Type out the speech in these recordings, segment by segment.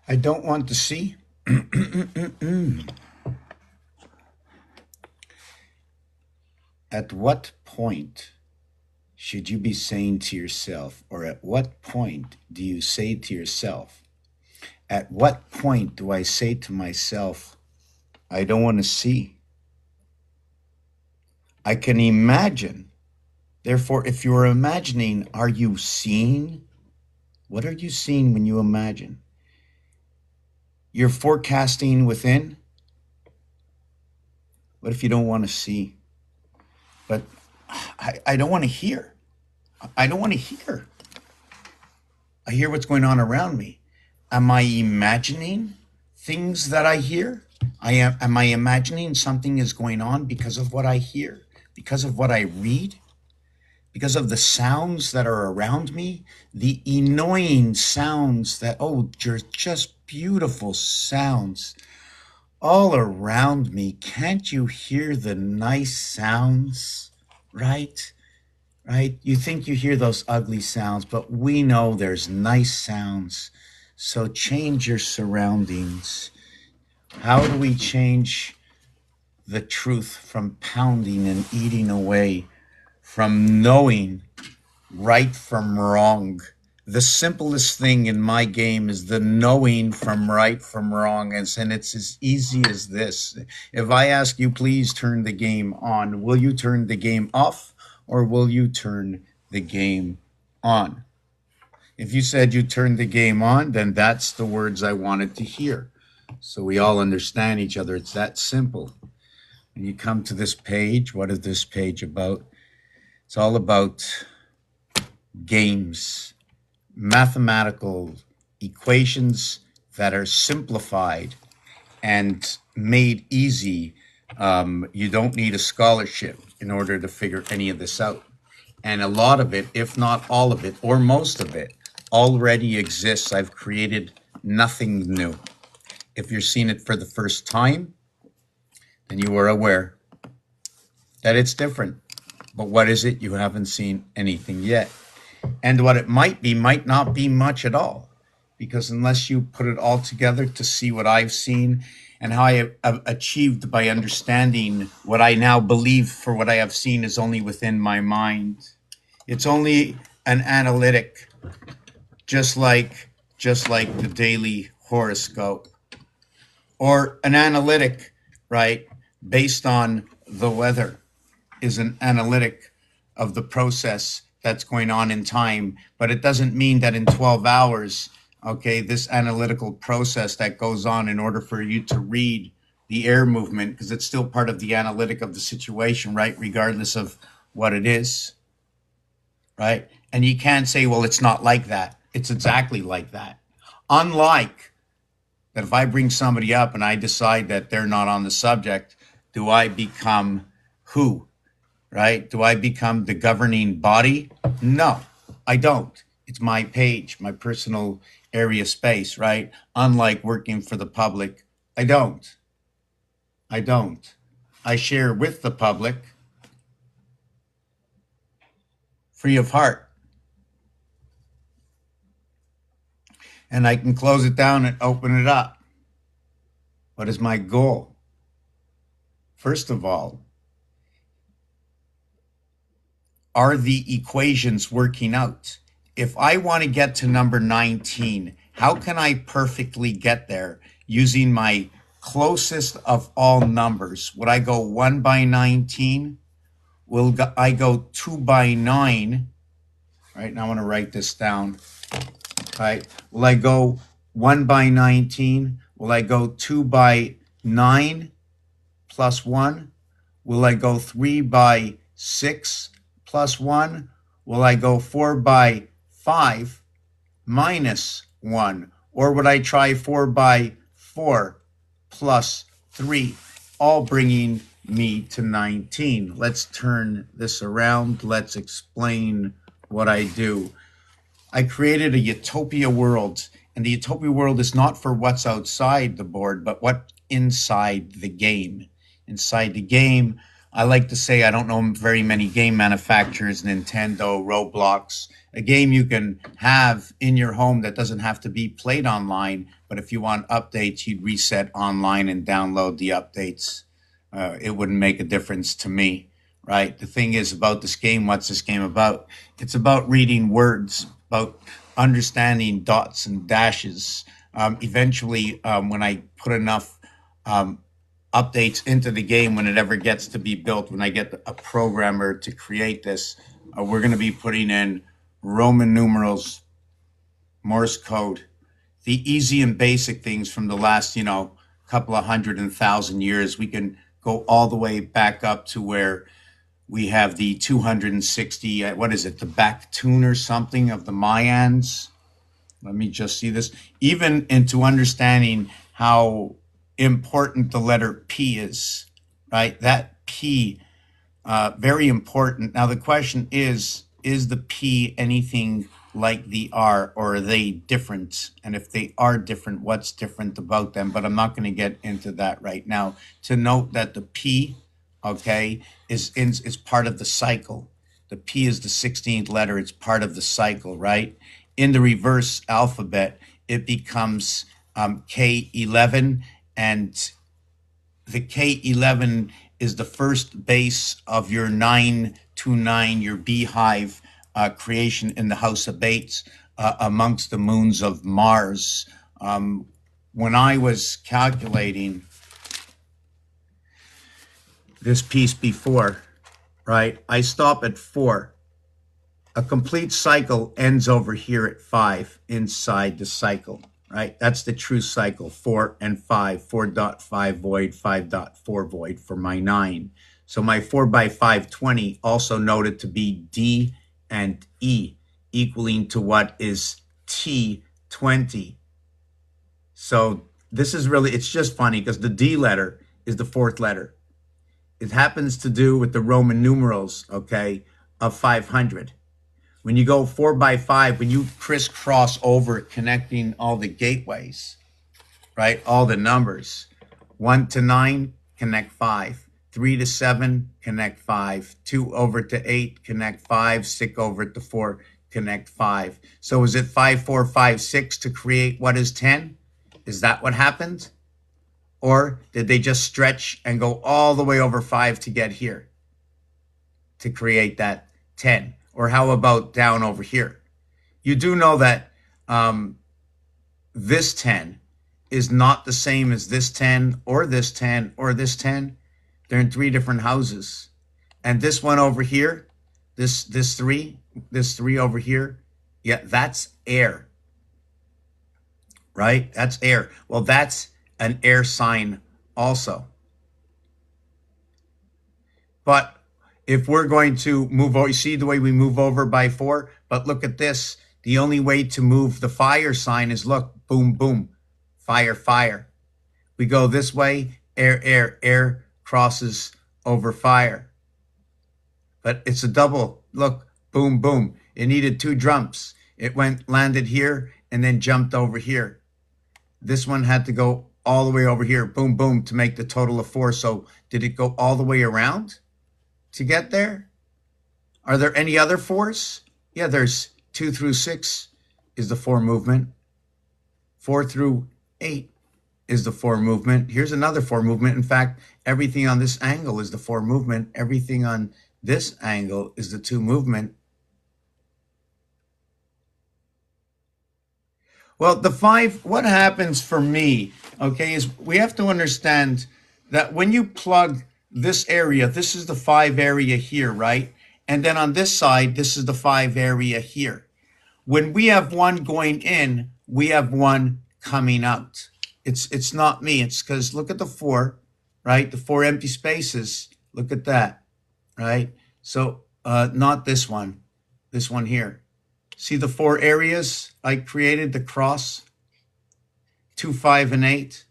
I don't want to see. At what point should you be saying to yourself, or at what point do you say to yourself, at what point do I say to myself, I don't want to see? I can imagine. Therefore, if you're imagining, are you seeing? What are you seeing when you imagine? You're forecasting within. What if you don't want to see? But I don't want to hear. I don't want to hear. I hear what's going on around me. Am I imagining things that I hear? Am I imagining something is going on because of what I hear, because of what I read, because of the sounds that are around me, the annoying sounds that, oh, just beautiful sounds all around me. Can't you hear the nice sounds? Right? Right? You think you hear those ugly sounds, but we know there's nice sounds. So change your surroundings. How do we change the truth from pounding and eating away, from knowing right from wrong? The simplest thing in my game is the knowing from right from wrong. And it's as easy as this. If I ask you, please turn the game on, will you turn the game off or will you turn the game on? If you said you turned the game on, then that's the words I wanted to hear. So we all understand each other. It's that simple. When you come to this page, what is this page about? It's all about games, mathematical equations that are simplified and made easy. You don't need a scholarship in order to figure any of this out. And a lot of it, if not all of it, or most of it, already exists. I've created nothing new. If you're seeing it for the first time, then you are aware that it's different. But what is it? You haven't seen anything yet. And what it might be might not be much at all, because unless you put it all together to see what I've seen and how I have achieved by understanding what I now believe for what I have seen is only within my mind. It's only an analytic, just like the daily horoscope, or an analytic, right, based on the weather is an analytic of the process that's going on in time. But it doesn't mean that in 12 hours, okay, this analytical process that goes on in order for you to read the air movement, because it's still part of the analytic of the situation, right, regardless of what it is, right? And you can't say, well, it's not like that. It's exactly like that. Unlike that, if I bring somebody up and I decide that they're not on the subject, do I become who? Right? Do I become the governing body? No, I don't. It's my page, my personal area space, right? Unlike working for the public, I don't. I share with the public free of heart. And I can close it down and open it up. What is my goal? First of all, are the equations working out? If I want to get to number 19, how can I perfectly get there using my closest of all numbers? Would I go 1 by 19? Will I go 2 by 9? Right, now I want to write this down. Right, will I go 1 by 19? Will I go 2 by 9 plus 1? Will I go 3 by 6 plus 1? Will I go 4 by 5 minus 1? Or would I try 4 by 4 plus 3, all bringing me to 19? Let's turn this around. Let's explain what I do. I created a utopia world, and the utopia world is not for what's outside the board, but what inside the game. Inside the game, I like to say I don't know very many game manufacturers, Nintendo, Roblox, a game you can have in your home that doesn't have to be played online. But if you want updates, you'd reset online and download the updates. It wouldn't make a difference to me, right? The thing is about this game, what's this game about? It's about reading words, about understanding dots and dashes. Eventually, when I put enough um, updates into the game, when it ever gets to be built, when I get a programmer to create this, we're going to be putting in Roman numerals, Morse code, the easy and basic things from the last, couple of 100,000 years. We can go all the way back up to where we have the 260, what is it, the back tune or something of the Mayans. Let me just see this. Even into understanding how important the letter P is, right? That P, very important. Now, the question is the P anything like the R, or are they different? And if they are different, what's different about them? But I'm not going to get into that right now. To note that the P, okay, is part of the cycle. The P is the 16th letter. It's part of the cycle, right? In the reverse alphabet, it becomes K11, and the K11 is the first base of your 929, your beehive creation in the House of Bates amongst the moons of Mars. When I was calculating this piece before, right, I stop at 4. A complete cycle ends over here at 5 inside the cycle, right? That's the true cycle, 4 and 5, 4.5 void, 5.4 void for my 9. So my 4 by 520 also noted to be D and E, equaling to what is T20. So this is really, it's just funny because the D letter is the 4th letter. It happens to do with the Roman numerals, okay, of 500. When you go 4 by 5, when you crisscross over connecting all the gateways, right, all the numbers, 1 to 9, connect 5. 3 to 7, connect 5. 2 over to 8, connect 5. 6 over to 4, connect 5. So is it 5, 4, 5, 6 to create what is 10? Is that what happened? Or did they just stretch and go all the way over 5 to get here to create that 10? Or how about down over here? You do know that this 10 is not the same as this 10 or this 10 or this 10. They're in 3 different houses. And this one over here, this 3 over here, yeah, that's air, right? That's air. Well, that's an air sign also. But if we're going to move over, you see the way we move over by 4? But look at this. The only way to move the fire sign is, look, boom, boom, fire, fire. We go this way, air, air, air crosses over fire. But it's a double. Look, boom, boom. It needed 2 jumps. It landed here and then jumped over here. This one had to go all the way over here, boom, boom, to make the total of 4. So did it go all the way around to get there? Are there any other 4s? Yeah, there's 2 through 6 is the 4 movement. 4 through 8 is the 4 movement. Here's another 4 movement. In fact, everything on this angle is the 4 movement. Everything on this angle is the 2 movement. Well, the 5, what happens for me, okay, is we have to understand that when you plug this area, this is the 5 area here, right? And then on this side, this is the 5 area here. When we have one going in, we have one coming out. It's not me. It's because look at the 4, right? The 4 empty spaces. Look at that, right? So not this one here. See the 4 areas I created, the cross, 2, 5, and 8.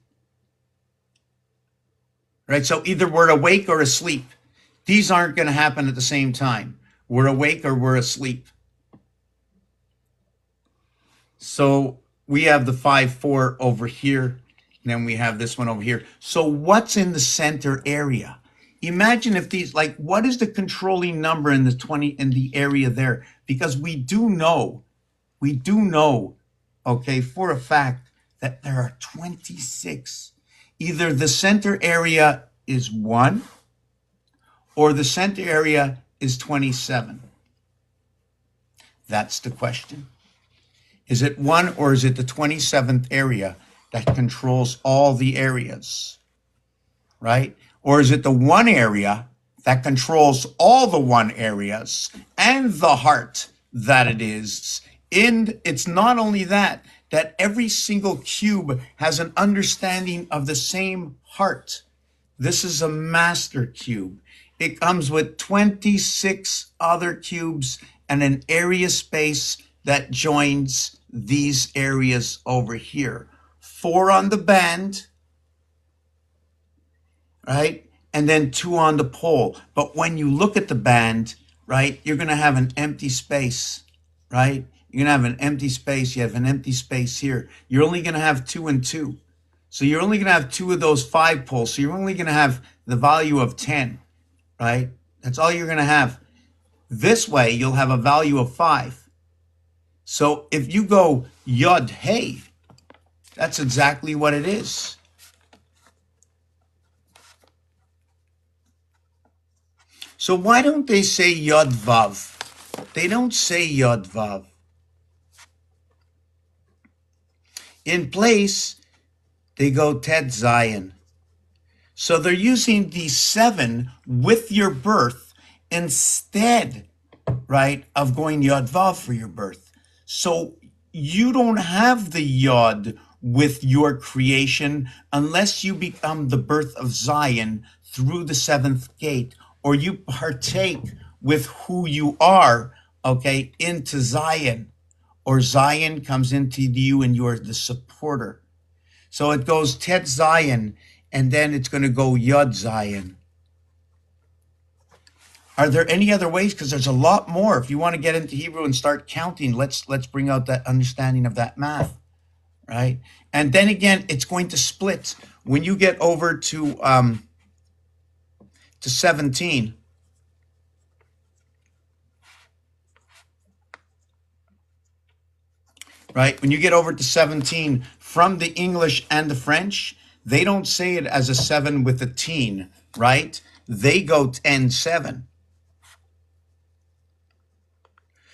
Right? So either we're awake or asleep. These aren't going to happen at the same time. We're awake or we're asleep. So we have the 5, 4 over here. And then we have this one over here. So what's in the center area? Imagine if these, like, what is the controlling number in the 20 in the area there? Because we do know, okay, for a fact that there are 26. Either the center area is 1 or the center area is 27. That's the question. Is it 1 or is it the 27th area that controls all the areas, right? Or is it the one area that controls all the one areas and the heart that it is? And it's not only that, that every single cube has an understanding of the same heart. This is a master cube. It comes with 26 other cubes and an area space that joins these areas over here. 4 on the band, right? And then 2 on the pole. But when you look at the band, right, you're going to have an empty space, right? You're going to have an empty space. You have an empty space here. You're only going to have 2 and 2. So you're only going to have 2 of those 5 poles. So you're only going to have the value of 10, right? That's all you're going to have. This way, you'll have a value of 5. So if you go Yod Hey, that's exactly what it is. So why don't they say Yod Vav? They don't say Yod Vav. In place, they go Tet Zion. So they're using the 7 with your birth instead, right, of going Yod Vav for your birth. So you don't have the Yod with your creation unless you become the birth of Zion through the 7th gate, or you partake with who you are, okay, into Zion, or Zion comes into you and you're the supporter. So it goes Tet Zion, and then it's going to go Yod Zion. Are there any other ways? Because there's a lot more. If you want to get into Hebrew and start counting, let's bring out that understanding of that math, right? And then again, it's going to split. When you get over to 17, right? When you get over to 17, from the English and the French, they don't say it as a 7 with a teen, right? They go 10-7.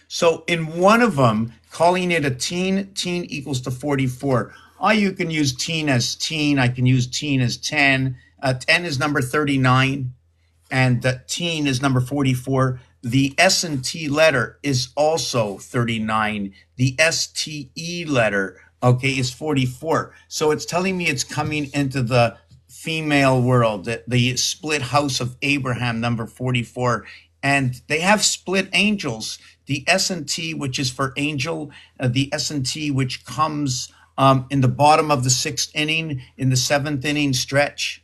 So in one of them, calling it a teen equals to 44. You can use teen as teen. I can use teen as 10. 10 is number 39, and teen is number 44. The S and T letter is also 39. The STE letter, okay, is 44. So it's telling me it's coming into the female world, the split house of Abraham, number 44. And they have split angels. The S and T, which is for angel, the S and T, which comes in the bottom of the 6th inning, in the 7th inning stretch.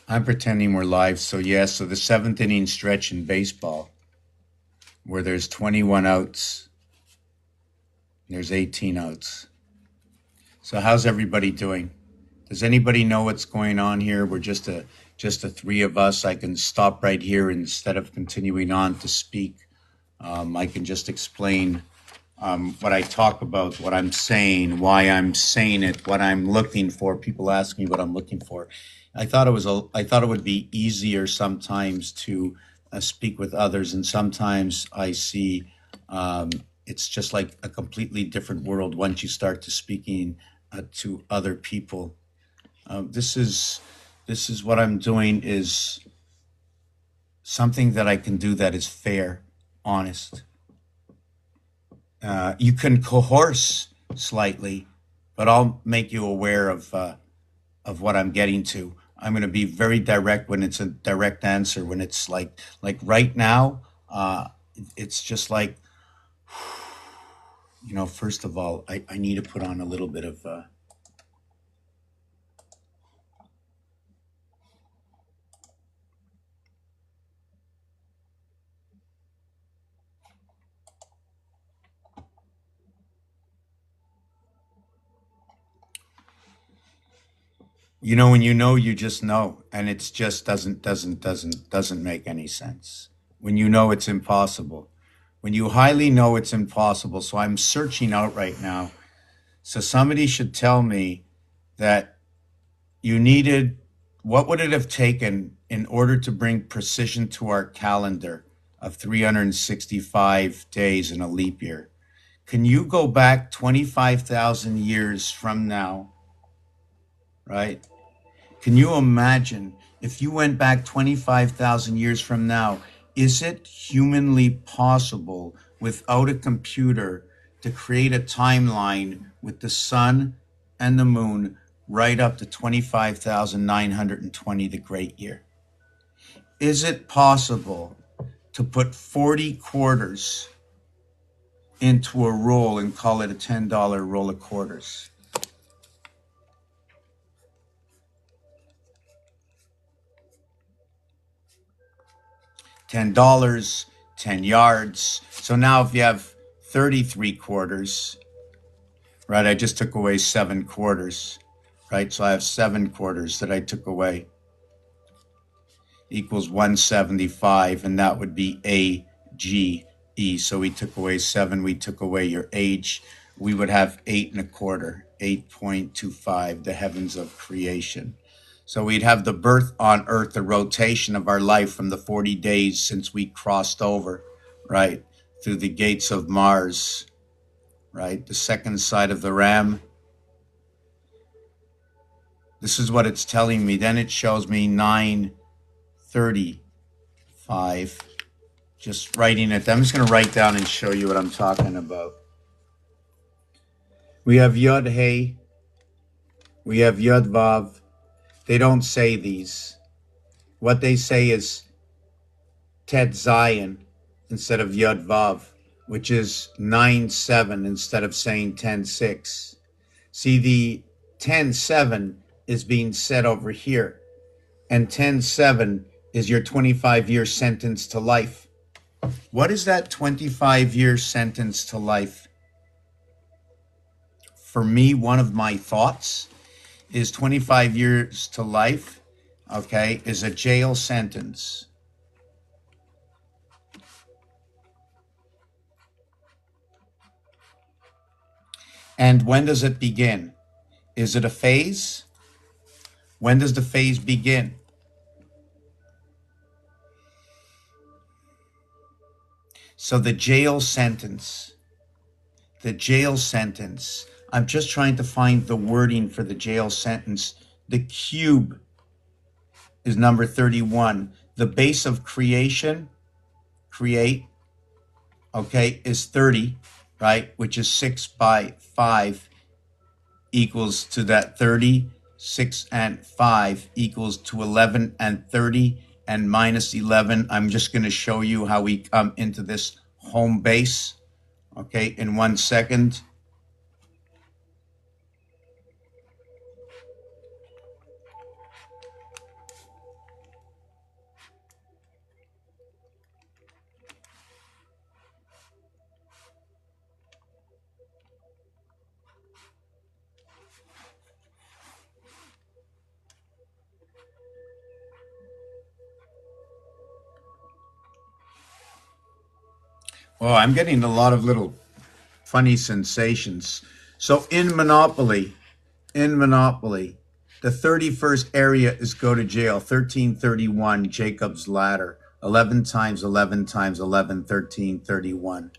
I'm pretending we're live. So yes, so the 7th inning stretch in baseball, where there's 21 outs, there's 18 outs. So how's everybody doing? Does anybody know what's going on here? We're just the 3 of us. I can stop right here instead of continuing on to speak. I can just explain what I talk about, what I'm saying, why I'm saying it, what I'm looking for. People ask me what I'm looking for. I thought it would be easier sometimes to speak with others, and sometimes I see it's just like a completely different world once you start to speaking to other people. This is what I'm doing is something that I can do that is fair, honest. You can coerce slightly, but I'll make you aware of what I'm getting to. I'm going to be very direct when it's a direct answer. When it's like right now, it's just like You know, first of all, I need to put on a little bit of you know, you just know, and it's just doesn't make any sense. When you know it's impossible. When you highly know it's impossible. So I'm searching out right now. So somebody should tell me that you needed, what would it have taken in order to bring precision to our calendar of 365 days in a leap year? Can you go back 25,000 years from now, right? Can you imagine if you went back 25,000 years from now? Is it humanly possible without a computer to create a timeline with the sun and the moon right up to 25,920, the great year? Is it possible to put 40 quarters into a roll and call it a $10 roll of quarters? $10, 10 yards. So now if you have 33 quarters, right? I just took away 7 quarters, right? So I have 7 quarters that I took away equals 175, and that would be AGE. So we took away 7, we took away your age. We would have 8 and a quarter, 8.25, the heavens of creation. So we'd have the birth on earth, the rotation of our life from the 40 days since we crossed over, right, through the gates of Mars, right, the second side of the ram. This is what it's telling me. Then it shows me 9:35. Just writing it. I'm just going to write down and show you what I'm talking about. We have Yod Hey. We have Yod Vav. They don't say these. What they say is Tet Zion instead of Yod Vav, which is 9-7 instead of saying 10-6. See, the 10-7 is being said over here, and 10-7 is your 25-year sentence to life. What is that 25-year sentence to life? For me, one of my thoughts is 25 years to life, okay, is a jail sentence. And when does it begin? Is it a phase? When does the phase begin? So the jail sentence, I'm just trying to find the wording for the jail sentence. The cube is number 31. The base of creation, create, okay, is 30, right? Which is 6 by 5 equals to that 30. 6 and 5 equals to 11 and 30 and minus 11. I'm just going to show you how we come into this home base, okay, in 1 second. Oh, I'm getting a lot of little funny sensations. So in Monopoly, the 31st area is go to jail. 1331, Jacob's ladder. 11 times 11 times 11, 1331.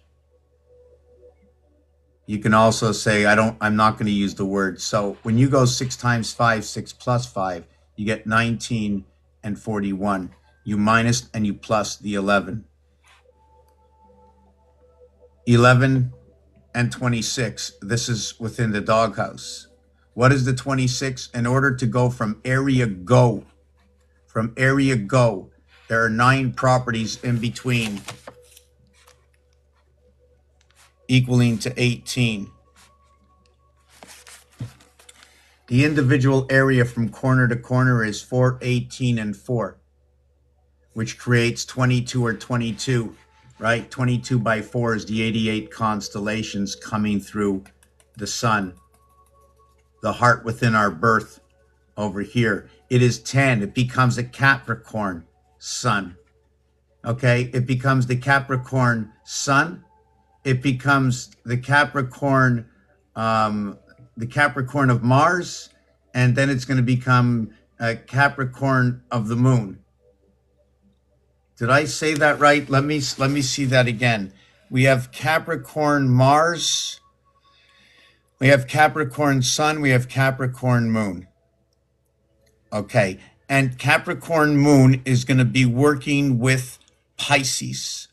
You can also say, I'm not going to use the word. So when you go 6 times 5, 6 plus 5, you get 19 and 41. You minus and you plus the 11. 11 and 26. This is within the doghouse. What is the 26? In order to go from area go, there are 9 properties in between equaling to 18. The individual area from corner to corner is 4, 18, and 4, which creates 22 or 22, right? 22 by 4 is the 88 constellations coming through the sun. The heart within our birth over here. It is 10. It becomes a Capricorn sun. Okay? It becomes the Capricorn sun. It becomes the Capricorn of Mars, and then it's going to become a Capricorn of the moon. Did I say that right? Let me see that again. We have Capricorn Mars, we have Capricorn sun, we have Capricorn moon. Okay, and Capricorn moon is going to be working with Pisces,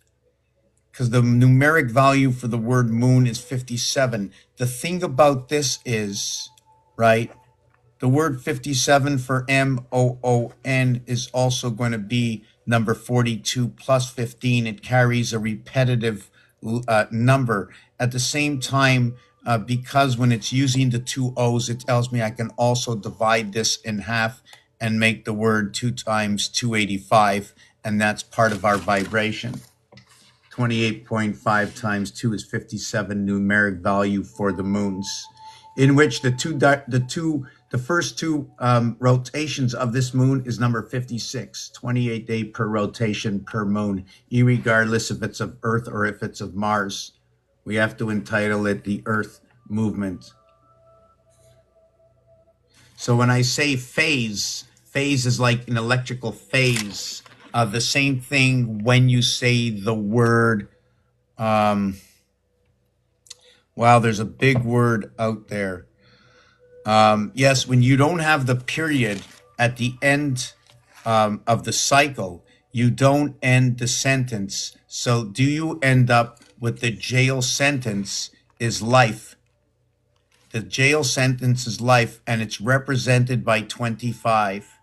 because the numeric value for the word moon is 57. The thing about this is, right, the word 57 for M-O-O-N is also going to be number 42 plus 15. It carries a repetitive number. At the same time, because when it's using the two O's, it tells me I can also divide this in half and make the word 2 times 285, and that's part of our vibration. 28.5 times 2 is 57 numeric value for the moons, in which the first two rotations of this moon is number 56, 28 day per rotation per moon, irregardless if it's of Earth or if it's of Mars. We have to entitle it the Earth movement. So when I say phase is like an electrical phase. The same thing when you say the word, wow, there's a big word out there. Yes, when you don't have the period at the end of the cycle, you don't end the sentence. So do you end up with the jail sentence is life? The jail sentence is life, and it's represented by 25.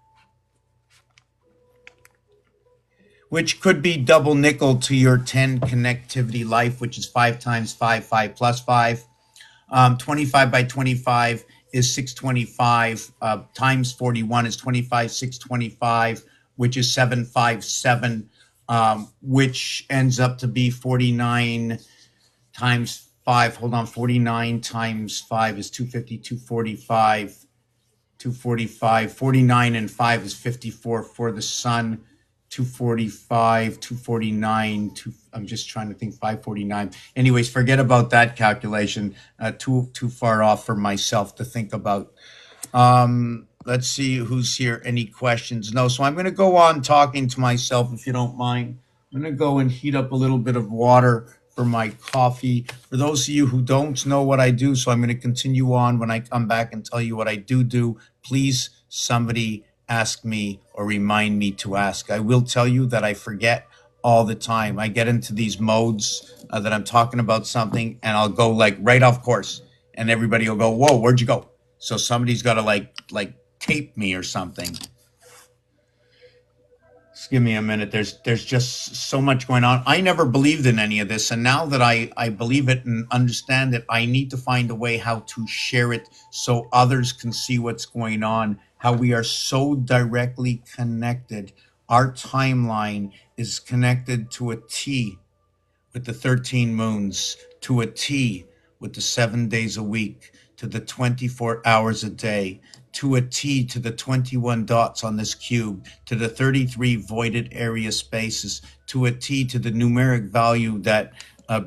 Which could be double nickel to your 10 connectivity life, which is 5 times 5, 5 plus 5. 25 by 25 is 625, times 41 is 25, 625, which is 757, which ends up to be 49 times 5. Hold on, 49 times 5 is 250, 245, 245, 49 and 5 is 54 for the sun. 245, 249, I'm just trying to think, 549. Anyways, forget about that calculation. Too far off for myself to think about. Let's see who's here. Any questions? No. So I'm going to go on talking to myself, if you don't mind. I'm going to go and heat up a little bit of water for my coffee. For those of you who don't know what I do, so I'm going to continue on when I come back and tell you what I do. Please, somebody ask me or remind me to ask. I will tell you that I forget all the time. I get into these modes that I'm talking about something, and I'll go like right off course, and everybody will go, "Whoa, where'd you go?" So somebody's got to like tape me or something. Just give me a minute. There's just so much going on. I never believed in any of this, and now that I believe it and understand it, I need to find a way how to share it so others can see what's going on, how we are so directly connected. Our timeline is connected to a T with the 13 moons, to a T with the 7 days a week, to the 24 hours a day, to a T to the 21 dots on this cube, to the 33 voided area spaces, to a T to the numeric value that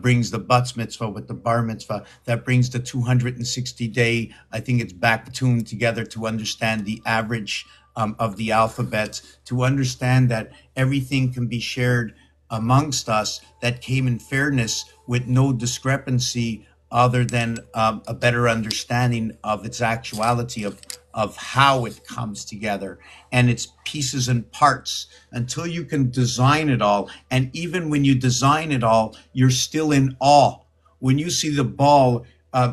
brings the Batz mitzvah with the bar mitzvah, that brings the 260 day, I think it's back tuned together to understand the average of the alphabets, to understand that everything can be shared amongst us, that came in fairness with no discrepancy other than a better understanding of its actuality, of how it comes together and its pieces and parts, until you can design it all. And even when you design it all, you're still in awe. When you see the ball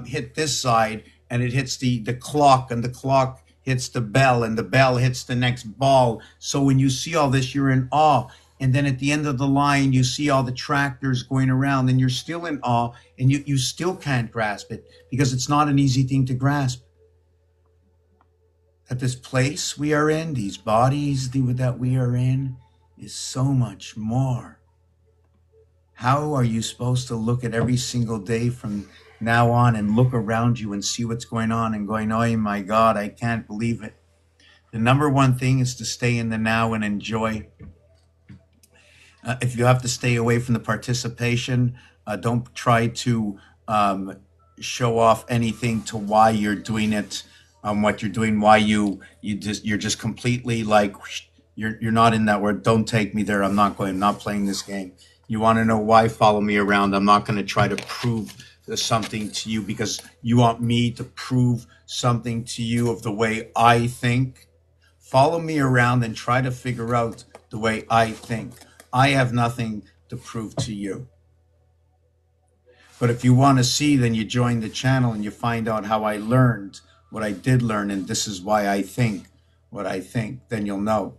hit this side, and it hits the clock, and the clock hits the bell, and the bell hits the next ball. So when you see all this, you're in awe. And then at the end of the line, you see all the tractors going around, and you're still in awe, and you still can't grasp it because it's not an easy thing to grasp. That this place we are in, these bodies that we are in, is so much more. How are you supposed to look at every single day from now on and look around you and see what's going on and going, oh my God, I can't believe it. The number one thing is to stay in the now and enjoy. If you have to stay away from the participation, don't try to show off anything to why you're doing it, what you're doing, why you're just completely like you're not in that word. Don't take me there. I'm not going. I'm not playing this game. You want to know why? Follow me around. I'm not going to try to prove something to you because you want me to prove something to you of the way I think. Follow me around and try to figure out the way I think. I have nothing to prove to you. But if you want to see, then you join the channel and you find out how I learned what I did learn, and this is why I think what I think. Then you'll know.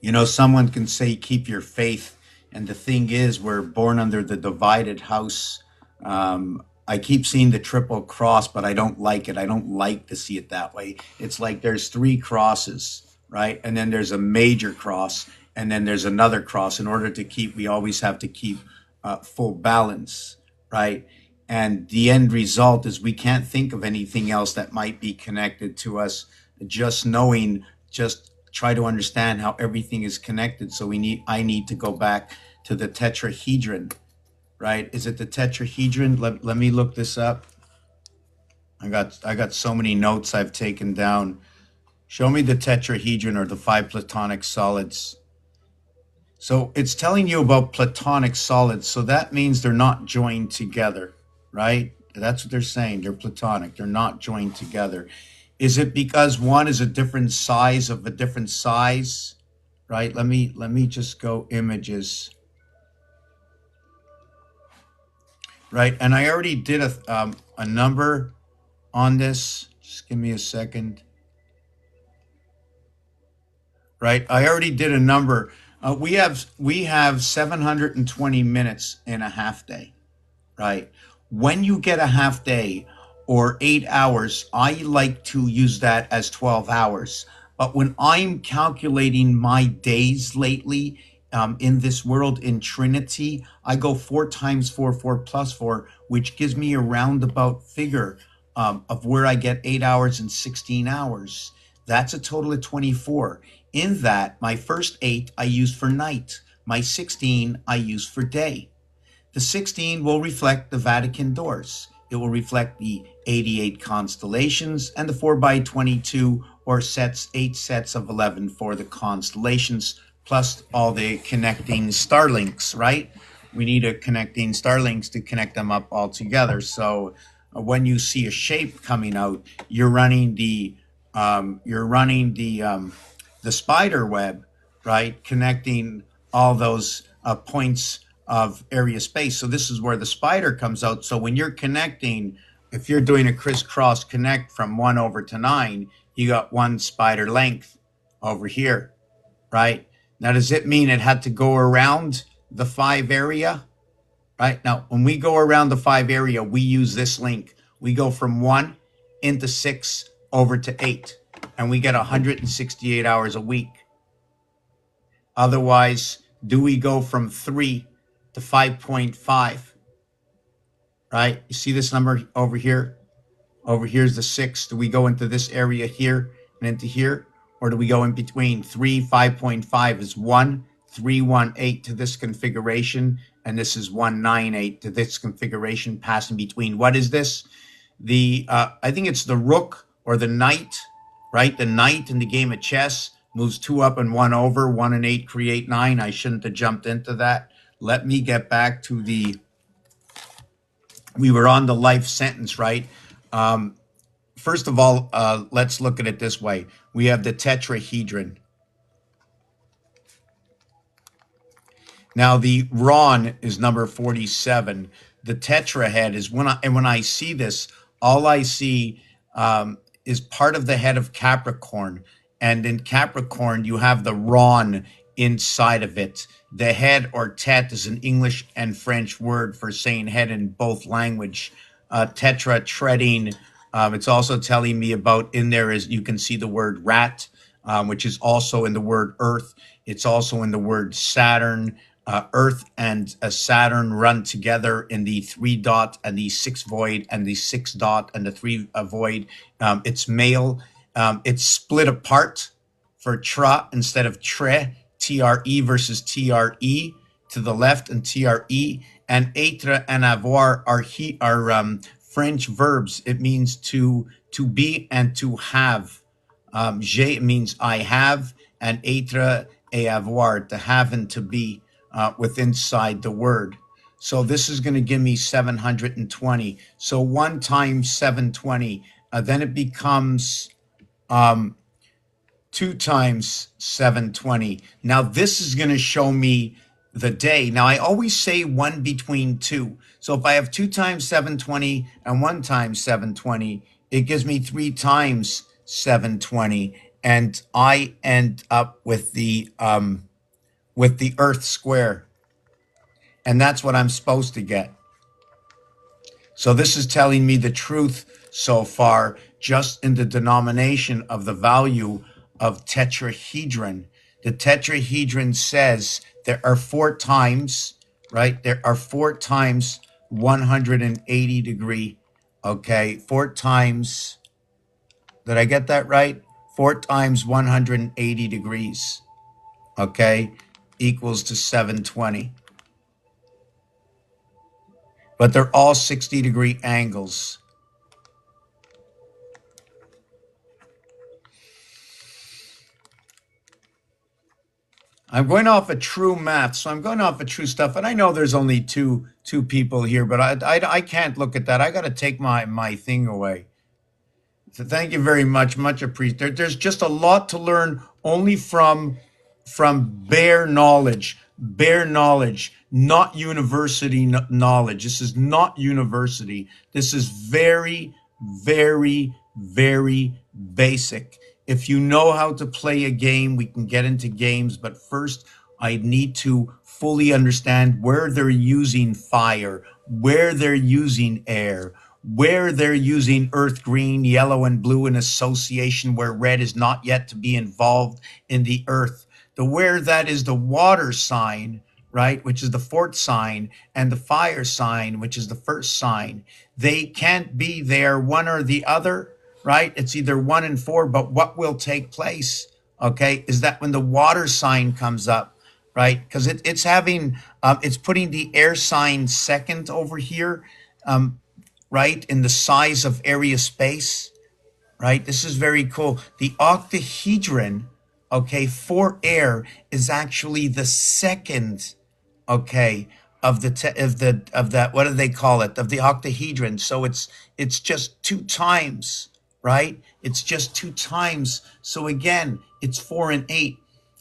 You know, someone can say, keep your faith. And the thing is, we're born under the divided house. I keep seeing the triple cross, but I don't like it. I don't like to see it that way. It's like there's three crosses, right? And then there's a major cross, and then there's another cross. In order to keep, we always have to keep full balance, right? And the end result is we can't think of anything else that might be connected to us. Just knowing, just try to understand how everything is connected. So I need to go back to the tetrahedron, right? Is it the tetrahedron? Let me look this up. I got so many notes I've taken down. Show me the tetrahedron, or the five platonic solids. So it's telling you about platonic solids. So that means they're not joined together, right? That's what they're saying. They're platonic. They're not joined together. Is it because one is a different size of a different size, right? Let me just go images, right? And I already did a number on this. Just give me a second, right? I already did a number. We have 720 minutes in a half day, right? When you get a half day or 8 hours, I like to use that as 12 hours. But when I'm calculating my days lately in this world in Trinity, I go 4 times 4, 4 plus 4, which gives me a roundabout figure of where I get 8 hours and 16 hours. That's a total of 24. In that, my first 8 I use for night. My 16 I use for day. The 16 will reflect the Vatican doors. It will reflect the 88 constellations and the 4x22 or 8 sets of 11 for the constellations, plus all the connecting Starlinks, right? We need a connecting Starlinks to connect them up all together. So when you see a shape coming out, you're running the spider web, right? Connecting all those points of area space. So this is where the spider comes out. So when you're connecting, if you're doing a crisscross connect from 1 over to 9, you got 1 spider length over here, right? Now, does it mean it had to go around the 5 area? Right? Now, when we go around the 5 area, we use this link. We go from 1 into 6 over to 8, and we get 168 hours a week. Otherwise, do we go from 3 to 5.5, right? You see this number over here? Over here's the 6. Do we go into this area here and into here? Or do we go in between? 3, 5.5 is 1, 318 to this configuration, and this is 198 to this configuration, passing between. What is this? I think it's the rook or the knight, right? The knight in the game of chess moves 2 up and 1 over. 1 and 8 create 9. I shouldn't have jumped into that. Let me get back to we were on the life sentence, right? First of all, let's look at it this way. We have the tetrahedron. Now the Ron is number 47. The tetrahead is when I see this, all I see is part of the head of Capricorn. And in Capricorn, you have the Ron inside of it. The head or tet is an English and French word for saying head in both language. Tetra treading. It's also telling me about in there is you can see the word rat, which is also in the word earth. It's also in the word Saturn. Earth and Saturn run together in the 3 dot and the 6 void and the 6 dot and the 3 void. It's male. It's split apart for tra instead of tre, TRE versus TRE to the left and TRE. And être and avoir are French verbs. It means to be and to have. J'ai means I have, and être et avoir, to have and to be. With inside the word. So this is going to give me 720. So 1 times 720, then it becomes 2 times 720. Now this is going to show me the day. Now I always say 1 between 2. So if I have 2 times 720 and 1 times 720, it gives me 3 times 720. And I end up with the Earth square. And that's what I'm supposed to get. So this is telling me the truth so far, just in the denomination of the value of tetrahedron. The tetrahedron says there are 4 times, right? There are 4 times 180 degree. Okay, 4 times, did I get that right? 4 times 180 degrees. Okay, equals to 720. But they're all 60-degree angles. I'm going off of true math, so I'm going off of true stuff. And I know there's only two people here, but I can't look at that. I got to take my thing away. So thank you very much. Much appreciated. There's just a lot to learn only from bare knowledge, not university knowledge. This is not university. This is very, very, very basic. If you know how to play a game, we can get into games, but first I need to fully understand where they're using fire, where they're using air, where they're using earth, green, yellow, and blue in association, where red is not yet to be involved in the earth. The where that is the water sign, right, which is the 4th sign, and the fire sign, which is the 1st sign. They can't be there, one or the other, right? It's either 1 and 4, but what will take place, okay, is that when the water sign comes up, right, because it's having, it's putting the air sign second over here, right, in the size of area space, right? This is very cool. The octahedron, okay, for air is actually the second, okay, of the what do they call it? Of the octahedron. So it's just 2 times, right? It's just 2 times. So again, it's 4 and 8.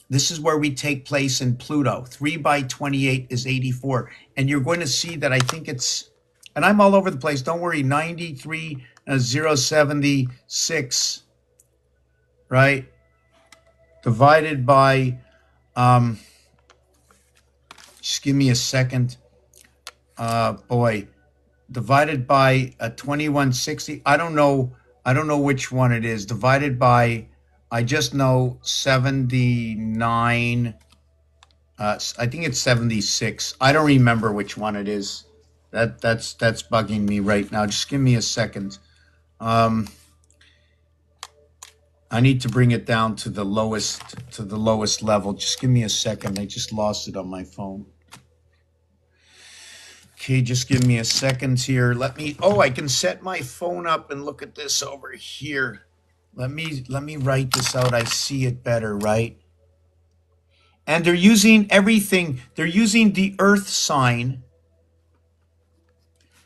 This is where we take place in Pluto. 3 by 28 is 84. And you're going to see that I think it's, and I'm all over the place. Don't worry, 93,076, right? Divided by, just give me a second. Divided by 2160. I don't know which one it is. Divided by, I just know 79. I think it's 76. I don't remember which one it is. That's bugging me right now. Just give me a second. I need to bring it down to the lowest level. Just give me a second. I just lost it on my phone. Okay, just give me a second here. I can set my phone up and look at this over here. Let me write this out. I see it better, right? And they're using everything. They're using the Earth sign,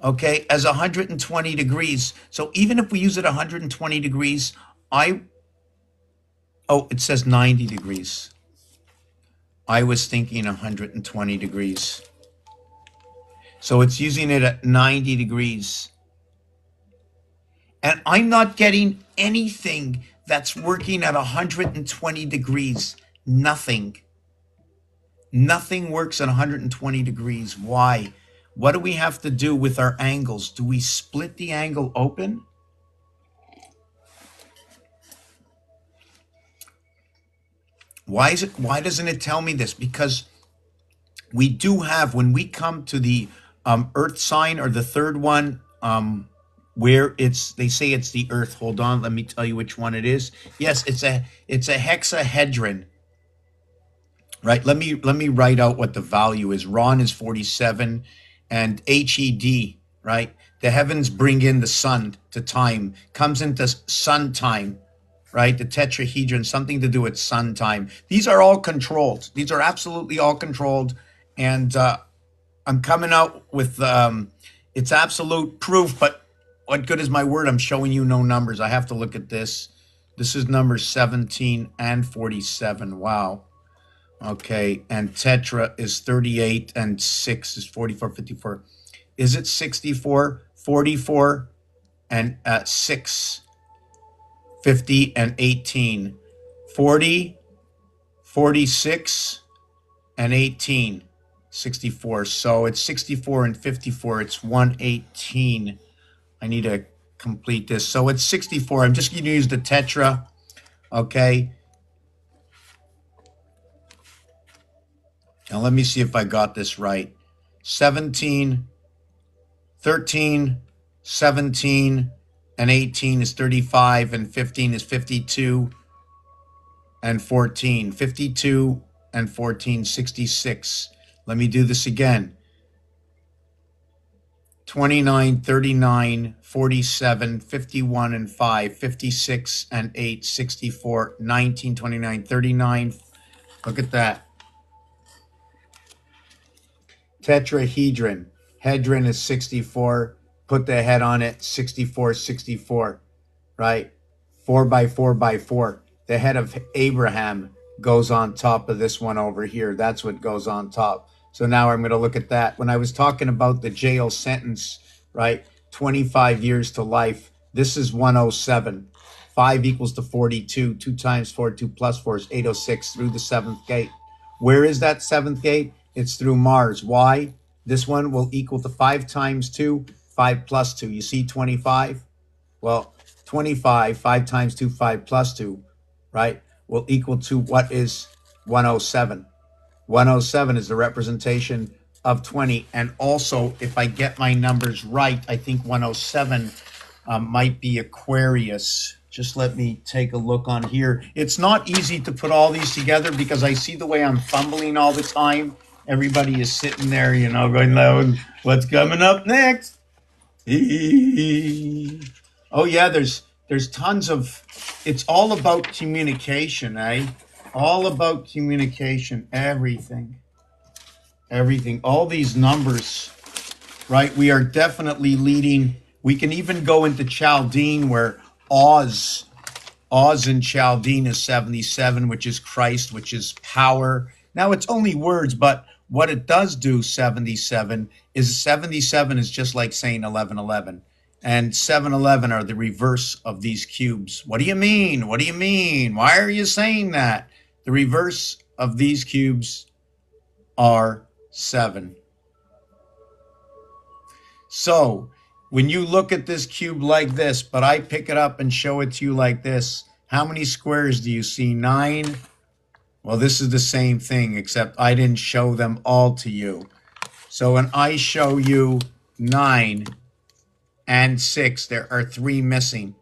okay, as 120 degrees. So even if we use it 120 degrees, it says 90 degrees. I was thinking 120 degrees. So it's using it at 90 degrees. And I'm not getting anything that's working at 120 degrees. Nothing. Nothing works at 120 degrees. Why? What do we have to do with our angles? Do we split the angle open? Why doesn't it tell me this? Because we do have, when we come to the earth sign, or the third one, where they say it's the earth. Hold on, let me tell you which one it is. Yes, it's a hexahedron. Right, let me write out what the value is. Ron is 47, and HED, right? The heavens bring in the sun to time, comes into sun time, right? The tetrahedron, something to do with sun time. These are all controlled. These are absolutely all controlled. And I'm coming out with, it's absolute proof, but what good is my word? I'm showing you no numbers. I have to look at this. This is number 17 and 47. Wow. Okay, and tetra is 38, and 6 is 44, 54. Is it 64, 44, and 6, 50, and 18? 40, 46, and 18, 64. So it's 64 and 54. It's 118. I need to complete this. So it's 64. I'm just going to use the tetra, okay? Now, let me see if I got this right. 17, 13, 17, and 18 is 35, and 15 is 52, and 14. 52 and 14, 66. Let me do this again. 29, 39, 47, 51, and 5, 56, and 8, 64, 19, 29, 39. Look at that. Tetrahedron. Hedron is 64. Put the head on it. 64, 64. Right? 4 by 4 by 4. The head of Abraham goes on top of this one over here. That's what goes on top. So now I'm going to look at that. When I was talking about the jail sentence, right? 25 years to life. This is 107. 5 equals to 42. 2 times 4, 2 plus 4 is 806 through the 7th gate. Where is that 7th gate? It's through Mars. Why? This one will equal to 5 times 2, 5 plus 2. You see 25? Well, 25, 5 times 2, 5 plus 2, right, will equal to what is 107. 107 is the representation of 20. And also, if I get my numbers right, I think 107 might be Aquarius. Just let me take a look on here. It's not easy to put all these together because I see the way I'm fumbling all the time. Everybody is sitting there, you know, going, what's coming up next? Oh yeah, there's tons of, it's all about communication, eh? All about communication, everything, all these numbers, right? We are definitely leading. We can even go into Chaldean, where Oz in Chaldean is 77, which is Christ, which is power. Now it's only words, but what it does do, 77 is just like saying 1111. And 711 are the reverse of these cubes. What do you mean? What do you mean? Why are you saying that? The reverse of these cubes are 7. So when you look at this cube like this, but I pick it up and show it to you like this, how many squares do you see? 9? Well, this is the same thing, except I didn't show them all to you. So when I show you 9 and 6, there are 3 missing,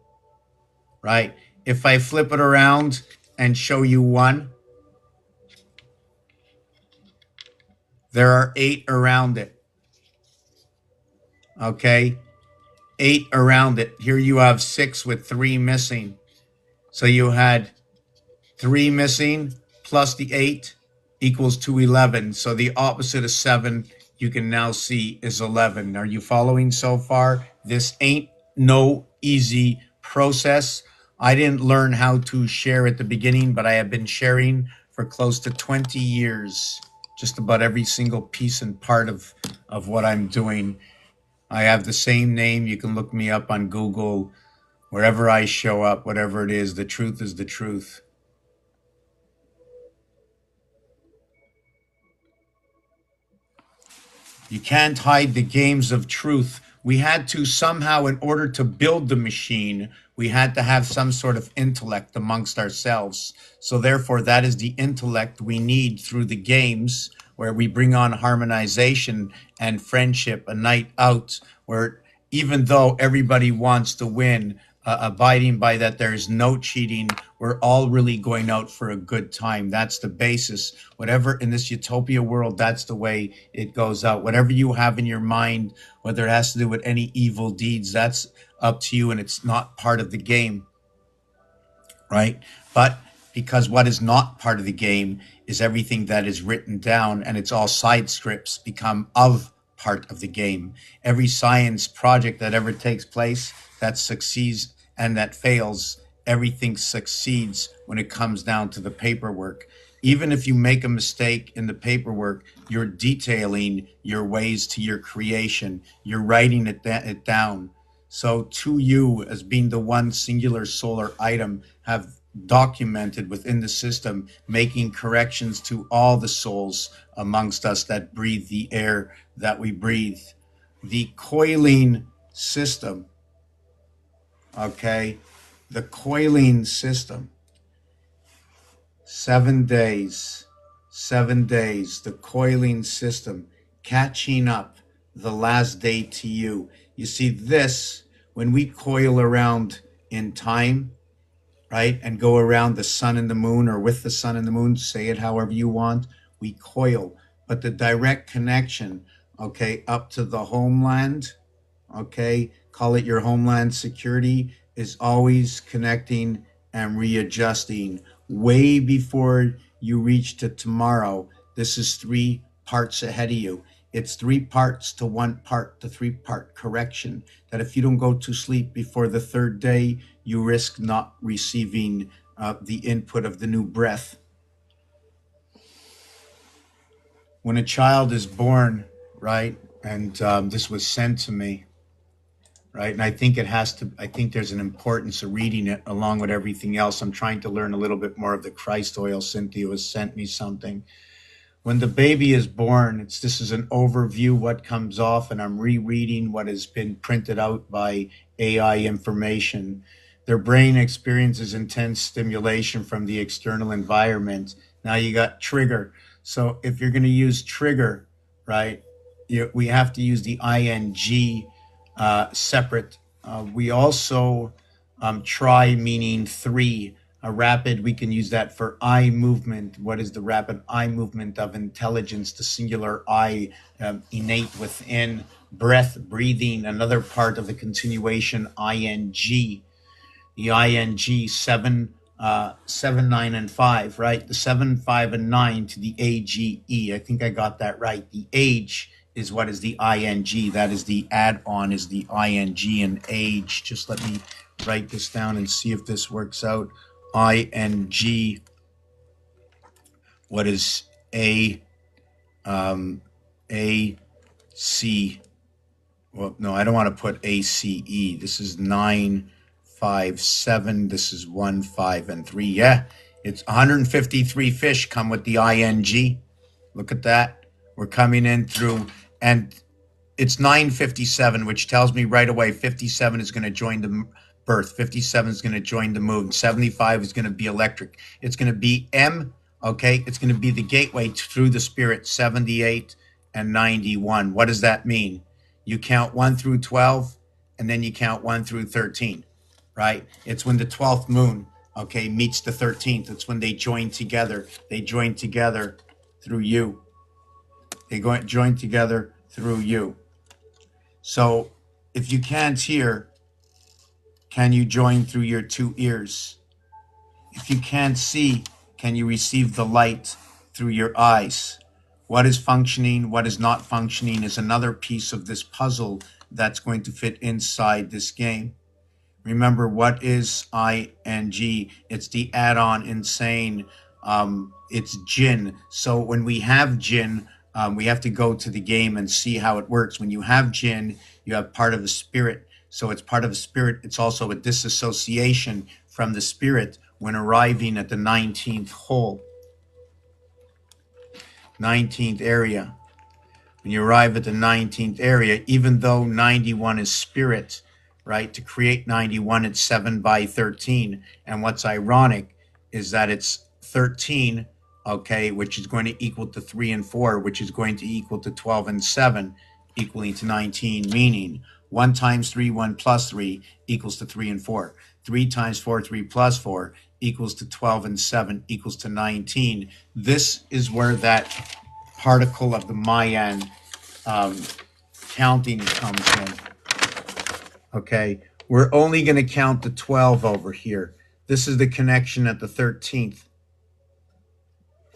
right? If I flip it around and show you 1, there are 8 around it. Okay? 8 around it. Here you have 6 with 3 missing. So you had 3 missing plus the 8 equals to 11. So the opposite of 7, you can now see, is 11. Are you following so far? This ain't no easy process. I didn't learn how to share at the beginning, but I have been sharing for close to 20 years. Just about every single piece and part of what I'm doing. I have the same name. You can look me up on Google. Wherever I show up, whatever it is the truth. You can't hide the games of truth. We had to somehow, in order to build the machine, we had to have some sort of intellect amongst ourselves. So, therefore, that is the intellect we need through the games, where we bring on harmonization and friendship, a night out, where even though everybody wants to win, abiding by that there is no cheating, we're all really going out for a good time. That's the basis. Whatever in this utopia world, that's the way it goes out. Whatever you have in your mind, whether it has to do with any evil deeds, that's up to you, and it's not part of the game, right? But because what is not part of the game is everything that is written down, and it's all side scripts become of part of the game. Every science project that ever takes place that succeeds and that fails, everything succeeds when it comes down to the paperwork. Even if you make a mistake in the paperwork, you're detailing your ways to your creation. You're writing it down. So to you, as being the one singular solar item, have documented within the system, making corrections to all the souls amongst us that breathe the air that we breathe. The coiling system, okay? The coiling system. 7 days, the coiling system, catching up the last day to you. You see this, when we coil around in time, right, and go around the sun and the moon, or with the sun and the moon, say it however you want, we coil. But the direct connection, okay, up to the homeland, okay, call it your homeland security, is always connecting and readjusting way before you reach to tomorrow. This is 3 parts ahead of you. It's 3 parts to 1 part to 3-part correction, that if you don't go to sleep before the 3rd day, you risk not receiving the input of the new breath. When a child is born, right, and this was sent to me, right, and I think there's an importance of reading it along with everything else. I'm trying to learn a little bit more of the Christ oil. Cynthia has sent me something. When the baby is born, this is an overview what comes off, and I'm rereading what has been printed out by AI information. Their brain experiences intense stimulation from the external environment. Now you got trigger. So if you're going to use trigger, right, we have to use the ing separate. We also try, meaning 3. A rapid, we can use that for eye movement. What is the rapid eye movement of intelligence? The singular eye, innate within. Breath, breathing, another part of the continuation, ing. The ing, 7, 9, and 5, right? The 7, 5, and 9 to the age. I think I got that right. The age is what is the ing. That is the add-on, is the ing and age. Just let me write this down and see if this works out. ing, what is a c, well, no, I don't want to put ace. This is 9, 5, 7. This is 1, 5, and 3. Yeah, it's 153 fish come with the ing. Look at that. We're coming in through, and it's 9:57, which tells me right away 57 is going to join the birth. 57 is going to join the moon. 75 is going to be electric. It's going to be M, okay? It's going to be the gateway through the spirit, 78 and 91. What does that mean? You count 1 through 12, and then you count 1 through 13, right? It's when the 12th moon, okay, meets the 13th. It's when they join together. They join together through you. They join together through you. So if you can't hear, can you join through your 2 ears? If you can't see, can you receive the light through your eyes? What is functioning, what is not functioning is another piece of this puzzle that's going to fit inside this game. Remember, what is ing? It's the add-on in saying, It's Jinn. So when we have Jinn, we have to go to the game and see how it works. When you have Jinn, you have part of the spirit. So it's part of the spirit. It's also a disassociation from the spirit when arriving at the 19th hole, 19th area. When you arrive at the 19th area, even though 91 is spirit, right? To create 91, it's 7 by 13. And what's ironic is that it's 13, okay, which is going to equal to 3 and 4, which is going to equal to 12 and 7, equaling to 19, meaning 1 times 3, 1 plus 3 equals to 3 and 4. 3 times 4, 3 plus 4 equals to 12 and 7 equals to 19. This is where that particle of the Mayan counting comes in. Okay, we're only going to count the 12 over here. This is the connection at the 13th.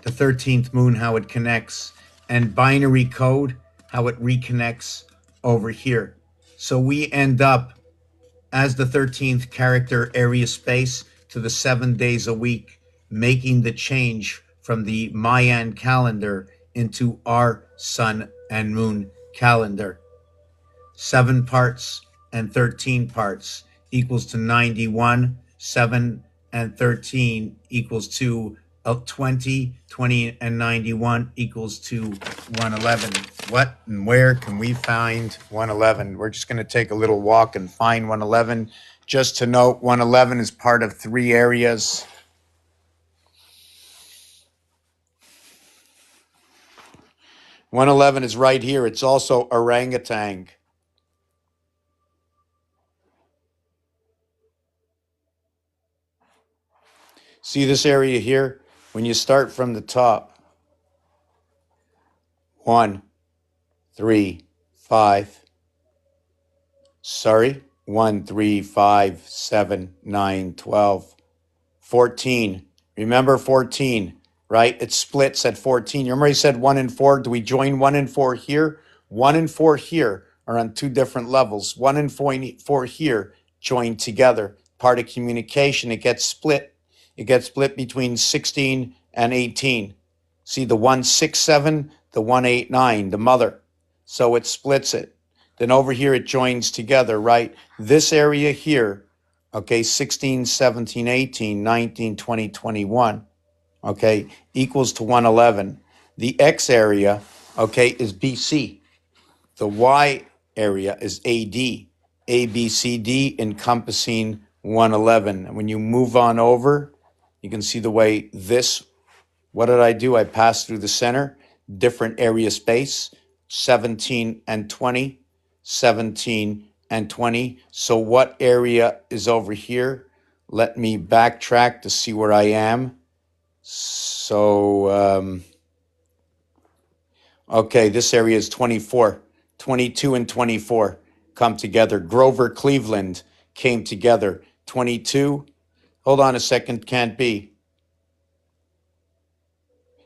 The 13th moon, how it connects, and binary code, how it reconnects over here. So we end up as the 13th character area space to the 7 days a week, making the change from the Mayan calendar into our sun and moon calendar. 7 parts and 13 parts equals to 91. 7 and 13 equals to 20. 20 and 91 equals to 111. What and where can we find 111? We're just going to take a little walk and find 111. Just to note, 111 is part of 3 areas. One 11 is right here. It's also orangutan. See this area here? When you start from the top, 1, 3, 5. Sorry, 1, 3, 5, 7, 9, 12, 14. Remember 14, right? It splits at 14. You remember I said 1 and 4? Do we join 1 and 4 here? 1 and 4 here are on 2 different levels. 1 and 4 here join together. Part of communication, it gets split. It gets split between 16 and 18. See the 167, the 189, the mother. So it splits it. Then over here it joins together, right? This area here, okay, 16, 17, 18, 19, 20, 21, okay, equals to 111. The X area, okay, is BC. The Y area is AD. A, B, C, D encompassing 111. And when you move on over, you can see the way this, what did I do? I passed through the center, different area space, 17 and 20, 17 and 20. So what area is over here? Let me backtrack to see where I am. So, okay, this area is 24, 22 and 24 come together. Grover, Cleveland came together. 22. Hold on a second, can't be.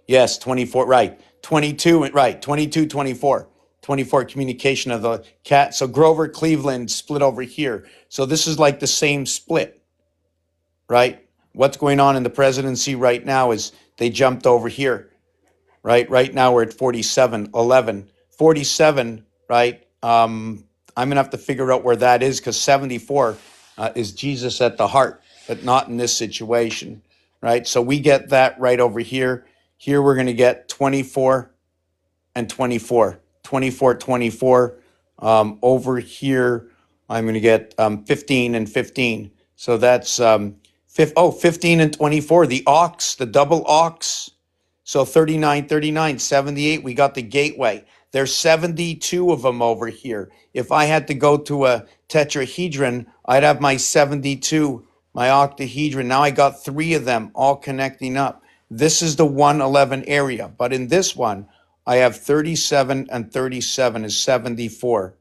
Yes, 24, right. 22, right, 22, 24. 24 communication of the cat. So Grover, Cleveland split over here. So this is like the same split, right? What's going on in the presidency right now is they jumped over here, right? Right now we're at 47, 11. 47, right? I'm going to have to figure out where that is because 74 is Jesus at the heart, but not in this situation, right? So we get that right over here. Here we're going to get 24 and 24, 24, 24. Over here, I'm going to get 15 and 15. So that's 15 and 24, the ox, the double ox. So 39, 39, 78, we got the gateway. There's 72 of them over here. If I had to go to a tetrahedron, I'd have my 72, my octahedron. Now I got 3 of them all connecting up. This is the 111 area, but in this one, I have 37 and 37 is 74.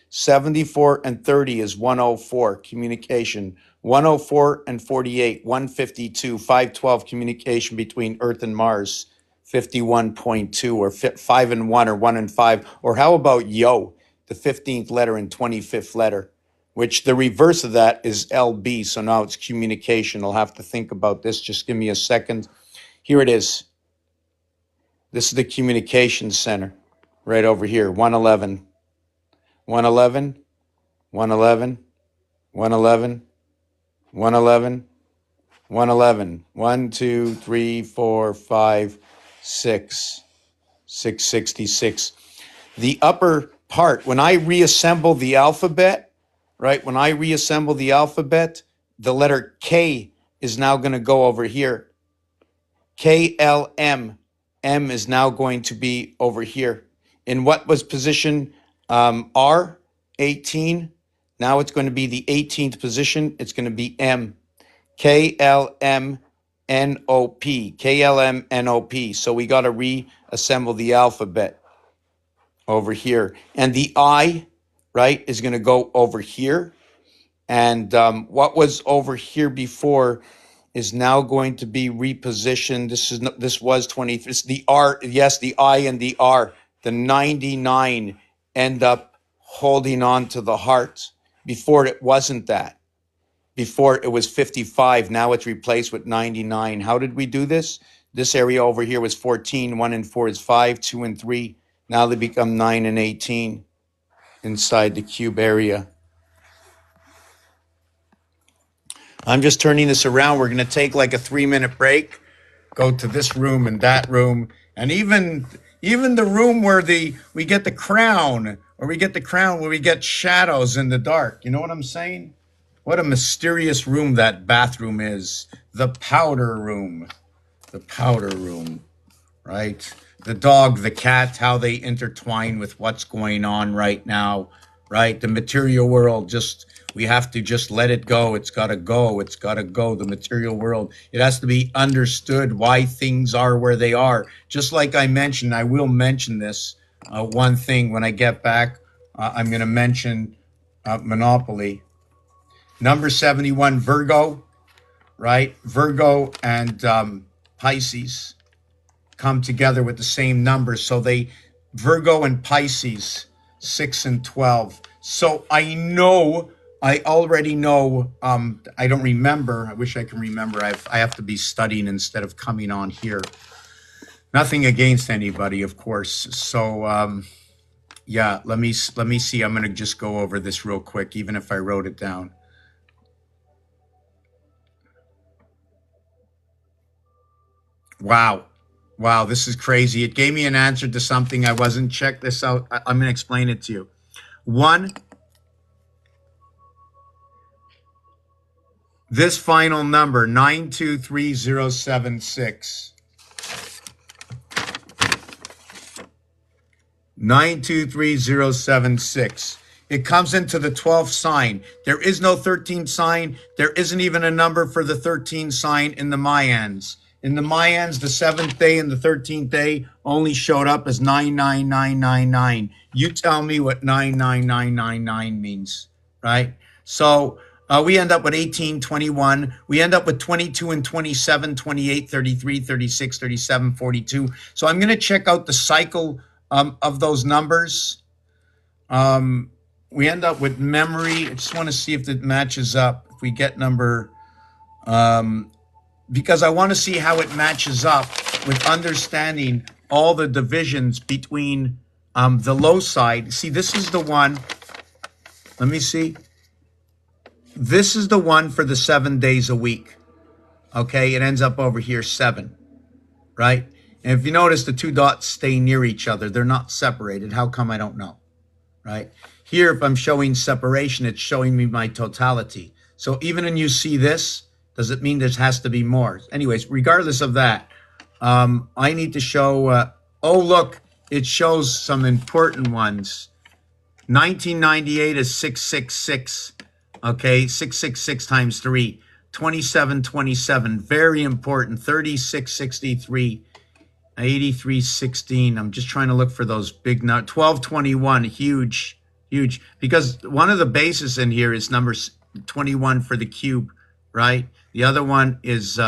74 and 30 is 104, communication. 104 and 48, 152, 512, communication between Earth and Mars. 51.2 or 5 and 1 or 1 and 5. Or how about Yo, the 15th letter and 25th letter, which the reverse of that is LB. So now it's communication. I'll have to think about this. Just give me a second. Here it is. This is the communications center right over here. 111, 111, 111, 111, 111, 111, 1, 2, 3, 4, 5, 6, 666. The upper part, when I reassemble the alphabet, right? When I reassemble the alphabet, the letter K is now going to go over here. KLM. M is now going to be over here. In what was position R, 18, now it's going to be the 18th position. It's going to be M. KLMNOP. KLMNOP. So we got to reassemble the alphabet over here. And the I, right, is going to go over here. And what was over here before is now going to be repositioned. This was 23. It's the R, yes, the I and the R. The 99 end up holding on to the heart. Before it wasn't that. Before it was 55. Now it's replaced with 99. How did we do this? This area over here was 14. 1 and 4 is 5. 2 and 3. Now they become 9 and 18 inside the cube area. I'm just turning this around. We're going to take like a 3-minute break, go to this room and that room, and even the room where we get the crown, or we get the crown where we get shadows in the dark. You know what I'm saying? What a mysterious room that bathroom is. The powder room. The powder room, right? The dog, the cat, how they intertwine with what's going on right now, right? The material world, we have to just let it go. It's got to go. It's got to go. The material world. It has to be understood why things are where they are. Just like I mentioned, I will mention this one thing when I get back. I'm going to mention Monopoly. Number 71, Virgo, right? Virgo and Pisces come together with the same number. So Virgo and Pisces, 6 and 12. So I already know, I don't remember. I wish I can remember. I have to be studying instead of coming on here. Nothing against anybody, of course. So, yeah, let me see. I'm going to just go over this real quick, even if I wrote it down. Wow. Wow, this is crazy. It gave me an answer to something I wasn't. Check this out. I'm going to explain it to you. 1, this final number, 923076. 923076. It comes into the 12th sign. There is no 13th sign. There isn't even a number for the 13th sign in the Mayans. In the Mayans, the 7th day and the 13th day only showed up as 99999. You tell me what 99999 means, right? So we end up with 18, 21. We end up with 22 and 27, 28, 33, 36, 37, 42. So I'm going to check out the cycle of those numbers. We end up with memory. I just want to see if it matches up. If we get number, because I want to see how it matches up with understanding all the divisions between the low side. See, this is the one. Let me see. This is the one for the 7 days a week. Okay, it ends up over here, 7, right? And if you notice, the 2 dots stay near each other. They're not separated. How come? I don't know, right? Here, if I'm showing separation, it's showing me my totality. So even when you see this, does it mean there has to be more? Anyways, regardless of that, I need to show, oh, look, it shows some important ones. 1998 is 666, okay? 666 times 3. 2727, very important. 3663. 8316. I'm just trying to look for those big numbers. 1221, huge, huge. Because one of the bases in here is number 21 for the cube, right? The other one is,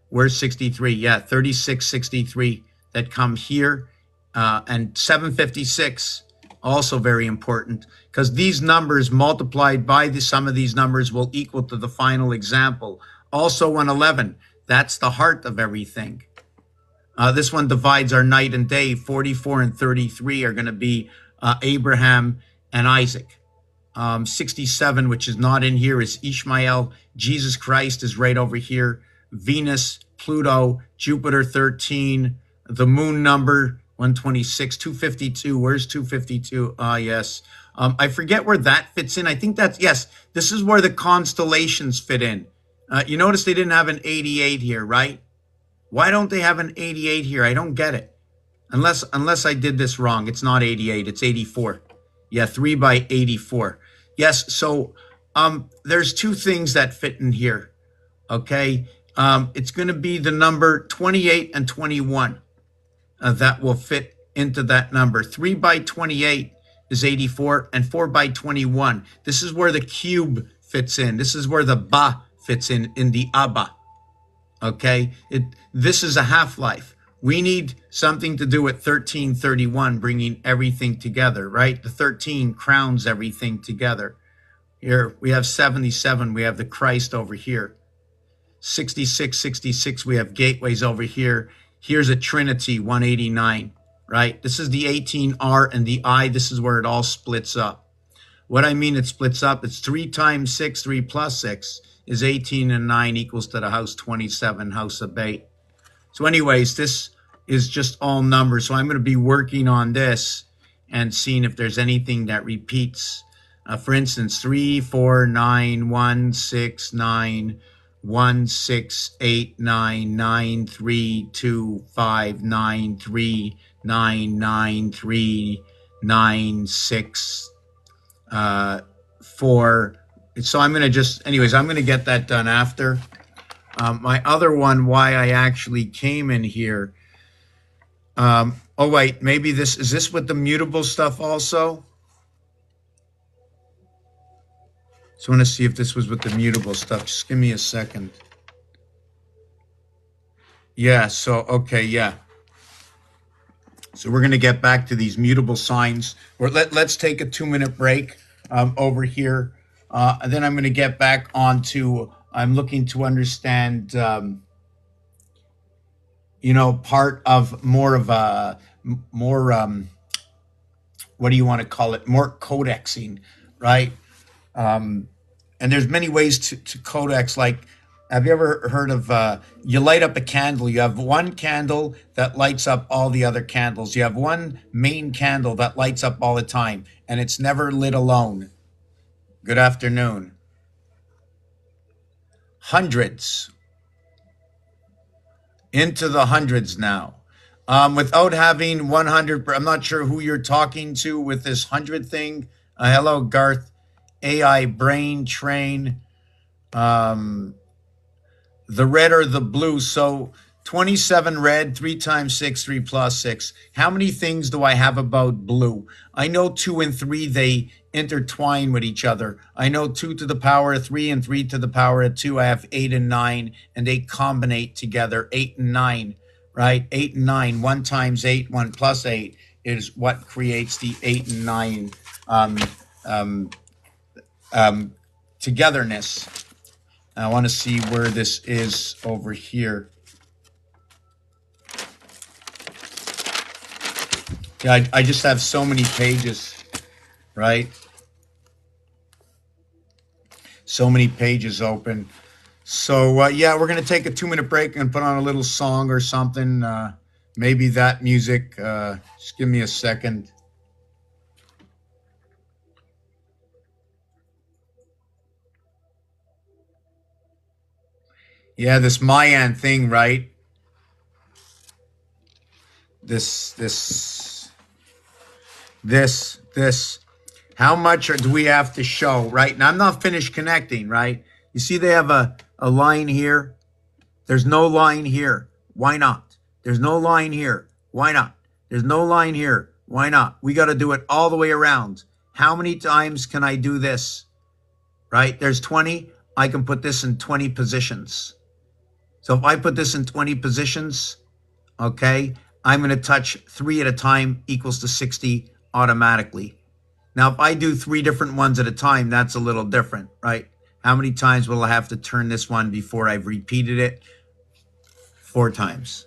where's 63? Yeah, 3663 that come here. And 756, also very important. Because these numbers multiplied by the sum of these numbers will equal to the final example. Also 111, that's the heart of everything. This one divides our night and day. 44 and 33 are going to be Abraham and Isaac. 67, which is not in here, is Ishmael. Jesus Christ is right over here. Venus, Pluto, Jupiter 13, the moon number 126, 252. Where's 252? Yes. I forget where that fits in. I think that's, yes, this is where the constellations fit in. You notice they didn't have an 88 here, right? Why don't they have an 88 here? I don't get it. Unless I did this wrong. It's not 88, it's 84. Yeah, 3 by 84. Yes, so there's two things that fit in here, okay? It's going to be the number 28 and 21 that will fit into that number. 3 by 28 is 84, and 4 by 21. This is where the cube fits in. This is where the ba fits in the Abba, okay? This is a half-life. We need something to do with 1331, bringing everything together, right? The 13 crowns everything together. Here we have 77, we have the Christ over here. 66, 66, we have gateways over here. Here's a Trinity, 189, right? This is the 18R and the I. This is where it all splits up. What I mean it splits up, it's 3 times 6, 3 plus 6 is 18, and 9 equals to the house 27, house of Bait. So anyways, this is just all numbers. So I'm going to be working on this and seeing if there's anything that repeats. For instance, 3, 4, 9, 1, 6, 9, 1, 6, 8, 9, 9, 3, 2, 5, 9, 3, 9, 9, 3, 9, 6, 4. So I'm going to just, anyways, I'm going to get that done after. My other one, why I actually came in here. Oh, wait, maybe is this with the mutable stuff also? So I want to see if this was with the mutable stuff. Just give me a second. Yeah, so, okay, yeah. So we're going to get back to these mutable signs. Or let's take a 2-minute break over here. And then I'm going to get back onto, I'm looking to understand, you know, part of more of a, more, what do you want to call it? More codexing, right? And there's many ways to codex. Like, have you ever heard of, you light up a candle. You have one candle that lights up all the other candles. You have one main candle that lights up all the time, and it's never lit alone. Good afternoon. Hundreds. Into the hundreds now. Without having 100, I'm not sure who you're talking to with this 100 thing. Hello, Garth. AI brain train. The red or the blue. So 27 red, 3 times 6, 3 plus 6. How many things do I have about blue? I know 2 and 3, they intertwine with each other. I know 2 to the power of 3 and 3 to the power of 2. I have 8 and 9, and they combinate together. 8 and 9, right? 8 and 9. 1 times 8, 1 plus 8 is what creates the 8 and 9 togetherness. I want to see where this is over here. Yeah, I just have so many pages, right? So many pages open. So, yeah, we're going to take a 2-minute break and put on a little song or something. Maybe that music. Just give me a second. Yeah, this Mayan thing, right? This. How much do we have to show, right? And I'm not finished connecting, right? You see they have a line here. There's no line here. Why not? There's no line here. Why not? There's no line here. Why not? We got to do it all the way around. How many times can I do this? Right? There's 20. I can put this in 20 positions. So if I put this in 20 positions, okay, I'm going to touch 3 at a time equals to 60 automatically. Now, if I do 3 different ones at a time, that's a little different, right? How many times will I have to turn this one before I've repeated it? 4 times.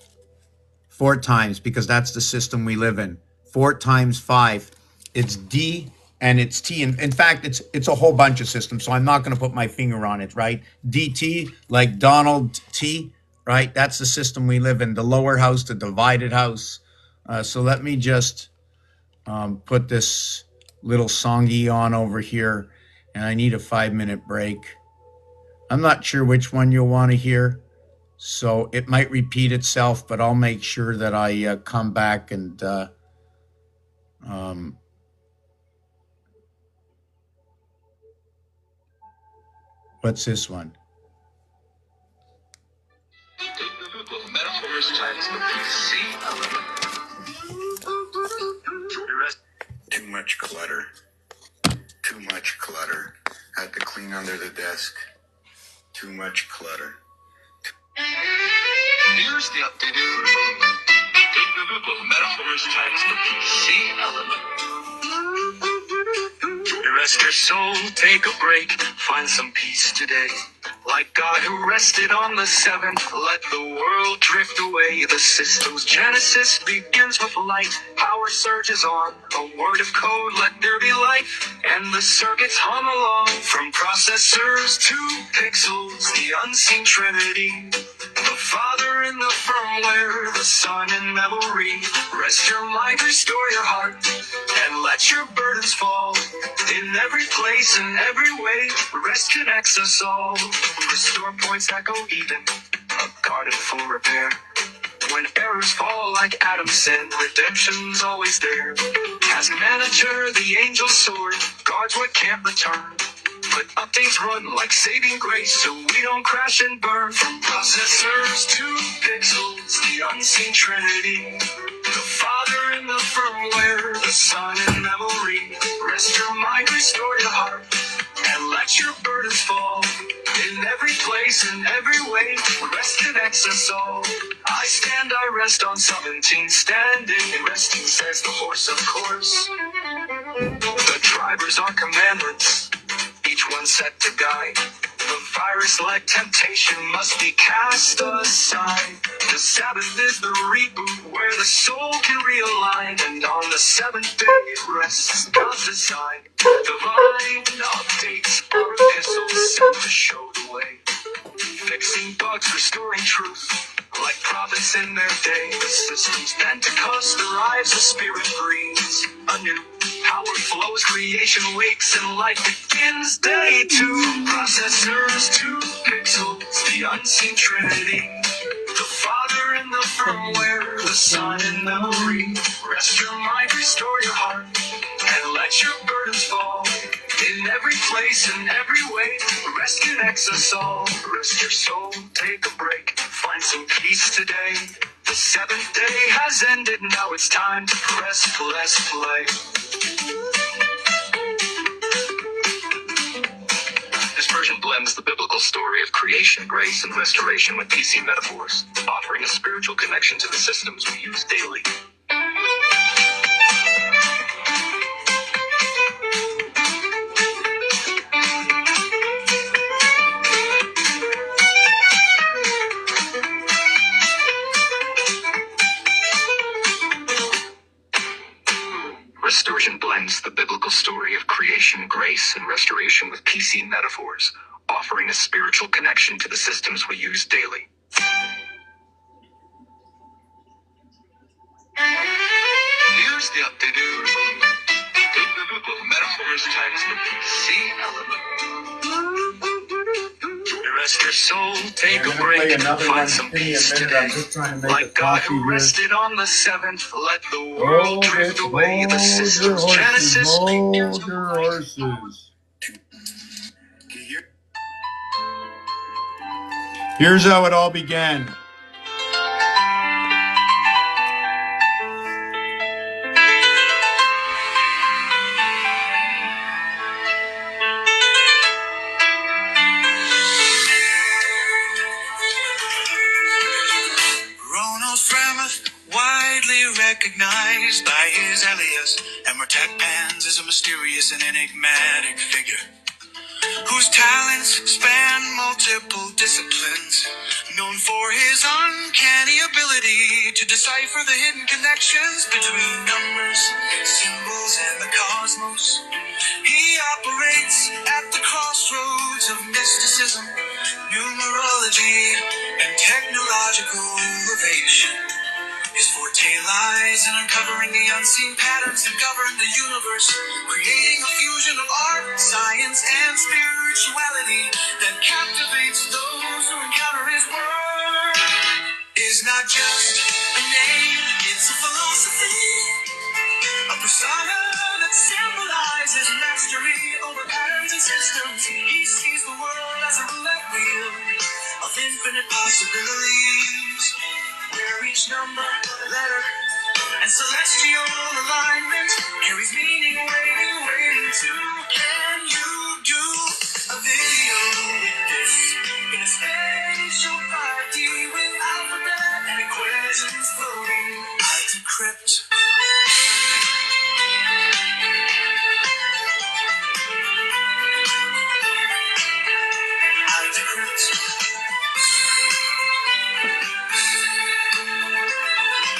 4 times, because that's the system we live in. 4 times 5, it's D and it's T. In fact, it's a whole bunch of systems, so I'm not going to put my finger on it, right? DT, like Donald T, right? That's the system we live in, the lower house, the divided house. So let me just put this little songy on over here, and I need a 5-minute break. I'm not sure which one you'll want to hear, so it might repeat itself, but I'll make sure that I come back and what's this one? Too much clutter. Too much clutter. Had to clean under the desk. Too much clutter. Here's the updated metaphors times the PC element. Rest your soul, take a break, find some peace today. Like God who rested on the seventh, let the world drift away. The system's genesis begins with light. Power surges on, a word of code, let there be light. And the circuits hum along, from processors to pixels, the unseen trinity. The Father in the firmware, the Son in memory. Rest your mind, restore your heart, and let your burdens fall. In every place and every way, rest connects us all. Restore points echo Eden, a garden full repair. When errors fall like Adam's sin, redemption's always there. As manager, the angel's sword guards what can't return. But updates run like saving grace, so we don't crash and burn. From processors to pixels, the unseen trinity. The Father in the firmware, the Son in memory. Rest your mind, restore your heart, and let your burdens fall. In every place, in every way, rest connects us all. I stand, I rest on 17, standing and resting, says the horse, of course. The drivers are commandments, each one set to guide. The virus-like temptation must be cast aside. The Sabbath is the reboot where the soul can realign. And on the seventh day it rests, God's design. Divine updates are epistles sent to show the way. Fixing bugs, restoring truth, like prophets in their day. The system's Pentecost arrives, the Spirit breathes anew. Power flows, creation wakes, and life begins. Day 2, processors to pixels, the unseen trinity. The Father in the firmware, the Son in memory. Rest your mind, restore your heart, and let your burdens fall. In every place, in every way, rest connects us all. Rest your soul, take a break, find some peace today. The seventh day has ended, now it's time to press, play. This version blends the biblical story of creation, grace, and restoration with PC metaphors, offering a spiritual connection to the systems we use daily. Restoration blends the biblical story of creation, grace, and restoration with PC metaphors, offering a spiritual connection to the systems we use daily. Here's the updated metaphors times the PC element. Rest your soul, take a break, and find some peace today. Like God who rested on the seventh, let the world drift away. The system's genesis begins with horses. Here's how it all began. Recognized by his alias, Emmerich Pans is a mysterious and enigmatic figure who whose talents span multiple disciplines, known for his uncanny ability to decipher the hidden connections between numbers, symbols, and the cosmos. He operates at the crossroads of mysticism, numerology, and technological innovation. His forte lies in uncovering the unseen patterns that govern the universe, creating a fusion of art, science, and spirituality that captivates those who encounter his work. Is not just a name, it's a philosophy, a persona that symbolizes mastery over patterns and systems. He sees the world as a roulette wheel of infinite possibilities, where each number, letter, and celestial alignment carries meaning, waiting to. Can you do a video with this in a spatial 5D with alphabet and equations floating? I decrypt. I decrypt.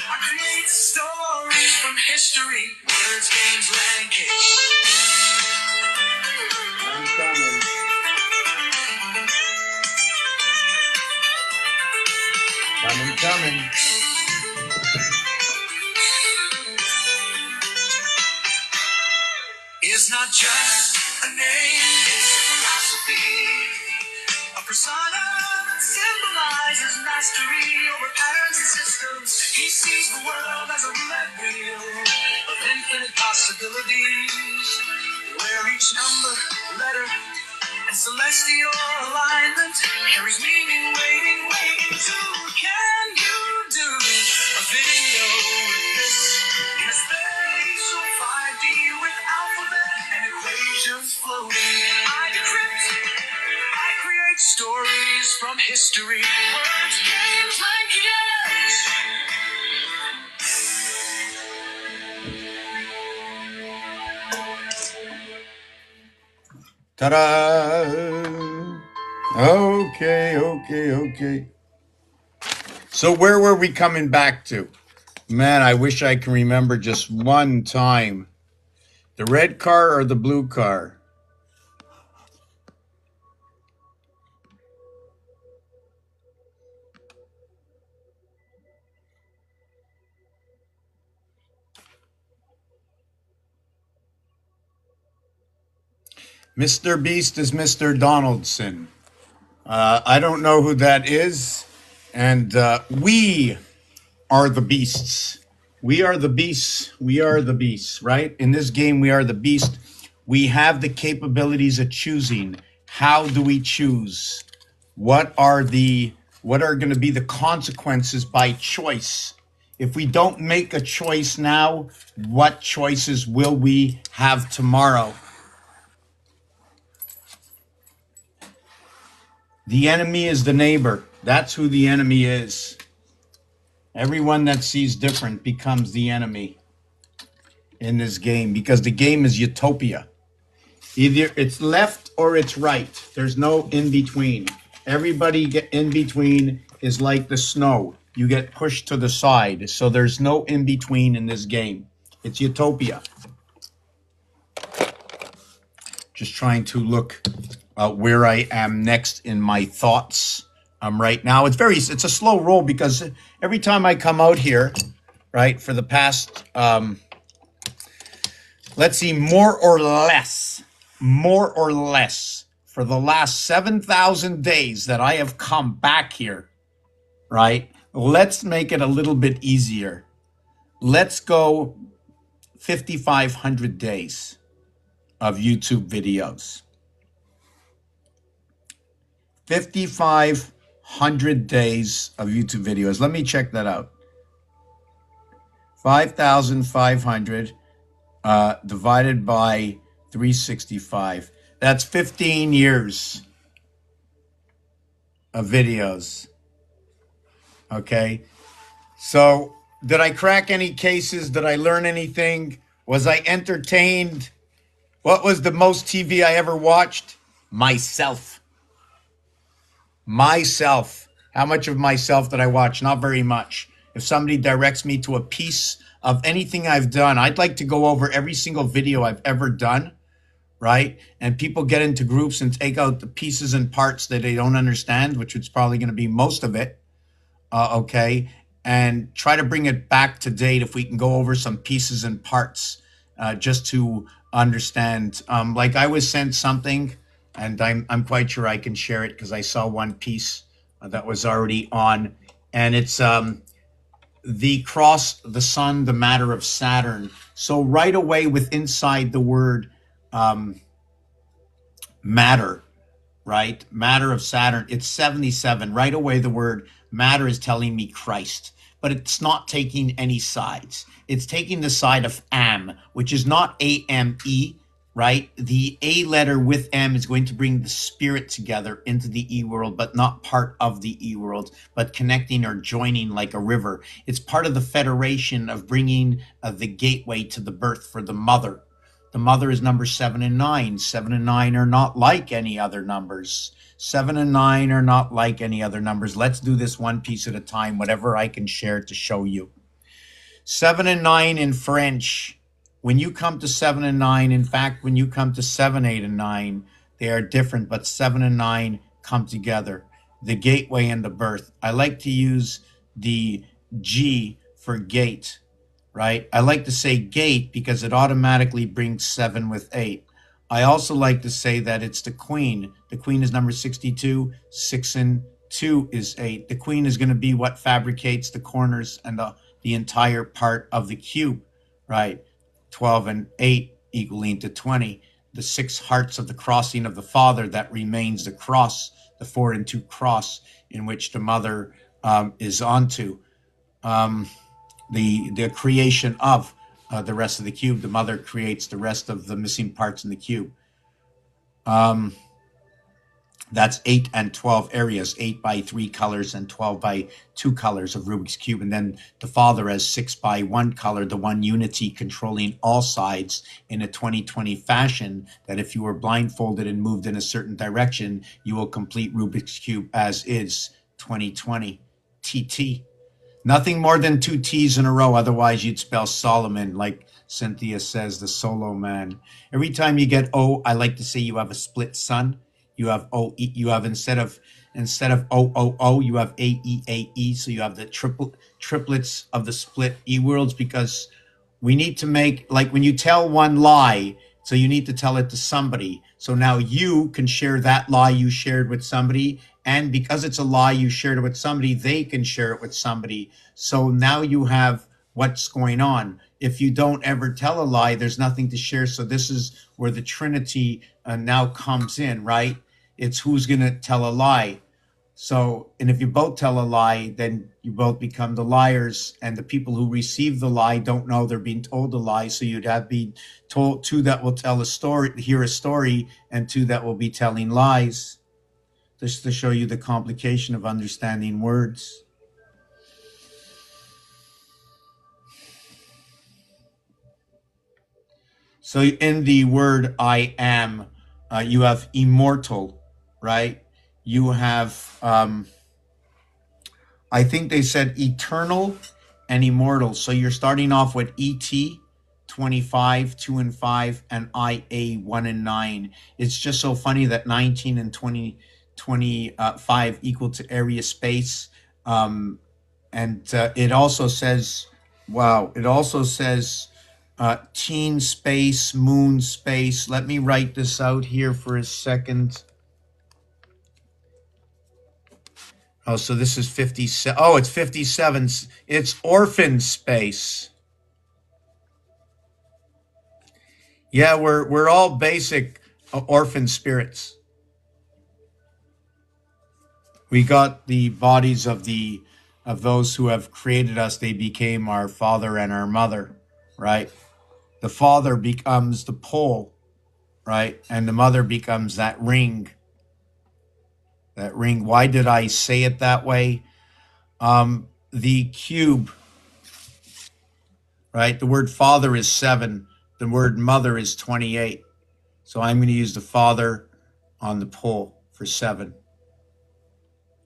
I create stories from history, words, games, language. I'm coming. Coming. Is not just a name, it's a philosophy, a persona that symbolizes mastery over patterns and systems. He sees the world as a roulette wheel of infinite possibilities, where each number, letter, and celestial alignment carries meaning, waiting to. Can you do a video with this in a spatial 5D with alphabet and equations floating? I decrypt. I create stories from history, words, games, languages. Ta-da! Okay. So where were we coming back to? Man, I wish I can remember just one time. The red car or the blue car? Mr. Beast is Mr. Donaldson. I don't know who that is. And we are the beasts. We are the beasts. We are the beasts, right? In this game, we are the beast. We have the capabilities of choosing. How do we choose? What are going to be the consequences by choice? If we don't make a choice now, what choices will we have tomorrow? The enemy is the neighbor. That's who the enemy is. Everyone that sees different becomes the enemy in this game, because the game is utopia. Either it's left or it's right. There's no in between. Everybody in between is like the snow. You get pushed to the side. So there's no in between in this game. It's utopia. Just trying to look where I am next in my thoughts right now. It's a slow roll, because every time I come out here, right, for the past, let's see, more or less, for the last 7,000 days that I have come back here, right, let's make it a little bit easier. Let's go 5,500 days of YouTube videos. 5,500 days of YouTube videos. Let me check that out. 5,500 divided by 365. That's 15 years of videos. Okay. So did I crack any cases? Did I learn anything? Was I entertained? What was the most TV I ever watched? myself. Myself. How much of myself did I watch? Not very much. If somebody directs me to a piece of anything I've done, I'd like to go over every single video I've ever done, right? And people get into groups and take out the pieces and parts that they don't understand, which is probably going to be most of it, okay? And try to bring it back to date if we can go over some pieces and parts just to understand. Like I was sent something, and I'm quite sure I can share it because I saw one piece that was already on, and it's the cross, the sun, the matter of Saturn. So right away with inside the word matter, right? Matter of Saturn, it's 77. Right away the word matter is telling me Christ, but it's not taking any sides. It's taking the side of am, which is not A-M-E, right? The A letter with M is going to bring the spirit together into the E world, but not part of the E world, but connecting or joining like a river. It's part of the federation of bringing the gateway to the birth for the mother. The mother is number 7 and 9. 7 and 9 are not like any other numbers. 7 and 9 are not like any other numbers. Let's do this one piece at a time, whatever I can share to show you. 7 and 9 in French. When you come to 7 and 9, in fact, when you come to 7, 8, and 9, they are different, but 7 and 9 come together. The gateway and the birth. I like to use the G for gate, right? I like to say gate because it automatically brings 7 with 8. I also like to say that it's the queen. The queen is number 62. 6 and 2 is 8. The queen is going to be what fabricates the corners and the entire part of the cube, right? 12 and 8 equaling to 20. The 6 hearts of the crossing of the Father, that remains the cross, the 4 and 2 cross in which the mother is onto. The creation of the rest of the cube. The mother creates the rest of the missing parts in the cube. That's 8 and 12 areas, 8 by 3 colors and 12 by 2 colors of Rubik's Cube. And then the Father has 6 by 1 color, the one unity controlling all sides in a 20/20 fashion, that if you were blindfolded and moved in a certain direction, you will complete Rubik's Cube as is, 20/20, TT. Nothing more than 2 T's in a row, otherwise you'd spell Solomon, like Cynthia says, the solo man. Every time you get O, I like to say you have a split sun. You have O, you have instead of O O O, you have A E A E. So you have the triplets of the split E worlds, because we need to make, like when you tell one lie, so you need to tell it to somebody. So now you can share that lie you shared with somebody, and because it's a lie you shared it with somebody, they can share it with somebody. So now you have what's going on. If you don't ever tell a lie, there's nothing to share. So this is where the Trinity now comes in, right? It's who's going to tell a lie. So, and if you both tell a lie, then you both become the liars, and the people who receive the lie don't know they're being told a lie. So you'd have be told 2 that will tell a story, hear a story, and 2 that will be telling lies. Just to show you the complication of understanding words. So in the word I am, you have immortal, right? You have, I think they said eternal and immortal. So you're starting off with ET, 25, 2 and 5, and IA, 1 and 9. It's just so funny that 19 and 25 equal to area space. And it also says, wow, it also says teen space, moon space. Let me write this out here for a second. Oh, so this is 57. Oh, it's 57. It's orphan space. Yeah, we're all basic orphan spirits. We got the bodies of those who have created us. They became our father and our mother, right? The father becomes the pole, right? And the mother becomes that ring. That ring. Why did I say it that way? The cube, right? The word father is 7. The word mother is 28. So I'm going to use the Father on the pole for 7.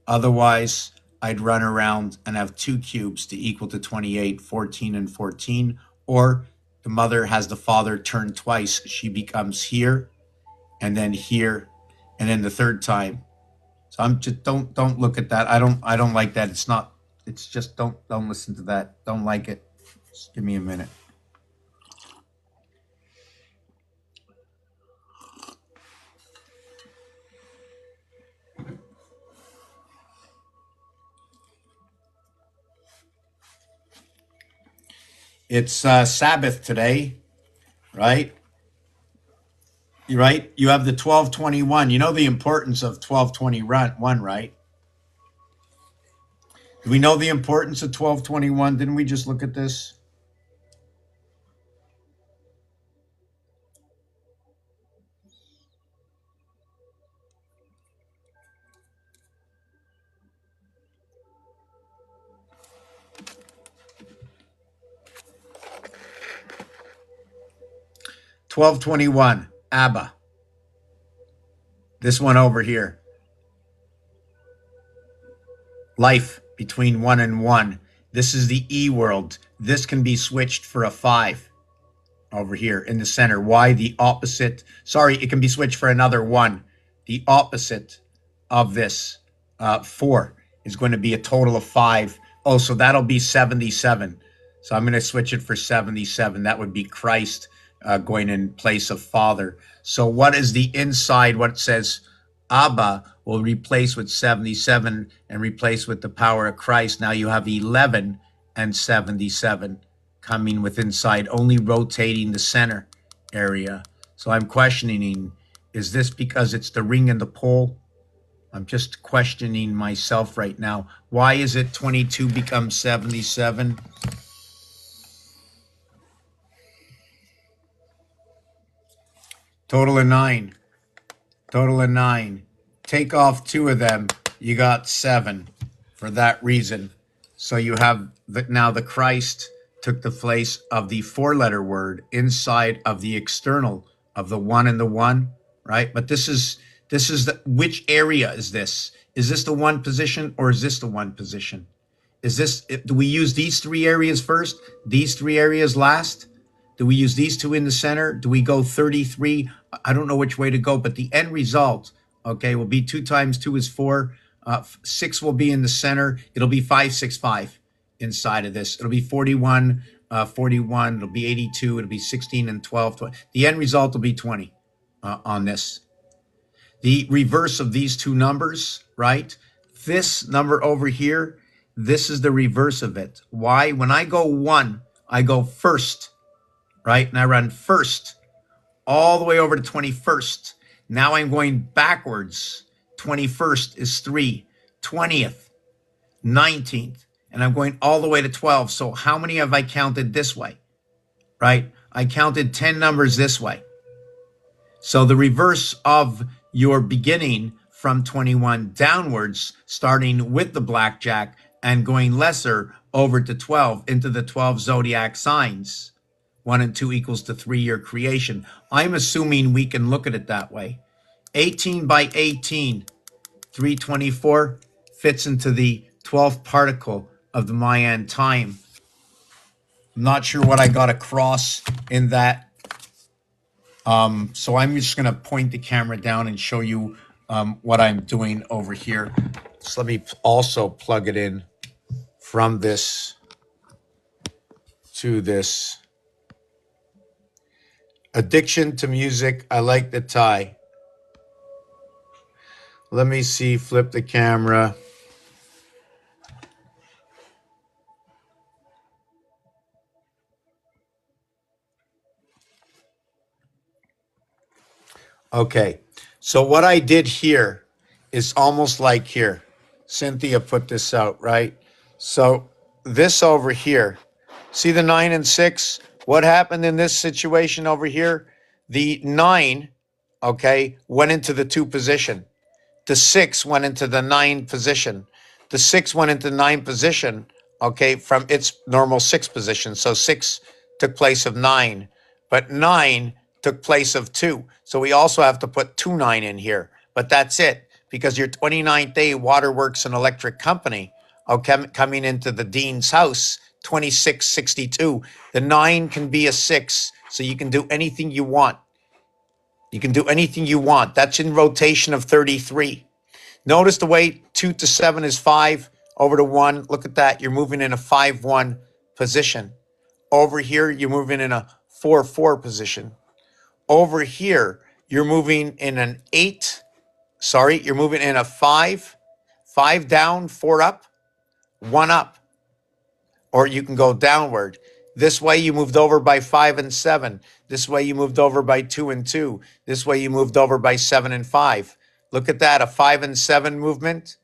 Otherwise, I'd run around and have 2 cubes to equal to 28, 14, and 14. Or the mother has the father turn twice. She becomes here and then here and then the third time. So I'm just don't look at that. I don't like that. It's just don't listen to that. Don't like it. Just give me a minute. It's Sabbath today, right? Right? You have the 1221. You know the importance of 1221, right? Do we know the importance of 1221? Didn't we just look at this? $12.21, Abba. This one over here. Life between 1 and 1. This is the E world. This can be switched for a 5 over here in the center. Why? The opposite. Sorry, it can be switched for another 1. The opposite of this 4 is going to be a total of 5. Oh, so that'll be 77. So I'm going to switch it for 77. That would be Christ going in place of Father. So what is the inside? What it says Abba will replace with 77 and replace with the power of Christ. Now you have 11 and 77 coming with inside, only rotating the center area. So I'm questioning, is this because it's the ring and the pole? I'm just questioning myself right now. Why is it 22 becomes 77? Total of 9. Total of 9. Take off 2 of them. You got 7 for that reason. So you have now the Christ took the place of the 4-letter word inside of the external of the 1 and the 1, right? But this is the, which area is this? Is this the 1 position or is this the 1 position? Is this, do we use these 3 areas first? These 3 areas last? Do we use these 2 in the center? Do we go 33? I don't know which way to go, but the end result, okay, will be 2 times 2 is 4. 6 will be in the center. It'll be 5, 6, 5 inside of this. It'll be 41, 41. It'll be 82. It'll be 16 and 12. 20. The end result will be 20 on this. The reverse of these 2 numbers, right? This number over here, this is the reverse of it. Why? When I go 1, I go first, right? And I run first all the way over to 21st. Now I'm going backwards. 21st is 3, 20th, 19th, and I'm going all the way to 12. So how many have I counted this way, right? I counted 10 numbers this way. So the reverse of your beginning from 21 downwards, starting with the blackjack and going lesser over to 12 into the 12 zodiac signs. 1 and 2 equals to 3-year creation. I'm assuming we can look at it that way. 18 by 18, 324 fits into the 12th particle of the Mayan time. I'm not sure what I got across in that. So I'm just going to point the camera down and show you what I'm doing over here. So let me also plug it in from this to this. Addiction to music. I like the tie. Let me see, flip the camera. Okay, so what I did here is almost like here. Cynthia put this out, right? So this over here, see the 9 and 6? What happened in this situation over here? The 9, okay, went into the 2 position. The 6 went into the 9 position. The 6 went into 9 position, okay, from its normal 6 position. So 6 took place of 9, but 9 took place of 2. So we also have to put 2 9 in here. but that's it, because your 29th day waterworks and electric company, okay, coming into the dean's house, 2662. The 9 can be a 6, so you can do anything you want. You can do anything you want. That's in rotation of 33. Notice the way 2 to 7 is 5, over to 1. Look at that. You're moving in a 5-1 position. Over here, you're moving in a 4-4 position. Over here, you're moving in an 8. Sorry, you're moving in a 5. 5 down, 4 up, 1 up. Or you can go downward. This way you moved over by 5 and 7. This way you moved over by 2 and 2. This way you moved over by 7 and 5. Look at that, a 5 and 7 movement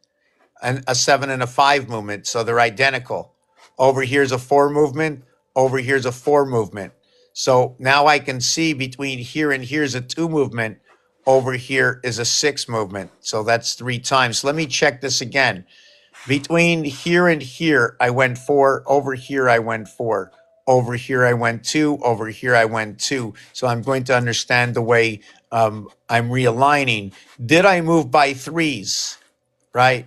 and a 7 and a 5 movement. So they're identical. Over here's a 4 movement. Over here's a 4 movement. So now I can see between here and here's a 2 movement. Over here is a 6 movement. So that's 3 times. Let me check this again. Between here and here, I went 4. Over here, I went 4. Over here, I went 2. Over here, I went 2. So I'm going to understand the way I'm realigning. Did I move by 3s, right?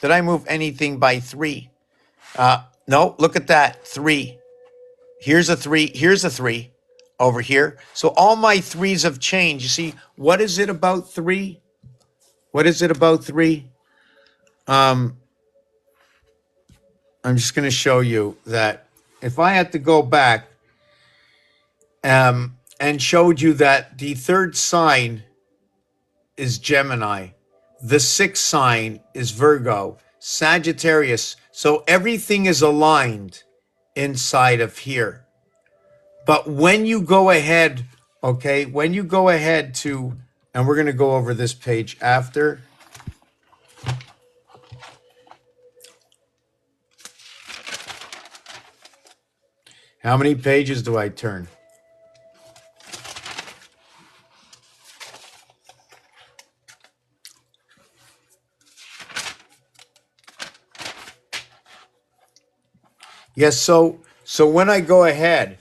Did I move anything by 3? No, look at that, 3. Here's a 3. Here's a 3 over here. So all my 3s have changed. You see, what is it about 3? What is it about 3? I'm just going to show you that if I had to go back and showed you that the 3rd sign is Gemini, the 6th sign is Virgo, Sagittarius. So everything is aligned inside of here. But when you go ahead, okay, when you go ahead to, and we're going to go over this page after. How many pages do I turn? Yes, so when I go ahead,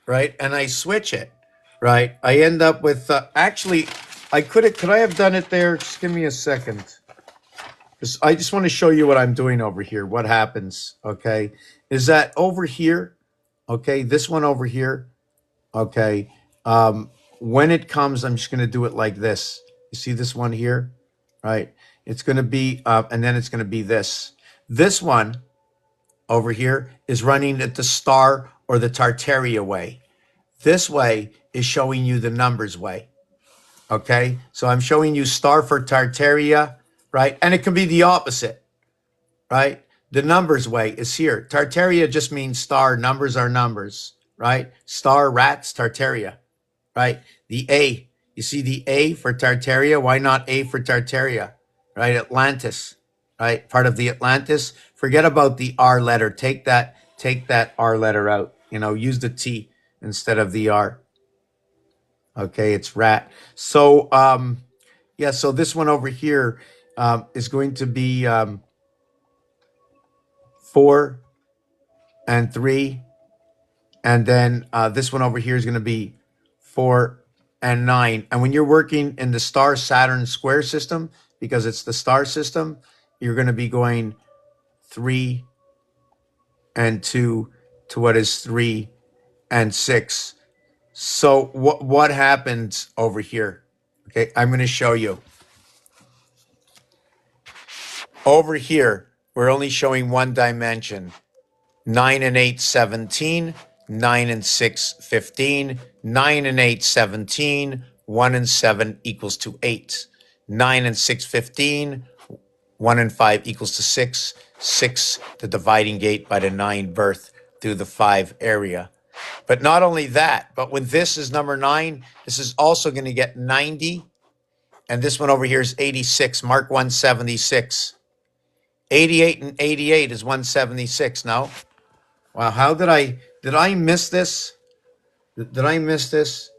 right, and I switch it, right, I end up with, actually, could I have done it there? Just give me a second. I just want to show you what I'm doing over here, what happens, okay, is that over here, okay, this one over here, okay, when it comes, I'm just going to do it like this. You see this one here, right? It's going to be, and then it's going to be this. This one over here is running at the star or the Tartaria way. This way is showing you the numbers way, okay? So I'm showing you star for Tartaria, right? And it can be the opposite, right? The numbers way is here. Tartaria just means star, numbers are numbers, right? Star, rats, Tartaria, right? The A, you see the A for Tartaria? Why not A for Tartaria, right? Atlantis, right? Part of the Atlantis. Forget about the R letter. Take that R letter out. You know, use the T instead of the R. Okay, it's rat. So, yeah, so this one over here is going to be 4 and 3. And then this one over here is going to be 4 and 9. And when you're working in the star Saturn square system, because it's the star system, you're going to be going 3 and 2 to what is 3 and 6. So what happens over here? Okay, I'm going to show you. Over here, we're only showing one dimension. 9 and 8, 17. 9 and 6, 15. 9 and 8, 17. 1 and 7 equals to 8. 9 and 6, 15. 1 and 5 equals to 6. 6, the dividing gate by the 9 birth through the 5 area. But not only that, but when this is number 9, this is also going to get 90. And this one over here is 86. Mark 176. 88 and 88 is 176. No? Wow, how did I miss this? Did I miss this?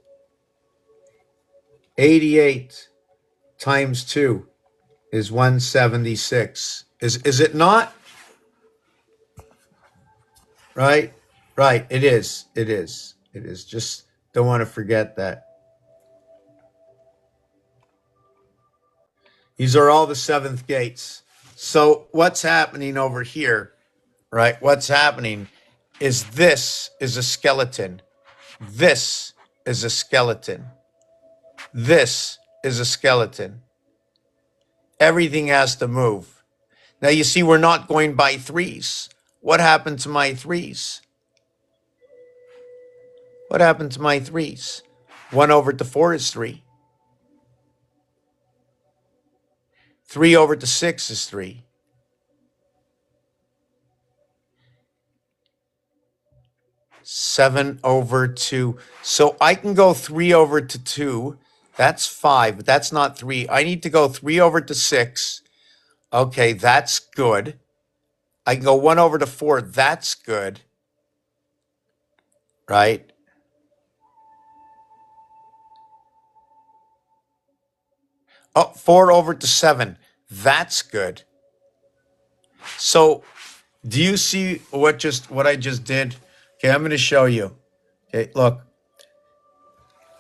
88 times 2 is 176. Is it not? Right? Right, it is. It is. It is. Just don't want to forget that. These are all the seventh gates. So what's happening over here, right? What's happening is this is a skeleton. This is a skeleton. This is a skeleton. Everything has to move. Now you see we're not going by threes. What happened to my threes? What happened to my threes? 1 over to 4 is 3. 3 over to 6 is 3. 7 over 2. So I can go 3 over to 2. That's 5, but that's not 3. I need to go 3 over to 6. Okay, that's good. I can go 1 over to 4. That's good. Right? Oh, 4 over to 7. That's good. So do you see what I just did? Okay, I'm going to show you. Okay, look.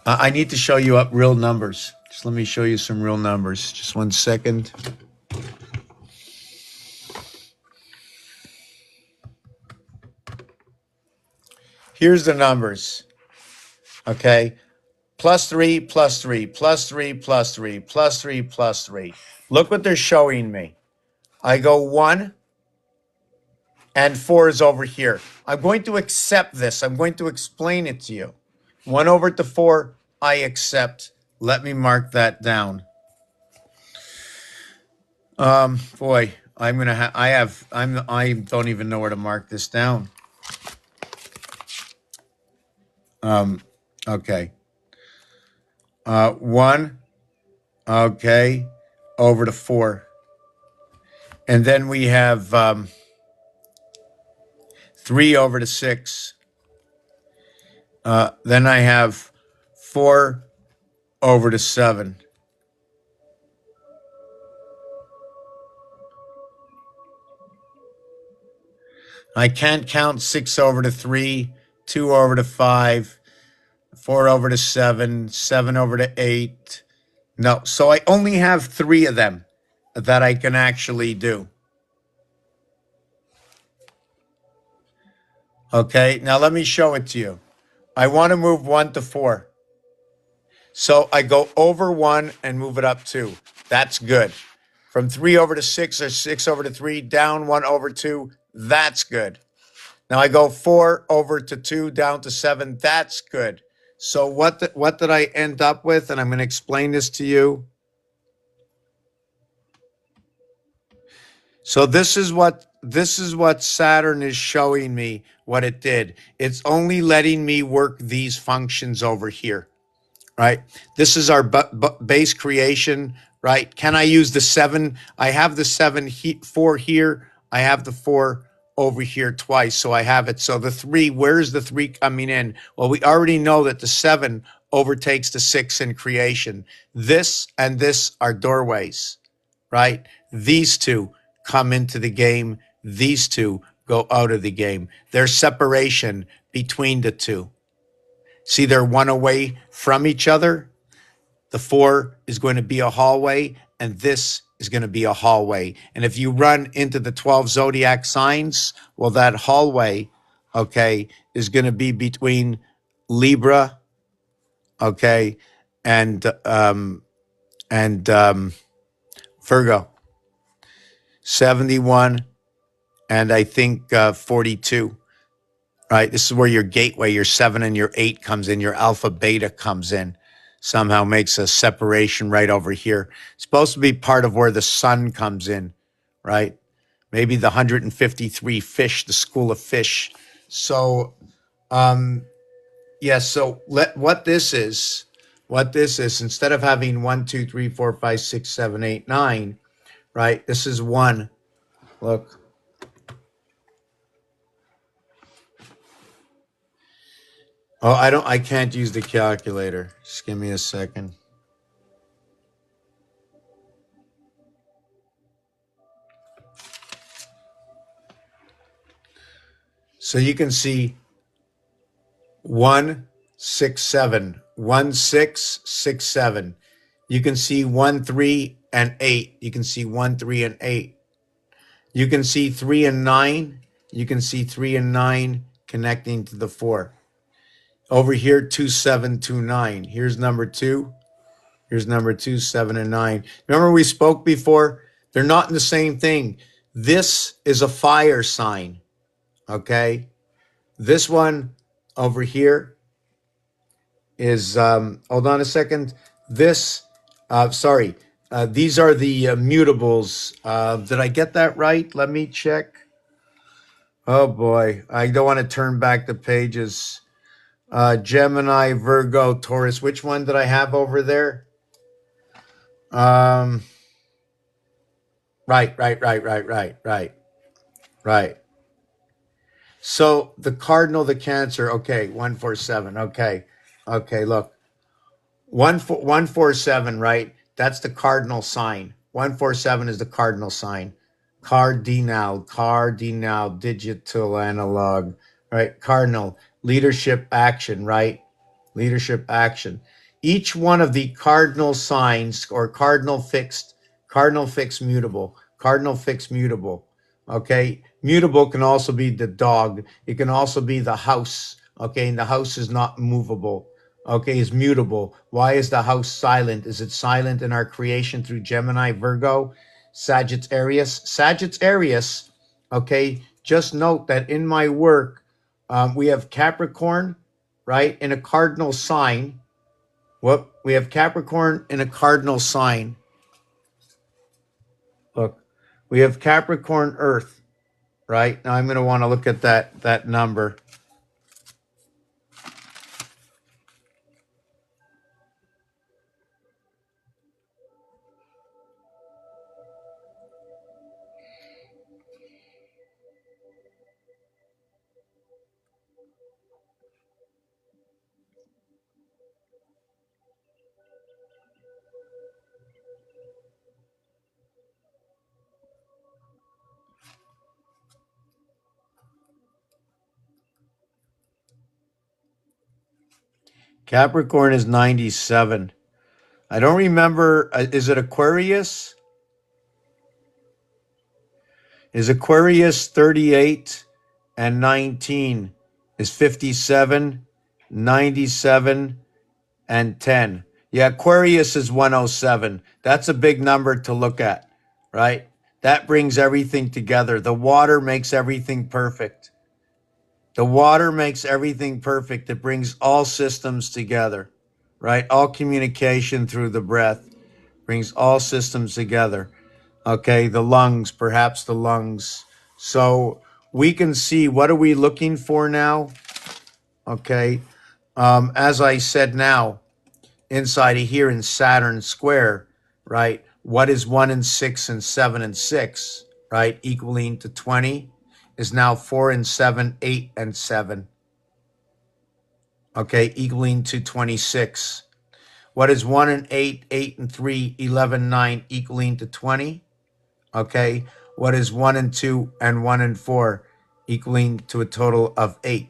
I need to show you up real numbers. Just let me show you some real numbers. Just 1 second. Here's the numbers. Okay. +3, +3, +3, +3, +3, +3. Look what they're showing me. I go 1 and 4 is over here. I'm going to accept this. I'm going to explain it to you. 1 over to 4, I accept. Let me mark that down. Boy, I'm gonna have. I don't even know where to mark this down. Okay. 1. Okay, over to 4, and then we have 3 over to 6. Then I have 4 over to 7. I can't count 6 over to 3, 2 over to 5, 4 over to 7, 7 over to 8. No, so I only have 3 of them that I can actually do. Okay, now let me show it to you. I want to move 1 to 4. So I go over 1 and move it up 2. That's good. From 3 over to 6 or 6 over to 3, down 1 over 2. That's good. Now I go 4 over to 2, down to 7. That's good. So what did I end up with? And I'm going to explain this to you. So this is what Saturn is showing me what it did. It's only letting me work these functions over here, right? This is our base creation, right? Can I use the 7? I have the 4 here. I have the 4 over here twice, so I have it. So the 3, where's the 3 coming in? Well, we already know that the 7 overtakes the 6 in creation. This and this are doorways, right? These two come into the game. These two go out of the game. There's separation between the two. See, they're 1 away from each other. The 4 is going to be a hallway, and this is going to be a hallway. And if you run into the 12 zodiac signs, well, that hallway, okay, is going to be between Libra, okay, and Virgo. 71 and I think 42. Right, this is where your gateway, your 7 and your 8 comes in. Your alpha beta comes in. Somehow makes a separation right over here. It's supposed to be part of where the sun comes in, right? Maybe the 153 fish, the school of fish. So, yeah, so what this is, instead of having 1, 2, 3, 4, 5, 6, 7, 8, 9, right? This is 1. Look. Oh, I can't use the calculator. Just give me a second. So you can see 1, 6, 7, 1, 6, 6, 7. You can see 1, 3, and 8. You can see 1, 3, and 8. You can see 3 and 9. You can see 3 and 9 connecting to the 4. Over here, 2, 7, 2, 9. Here's number 2. Here's number 2, 7, and 9. Remember we spoke before? They're not in the same thing. This is a fire sign, okay? This one over here is, hold on a second. These are the mutables. Did I get that right? Let me check. Oh boy, I don't want to turn back the pages. Gemini, Virgo, Taurus. Which one did I have over there? Right. So the cardinal, the Cancer. Okay, 147. Okay, look, 147. Right, that's the cardinal sign. 147 is the cardinal sign. Cardinal, digital, analog. Right, cardinal, leadership, action. Right, leadership, action. Each one of the cardinal signs or cardinal fixed, mutable, cardinal fixed, mutable. Okay, mutable can also be the dog. It can also be the house. Okay, and the house is not movable. Okay, is mutable. Why is the house silent? Is it silent in our creation through Gemini, Virgo, Sagittarius? Okay, just note that in my work, we have Capricorn, right, in a cardinal sign. We have Capricorn in a cardinal sign. Look, we have Capricorn Earth, right? Now I'm going to want to look at that number. Capricorn is 97. I don't remember. Is it Aquarius? Is Aquarius 38 and 19 is 57, 97, and 10. Yeah, Aquarius is 107. That's a big number to look at, right? That brings everything together. The water makes everything perfect. The water makes everything perfect. It brings all systems together, right? All communication through the breath brings all systems together. Okay, the lungs, perhaps the lungs. So we can see, what are we looking for now? Okay, as I said now, inside of here in Saturn square, right? What is 1 and 6 and 7 and 6, right? Equaling to 20 is now 4 and 7, 8 and 7. Okay, equaling to 26. What is 1 and 8, 8 and 3, 11, 9, equaling to 20? Okay, what is 1 and 2 and 1 and 4, equaling to a total of 8?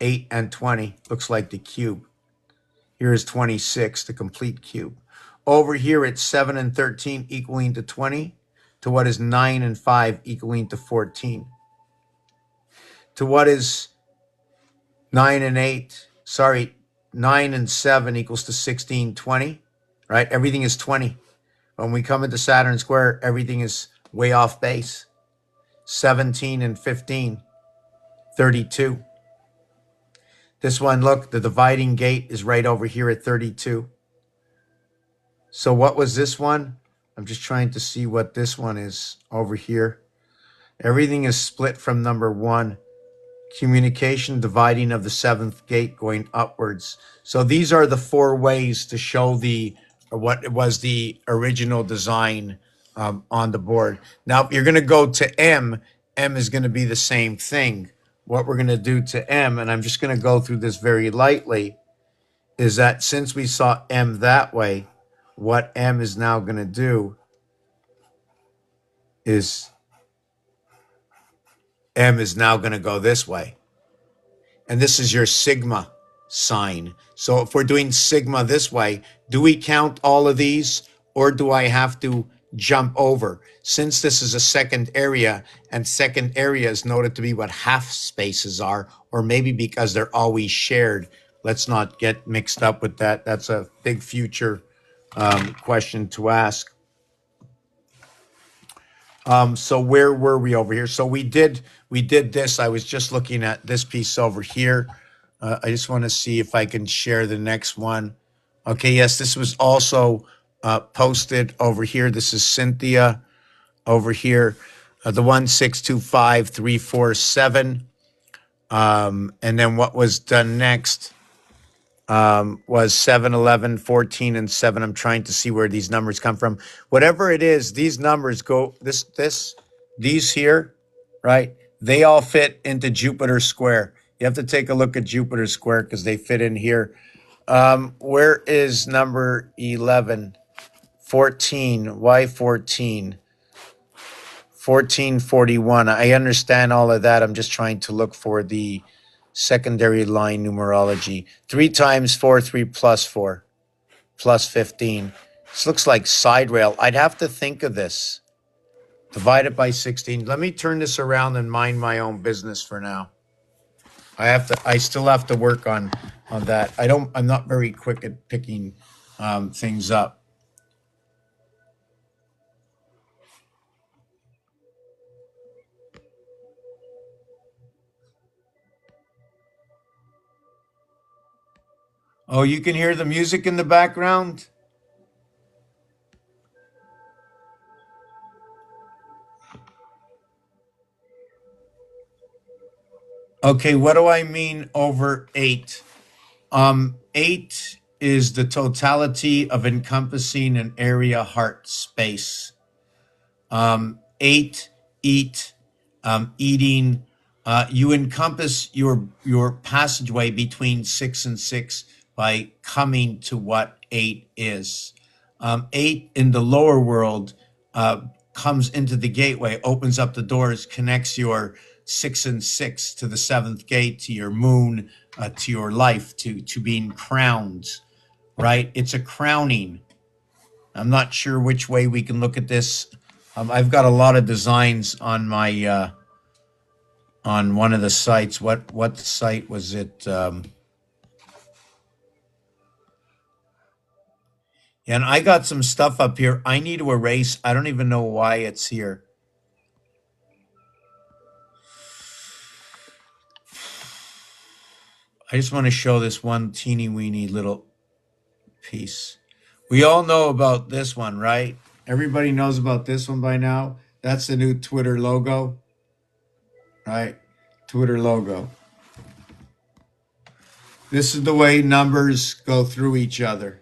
8 and 20 looks like the cube. Here is 26, the complete cube. Over here, it's 7 and 13 equaling to 20, to what is 9 and 5 equaling to 14. To what is 9 and 7 equals to 16, 20, right? Everything is 20. When we come into Saturn square, everything is way off base. 17 and 15, 32. This one, look, the dividing gate is right over here at 32. So what was this one? I'm just trying to see what this one is over here. Everything is split from number 1. Communication, dividing of the 7th gate going upwards. So these are the 4 ways to show what was the original design on the board. Now, if you're going to go to M is going to be the same thing. What we're going to do to M, and I'm just going to go through this very lightly, is that since we saw M that way, what M is now going to do is M is now going to go this way. And this is your sigma sign. So if we're doing sigma this way, do we count all of these, or do I have to jump over. Since this is a second area, and second area is noted to be what half spaces are, or maybe because they're always shared. Let's not get mixed up with that. That's a big future question to ask. So where were we over here? So we did this. I was just looking at this piece over here. I just want to see if I can share the next one. Okay, yes, this was also posted over here. This is Cynthia over here, the 1625347. And then what was done next was 7, 11, 14, and 7. I'm trying to see where these numbers come from. Whatever it is, these numbers go, these here, right? They all fit into Jupiter square. You have to take a look at Jupiter square because they fit in here. Where is number 11? 14. Why 14? 1441. I understand all of that. I'm just trying to look for the secondary line numerology. 3 times 4, 3 plus 4, plus 15. This looks like side rail. I'd have to think of this. Divide it by 16. Let me turn this around and mind my own business for now. I still have to work on that. I'm not very quick at picking things up. Oh, you can hear the music in the background? Okay, what do I mean over 8? 8 is the totality of encompassing an area heart space. 8, eat, eating. You encompass your passageway between 6 and 6 by coming to what 8 is. 8 in the lower world comes into the gateway, opens up the doors, connects your 6 and 6 to the 7th gate, to your moon, to your life, to being crowned, right? It's a crowning. I'm not sure which way we can look at this. I've got a lot of designs on my on one of the sites. What site was it? And I got some stuff up here I need to erase. I don't even know why it's here. I just want to show this one teeny weeny little piece. We all know about this one, right? Everybody knows about this one by now. That's the new Twitter logo, right? Twitter logo. This is the way numbers go through each other.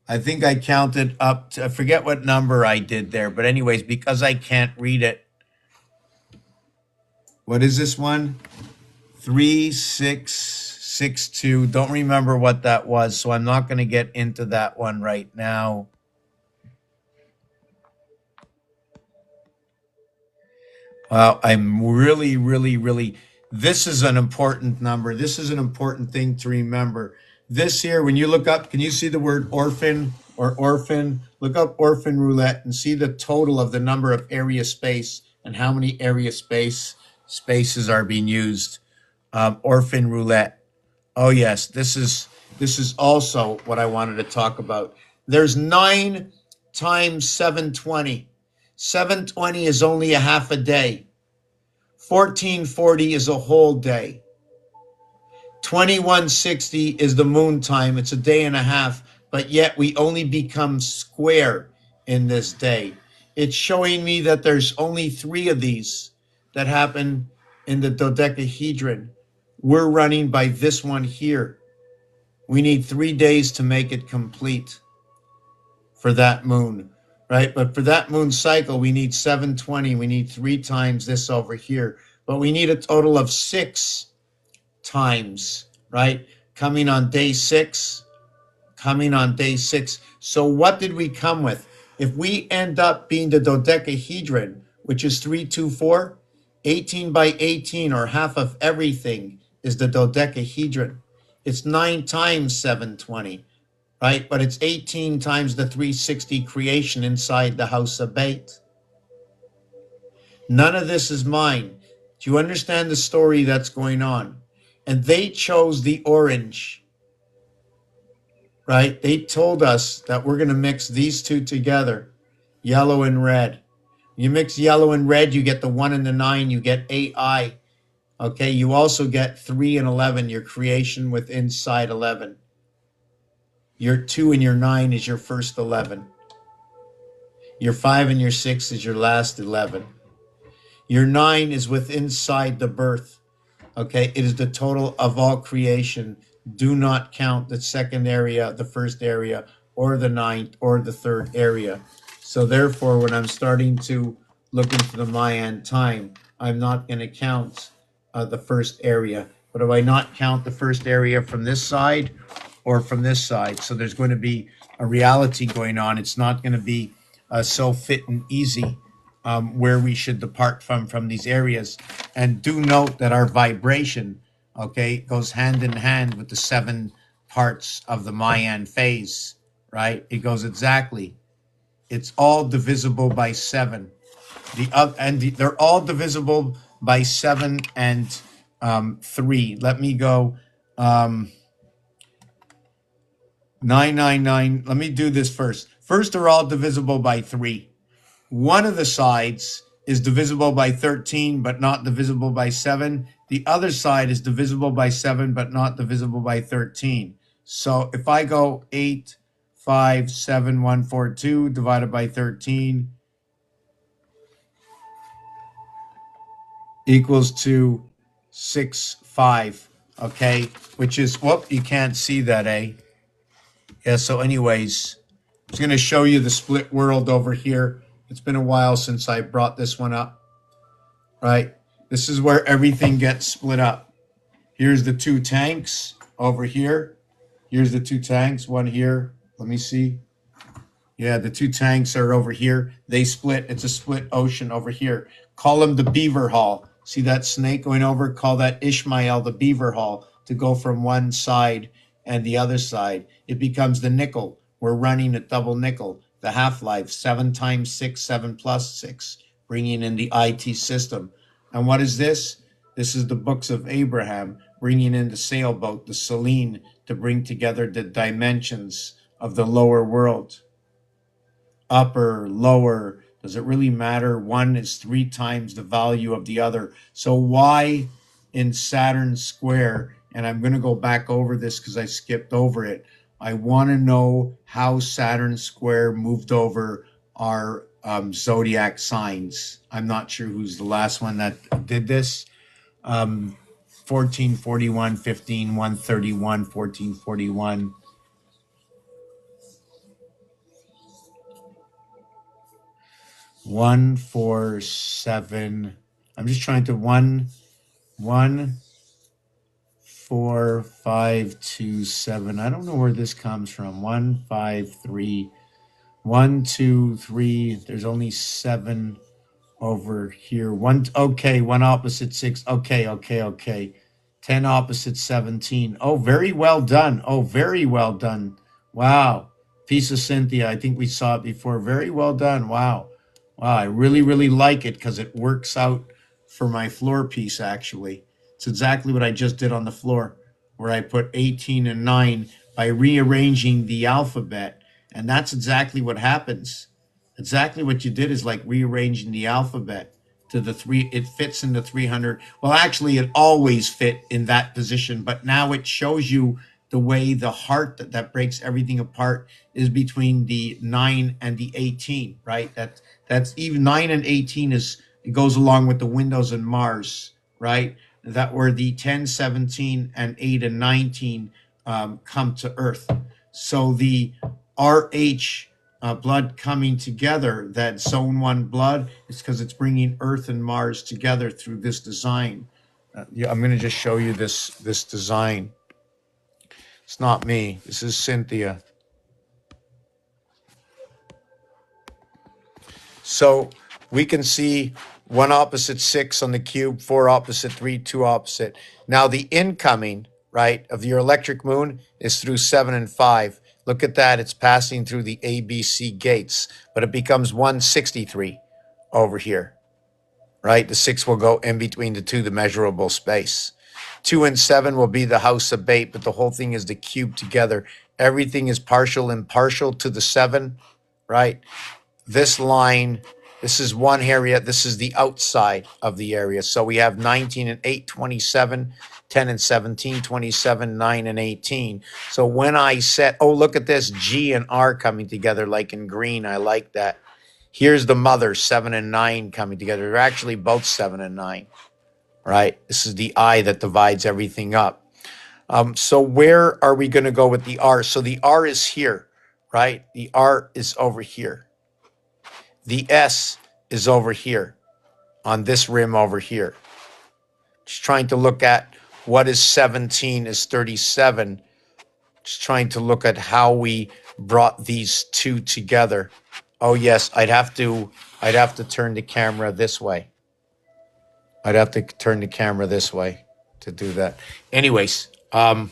I think I counted up to, I forget what number I did there, but anyways, because I can't read it. What is this one? 3662. Don't remember what that was, so I'm not going to get into that one right now. Wow, I'm really, this is an important number. This is an important thing to remember. This here, when you look up, can you see the word orphan or orphan? Look up orphan roulette and see the total of the number of area space and how many area spaces are being used. Orphan roulette. Oh yes, this is also what I wanted to talk about. There's 9 times 720. 720 is only a half a day. 1440 is a whole day. 2160 is the moon time. It's a day and a half, but yet we only become square in this day. It's showing me that there's only 3 of these that happen in the dodecahedron. We're running by this one here. We need 3 days to make it complete for that moon, right? But for that moon cycle, we need 720. We need 3 times this over here, but we need a total of 6 times, right? Coming on day 6. So what did we come with? If we end up being the dodecahedron, which is 324, 18 by 18, or half of everything, is the dodecahedron. It's 9 times 720, right? But it's 18 times the 360 creation inside the house of Beit. None of this is mine. Do you understand the story that's going on? And they chose the orange, right? They told us that we're going to mix these two together, yellow and red. You mix yellow and red, you get the 1 and the 9, you get AI. Okay, you also get 3 and 11, your creation with inside 11. Your 2 and your 9 is your first 11. Your 5 and your 6 is your last 11. Your 9 is with inside the birth. Okay, it is the total of all creation. Do not count the second area, the first area, or the ninth, or the third area. So therefore, when I'm starting to look into the Mayan time, I'm not going to count the first area. But if I not count the first area from this side or from this side, so there's going to be a reality going on. It's not going to be so fit and easy where we should depart from these areas. And do note that our vibration, okay, goes hand in hand with the 7 parts of the Mayan phase, right? It goes exactly. It's all divisible by 7. They're all divisible by 7 and 3. Let me go 999. Let me do this first. First, they're all divisible by 3. One of the sides is divisible by 13, but not divisible by 7. The other side is divisible by 7, but not divisible by 13. So if I go 8, 5, 7, 1, 4, 2 divided by 13 equals to 6, 5, okay? Which is, whoop, you can't see that, eh? Yeah, so anyways, I was going to show you the split world over here. It's been a while since I brought this one up, right? This is where everything gets split up. Here's the 2 tanks over here. Here's the 2 tanks, one here. Let me see. Yeah, the 2 tanks are over here. They split. It's a split ocean over here. Call them the beaver hall. See that snake going over? Call that Ishmael the beaver hall to go from one side and the other side. It becomes the nickel. We're running at double nickel. The half-life, 7 times 6, 7 plus 6, bringing in the IT system. And what is this? This is the books of Abraham, bringing in the sailboat, the Selene, to bring together the dimensions of the lower world. Upper, lower, does it really matter? One is 3 times the value of the other. So why in Saturn Square, and I'm going to go back over this because I skipped over it, I want to know how Saturn Square moved over our zodiac signs. I'm not sure who's the last one that did this. 1441, 15, 131, 1441. One, 4, 7. I'm just trying to 1, 4, 5, 2, 7. I don't know where this comes from. 1, 5, 3. 1, 2, 3. There's only 7 over here. One opposite 6. Okay. 10 opposite 17. Oh, very well done. Wow. Piece of Cynthia. I think we saw it before. Very well done. Wow. I really, really like it because it works out for my floor piece, actually. It's exactly what I just did on the floor, where I put 18 and 9 by rearranging the alphabet. And that's exactly what happens. Exactly what you did is like rearranging the alphabet to the 3. It fits in the 300. Well, actually, it always fit in that position, but now it shows you the way the heart that breaks everything apart is between the 9 and the 18, right? That's even 9 and 18 it goes along with the Windows and Mars, right? That where the 10, 17, and 8 and 19 come to Earth. So the RH blood coming together, that zone 1 blood, is because it's bringing Earth and Mars together through this design. I'm going to just show you this design. It's not me. This is Cynthia. So we can see 1 opposite 6 on the cube, 4 opposite 3, 2 opposite. Now the incoming, right, of your electric moon is through 7 and 5. Look at that. It's passing through the ABC gates, but it becomes 163 over here, right? The 6 will go in between the 2, the measurable space. 2 and 7 will be the house of bait, but the whole thing is the cube together. Everything is partial and partial to the 7, right? This line, this is one area, this is the outside of the area. So we have 19 and 8, 27, 10 and 17, 27, 9 and 18. So when I set, oh, look at this, G and R coming together like in green. I like that. Here's the mother, 7 and 9 coming together. They're actually both 7 and 9, right? This is the I that divides everything up. So where are we going to go with the R? So the R is here, right? The R is over here. The S is over here on this rim over here. Just trying to look at what is 17 is 37. Just trying to look at how we brought these two together. Oh yes, I'd have to turn the camera this way. I'd have to turn the camera this way to do that. Anyways, so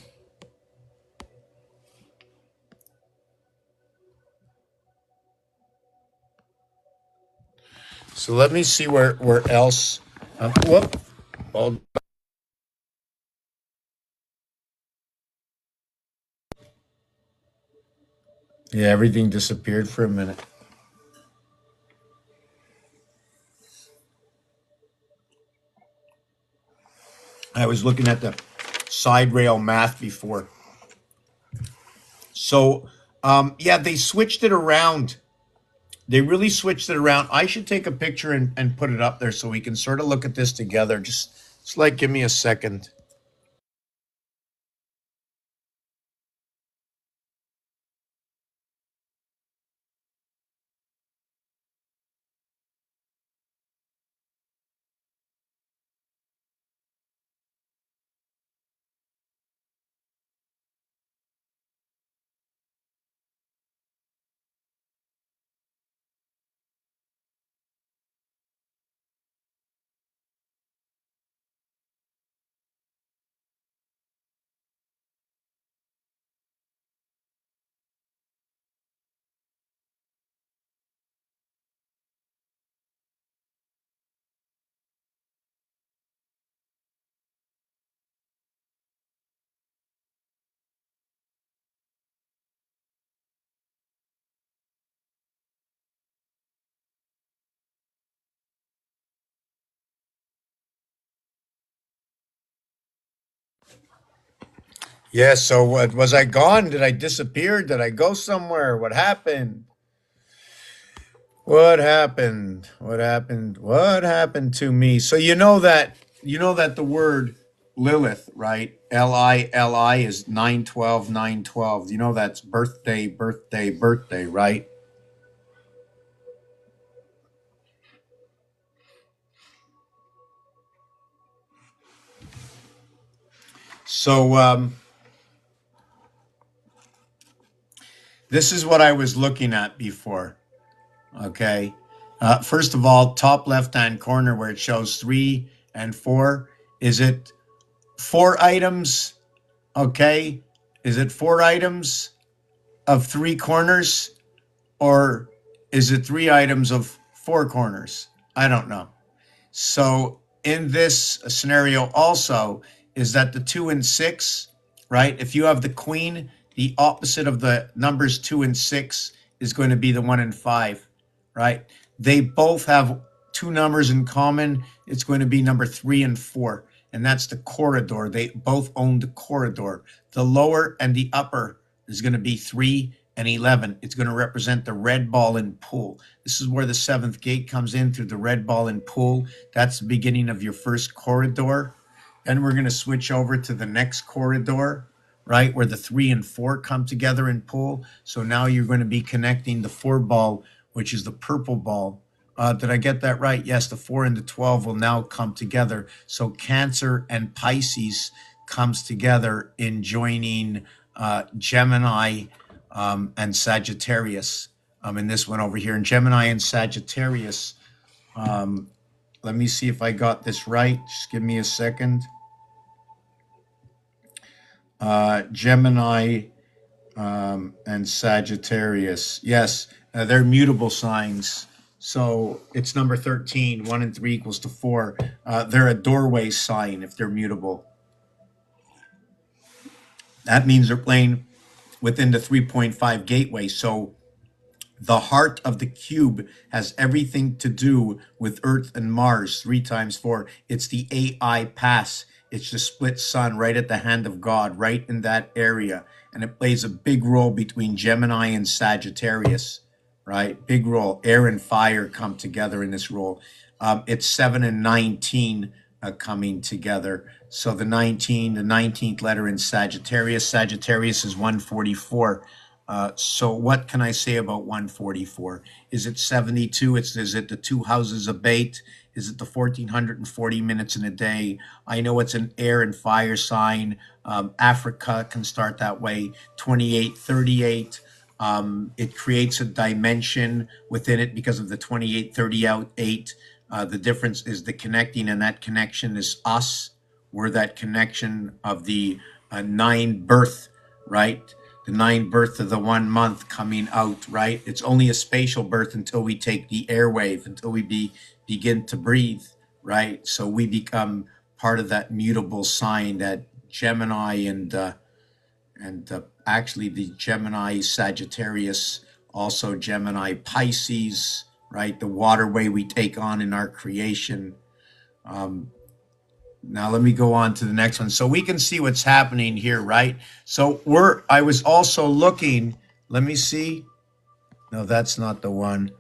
let me see where else. Whoop. Hold. Yeah, everything disappeared for a minute. I was looking at the side rail math before. So, yeah, they switched it around. They really switched it around. I should take a picture and put it up there so we can sort of look at this together. Just like, give me a second. Yeah, so what was I gone? Did I disappear? Did I go somewhere? What happened? What happened? What happened? What happened to me? So you know that the word Lilith, right? Lili is 912 912. You know that's birthday, birthday, birthday, right? So this is what I was looking at before. Okay. First of all, top left-hand corner where it shows 3 and 4. Is it 4 items? Okay. Is it 4 items of 3 corners? Or is it 3 items of 4 corners? I don't know. So in this scenario also is that the 2 and 6, right? If you have the queen, the opposite of the numbers 2 and 6 is going to be the 1 and 5, right? They both have 2 numbers in common. It's going to be number 3 and 4, and that's the corridor. They both own the corridor. The lower and the upper is going to be 3 and 11. It's going to represent the red ball in pool. This is where the 7th gate comes in through the red ball in pool. That's the beginning of your first corridor. Then we're going to switch over to the next corridor, right, where the 3 and 4 come together in pool. So now you're going to be connecting the 4 ball, which is the purple ball. Did I get that right? Yes, the 4 and the 12 will now come together. So Cancer and Pisces comes together in joining Gemini and Sagittarius in this one over here. And Gemini and Sagittarius, let me see if I got this right. Just give me a second. Gemini and Sagittarius. Yes, they're mutable signs. So it's number 13. 1 and 3 equals to 4. They're a doorway sign if they're mutable. That means they're playing within the 3.5 gateway. So the heart of the cube has everything to do with Earth and Mars, 3 times 4. It's the AI pass. It's the split sun right at the hand of God, right in that area. And it plays a big role between Gemini and Sagittarius, right? Big role. Air and fire come together in this role. It's 7 and 19 coming together. So the 19th letter in Sagittarius. Sagittarius is 144. So what can I say about 144? Is it 72? Is it the 2 houses of bait? Is it the 1440 minutes in a day? I know it's an air and fire sign. Africa can start that way. 2838. It creates a dimension within it because of the 2838. The difference is the connecting, and that connection is us. We're that connection of the 9 birth, right? The 9 birth of the 1 month coming out, right? It's only a spatial birth until we take the airwave, until we begin to breathe, right? So we become part of that mutable sign, that Gemini and actually the Gemini Sagittarius, also Gemini Pisces, right? The waterway we take on in our creation. Now let me go on to the next one. So we can see what's happening here, right? So I was also looking, let me see. No, that's not the one.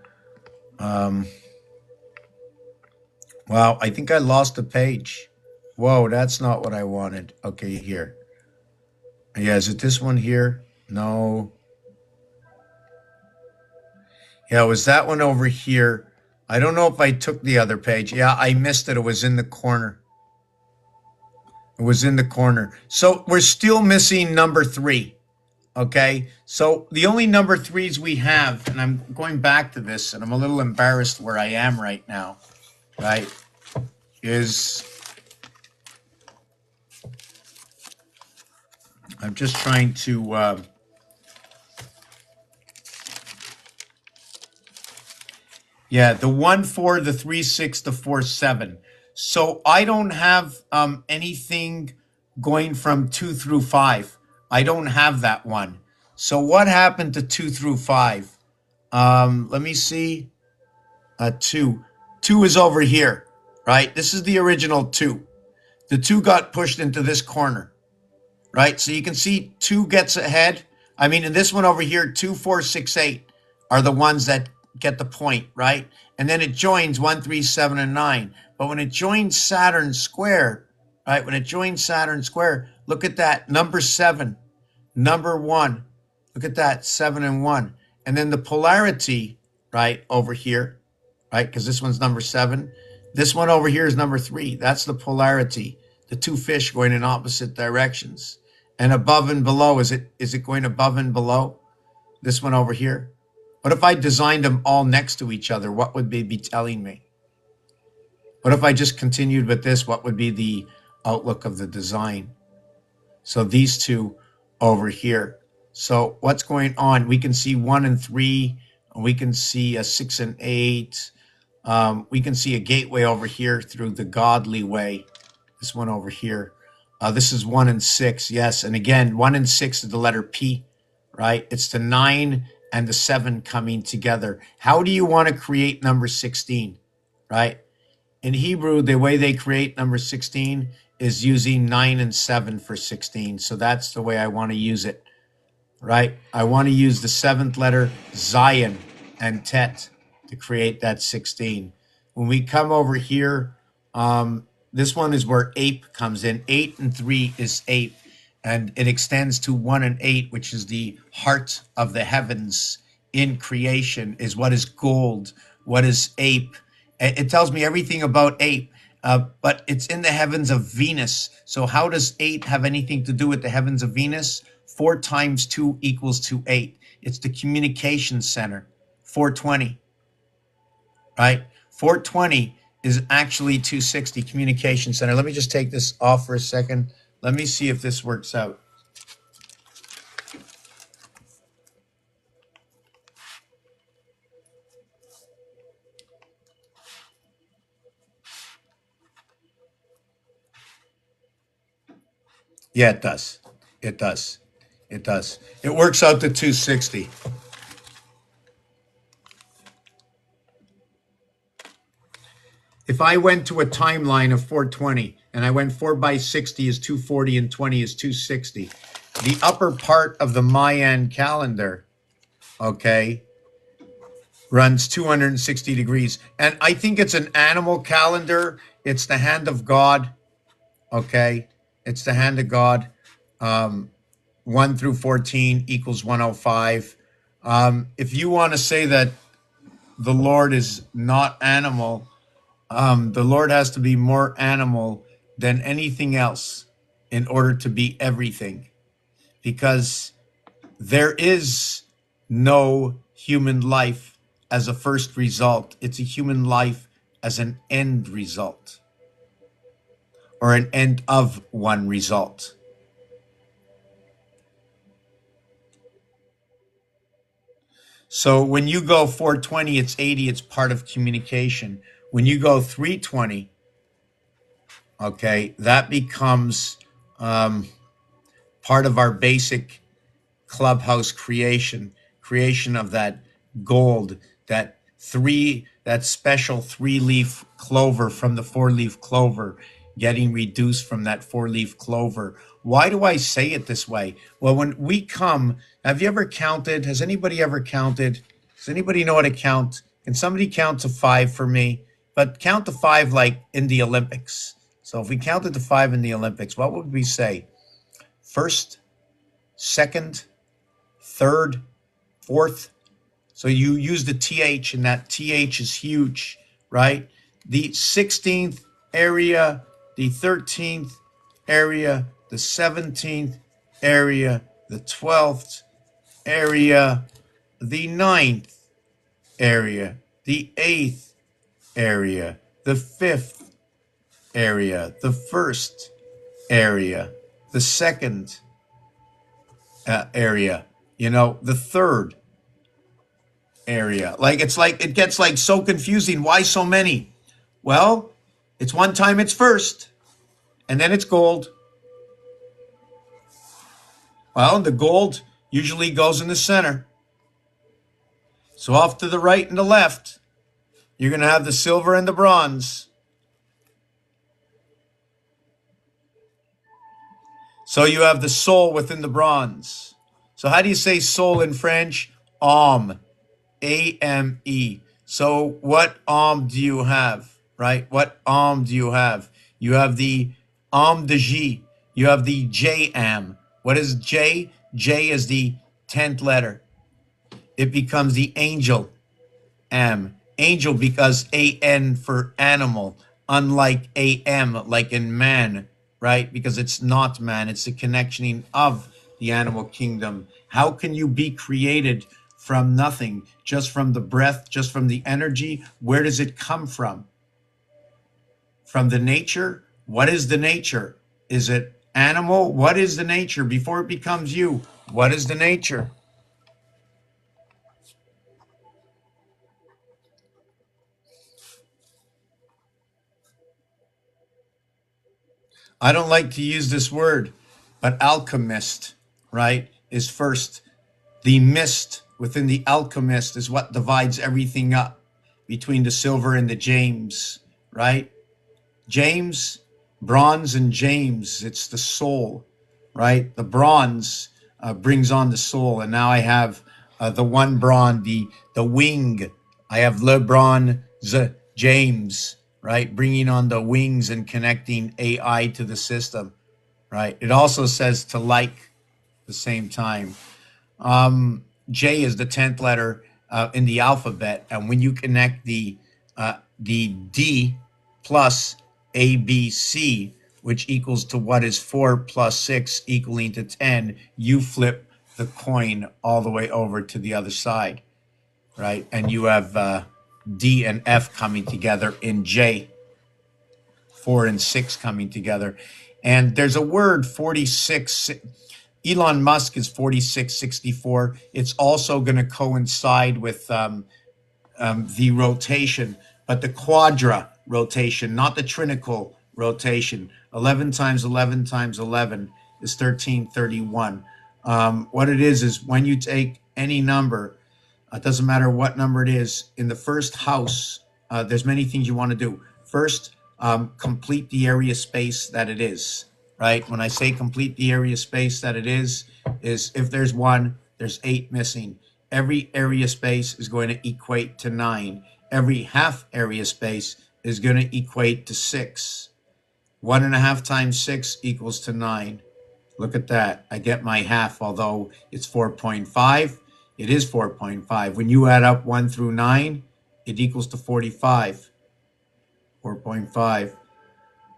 Wow, I think I lost a page. Whoa, that's not what I wanted. Okay, here. Yeah, is it this one here? No. Yeah, it was that one over here. I don't know if I took the other page. Yeah, I missed it. It was in the corner. It was in the corner. So we're still missing number 3. Okay. So the only number 3s we have, and I'm going back to this, and I'm a little embarrassed where I am right now, right, is I'm just trying to yeah, the 1 4, the 3 6, the 4 7. So I don't have anything going from 2 through 5. I don't have that one. So what happened to 2 through 5? Let me see. 2. 2 is over here, right? This is the original 2. The 2 got pushed into this corner, right? So you can see 2 gets ahead. I mean, in this one over here, 2, 4, 6, 8 are the ones that get the point, right? And then it joins 1, 3, 7, and 9. But when it joins Saturn square, right? When it joins Saturn square, look at that, number 7, number 1. Look at that, 7 and 1. And then the polarity, right, over here, right? Because this one's number 7. This one over here is number 3. That's the polarity. The 2 fish going in opposite directions. And above and below, is it going above and below? This one over here. What if I designed them all next to each other? What would they be telling me? What if I just continued with this? What would be the outlook of the design? So these 2 over here. So what's going on? We can see 1 and 3. We can see a 6 and 8. We can see a gateway over here through the godly way. This one over here. This is 1 and 6. Yes. And again, 1 and 6 is the letter P, right? It's the 9 and the 7 coming together. How do you want to create number 16, right? In Hebrew, the way they create number 16 is using 9 and 7 for 16. So that's the way I want to use it, right? I want to use the 7th letter, Zion, and Tet to create that 16. When we come over here, this one is where ape comes in. 8 and 3 is ape. And it extends to 1 and 8, which is the heart of the heavens in creation, is what is gold, what is ape. It tells me everything about ape, but it's in the heavens of Venus. So how does 8 have anything to do with the heavens of Venus? 4 times 2 equals to 8. It's the communication center, 420, right? 420 is actually 260, communication center. Let me just take this off for a second. Let me see if this works out. Yeah, it does. It does. It does. It works out to 260. If I went to a timeline of 420 and I went 4 by 60 is 240 and 20 is 260, the upper part of the Mayan calendar, okay, runs 260 degrees. And I think it's an animal calendar. It's the hand of God, okay? It's the hand of God. 1 through 14 equals 105. If you want to say that the Lord is not animal, the Lord has to be more animal than anything else in order to be everything, because there is no human life as a first result. It's a human life as an end result, or an end of one result. So when you go 420, it's 80, it's part of communication. When you go 320, okay, that becomes part of our basic clubhouse creation of that gold, that special 3-leaf clover from the 4-leaf clover, getting reduced from that 4-leaf clover. Why do I say it this way? Well, when we come, have you ever counted? Has anybody ever counted? Does anybody know how to count? Can somebody count to 5 for me? But count to 5 like in the Olympics. So if we counted to 5 in the Olympics, what would we say? First, second, third, fourth. So you use the TH, and that TH is huge, right? The 16th area, the 13th area, the 17th area, the 12th area, the 9th area, the 8th area, the 5th area, the 1st area, the 2nd area, the 3rd area. Like it gets like so confusing. Why so many? Well, it's one time it's first, and then it's gold. Well, the gold usually goes in the center. So off to the right and the left, you're going to have the silver and the bronze. So you have the soul within the bronze. So how do you say soul in French? Âme. A-M-E. So what âme do you have, right? What âme do you have? You have the âme de J. You have the J-am. What is J? J is the 10th letter. It becomes the angel. Am. Angel because A-N for animal, unlike A-M, like in man, right? Because it's not man. It's the connectioning of the animal kingdom. How can you be created from nothing, just from the breath, just from the energy? Where does it come from? From the nature? What is the nature? Is it animal? What is the nature before it becomes you? What is the nature? I don't like to use this word, but alchemist, right, is first. The mist within the alchemist is what divides everything up between the silver and the James, right? James, bronze and James, it's the soul, right? The bronze brings on the soul. And now I have the one bronze, the wing. I have Le Bronze James, right? Bringing on the wings and connecting AI to the system, right? It also says to like at the same time. J is the 10th letter in the alphabet, and when you connect the D plus ABC, which equals to what is 4 plus 6 equaling to 10, you flip the coin all the way over to the other side, right? And you have D and F coming together in J, 4 and 6 coming together. And there's a word, 46. Elon Musk is 4664. It's also going to coincide with the rotation, but the quadra rotation, not the trinical rotation. 11 times 11 times 11 is 1331. What it is when you take any number, it doesn't matter what number it is, in the first house, there's many things you want to do. First, complete the area space that it is, right? When I say complete the area space that it is if there's 1, there's 8 missing. Every area space is going to equate to 9. Every half area space is going to equate to 6. 1.5 times 6 equals to 9. Look at that. I get my half, although it's 4.5. It is 4.5. When you add up 1 through 9, it equals to 45. 4.5.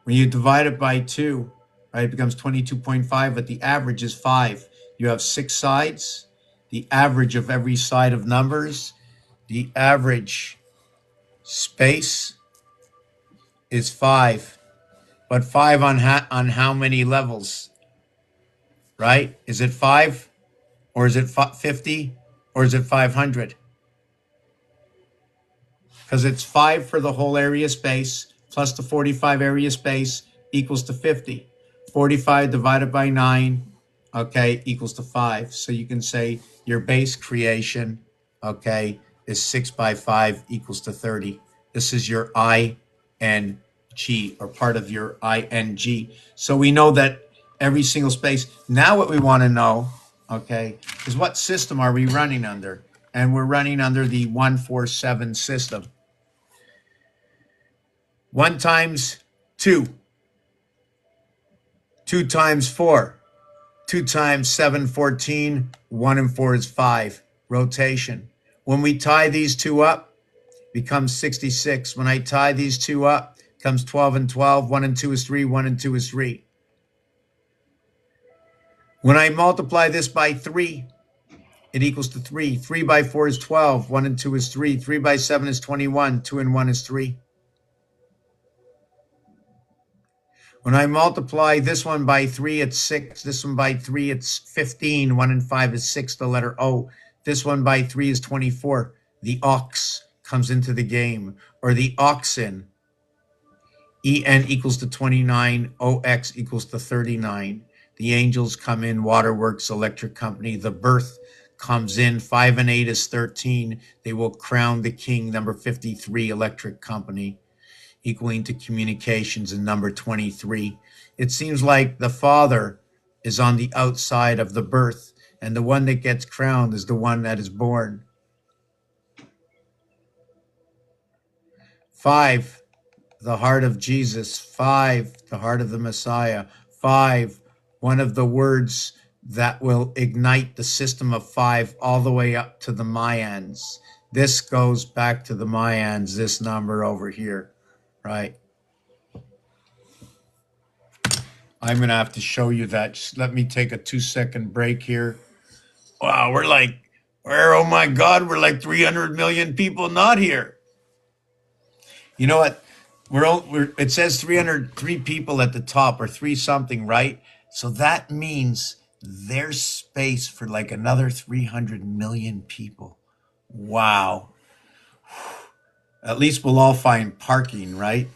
When you divide it by 2, right, it becomes 22.5, but the average is 5. You have 6 sides. The average of every side of numbers, the average space is 5. But 5 on how many levels, right? Is it 5, or is it 50, or is it 500? Because it's 5 for the whole area space plus the 45 area space equals to 50. 45 divided by 9, okay, equals to 5. So you can say your base creation, okay, is 6 by 5 equals to 30. This is your ING, or part of your ING. So we know that every single space. Now what we want to know, okay, is what system are we running under? And we're running under the 147 system. 1 times 2. 2 times 4. 2 times 7, 14. 1 and 4 is 5. Rotation. When we tie these two up, becomes 66. When I tie these two up, comes 12 and 12. 1 and 2 is 3. 1 and 2 is 3. When I multiply this by 3, it equals to 3. 3 by 4 is 12. 1 and 2 is 3. 3 by 7 is 21. 2 and 1 is 3. When I multiply this one by 3, it's 6. This one by 3, it's 15. 1 and 5 is 6, the letter O. This one by 3 is 24. The ox comes into the game, or the oxen. EN equals to 29. OX equals to 39. The angels come in. Waterworks Electric Company. The birth comes in. 5 and 8 is 13. They will crown the king. Number 53, Electric Company, equaling to communications in number 23. It seems like the father is on the outside of the birth, and the one that gets crowned is the one that is born. 5, the heart of Jesus. 5, the heart of the Messiah. 5, one of the words that will ignite the system of 5 all the way up to the Mayans. This goes back to the Mayans, this number over here. Right. I'm going to have to show you that. Just let me take a 2-second break here. Wow, oh my God, we're like 300 million people not here. You know what? It says 303 people at the top, or 3 something, right? So that means there's space for like another 300 million people. Wow. At least we'll all find parking, right?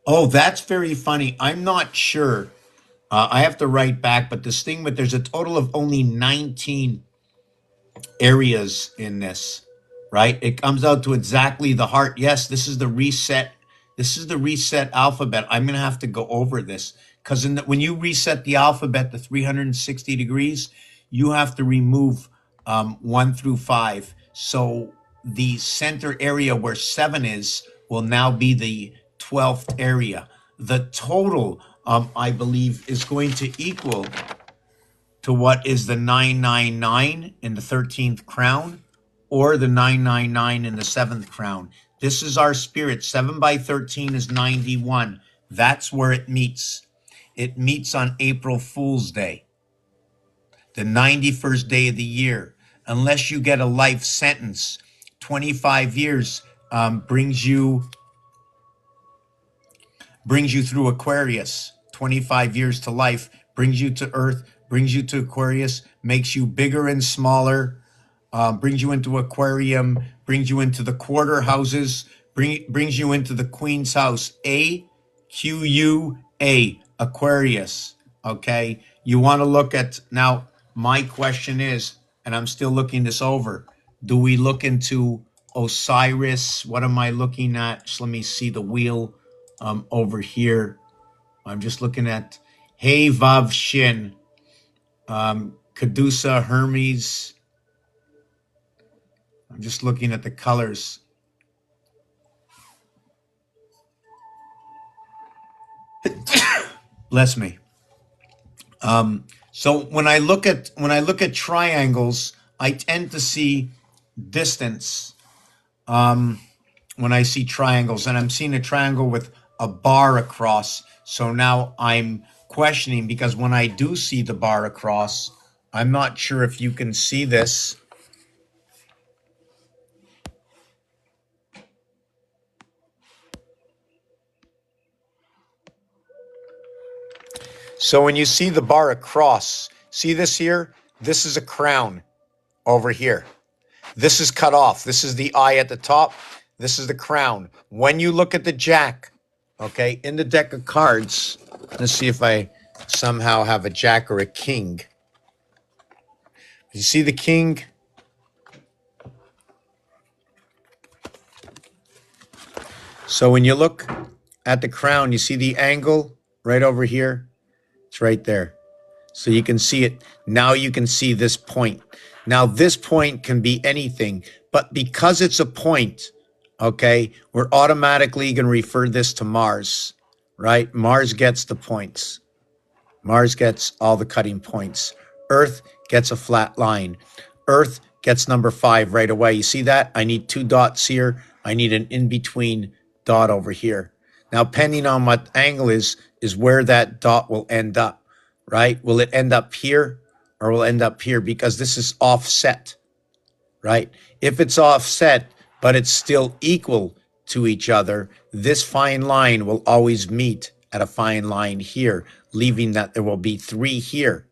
Oh, that's very funny. I'm not sure. I have to write back, but there's a total of only 19 areas in this, right? It comes out to exactly the heart. Yes, this is the reset. This is the reset alphabet. I'm going to have to go over this because when you reset the alphabet to 360 degrees, you have to remove 1 through 5. So the center area where 7 is will now be the 12th area. The total, I believe, is going to equal to what is the 999 in the 13th crown, or the 999 in the 7th crown. This is our spirit. 7 by 13 is 91. That's where it meets. It meets on April Fool's Day, the 91st day of the year. Unless you get a life sentence, 25 years brings you brings you through Aquarius, 25 years to life, brings you to Earth, brings you to Aquarius, makes you bigger and smaller, brings you into Aquarium, brings you into the quarter houses, brings you into the Queen's house. AQUA, Aquarius. Okay. You want to look at, now, my question is, and I'm still looking this over, do we look into Osiris? What am I looking at? Just let me see the wheel over here. I'm just looking at Hey Vav Shin, Cadusa, Hermes. I'm just looking at the colors. Bless me. So when I look at triangles, I tend to see distance. When I see triangles, and I'm seeing a triangle with a bar across. So now I'm questioning, because when I do see the bar across, I'm not sure if you can see this. So when you see the bar across, see this here? This is a crown over here. This is cut off. This is the eye at the top. This is the crown. When you look at the jack, okay, in the deck of cards, let's see if I somehow have a jack or a king. You see the king? So when you look at the crown, you see the angle right over here? It's right there. So you can see it. Now you can see this point. Now this point can be anything, but because it's a point, okay, we're automatically going to refer this to Mars, right? Mars gets the points. Mars gets all the cutting points. Earth gets a flat line. Earth gets number 5 right away. You see that? I need 2 dots here. I need an in-between dot over here. Now, depending on what angle is where that dot will end up, right? Will it end up here or will it end up here? Because this is offset, right? If it's offset, but it's still equal to each other, this fine line will always meet at a fine line here, leaving that there will be 3 here.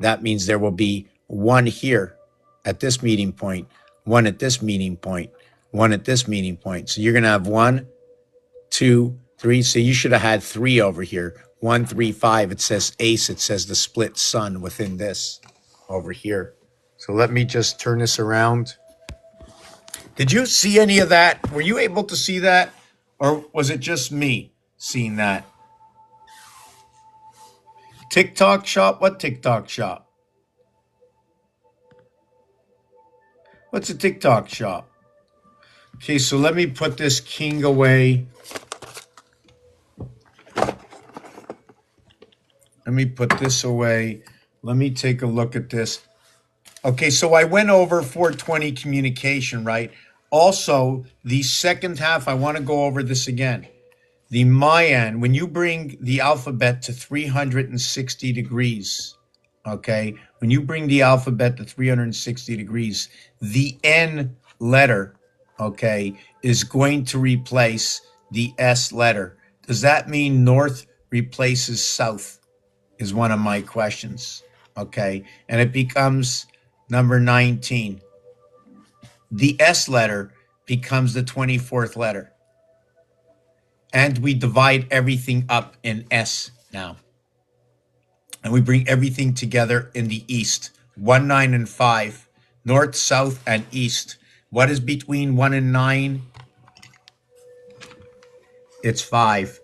That means there will be 1 here at this meeting point, 1 at this meeting point, 1 at this meeting point. So you're going to have 1, 2, 3. So you should have had 3 over here. 1, 3, 5. It says ace. It says the split sun within this over here. So let me just turn this around. Did you see any of that? Were you able to see that? Or was it just me seeing that? TikTok shop? What TikTok shop? What's a TikTok shop? Okay, so let me put this king away. Let me put this away. Let me take a look at this. Okay, so I went over 420 communication, right? Also, the second half, I want to go over this again. The Mayan, when you bring the alphabet to 360 degrees, okay? When you bring the alphabet to 360 degrees, the N letter, okay, is going to replace the S letter. Does that mean north replaces south? Is one of my questions, okay? And it becomes number 19. The S letter becomes the 24th letter. And we divide everything up in S now. And we bring everything together in the East. 1, 9, and 5. North, South, and East. What is between 1 and 9? It's 5.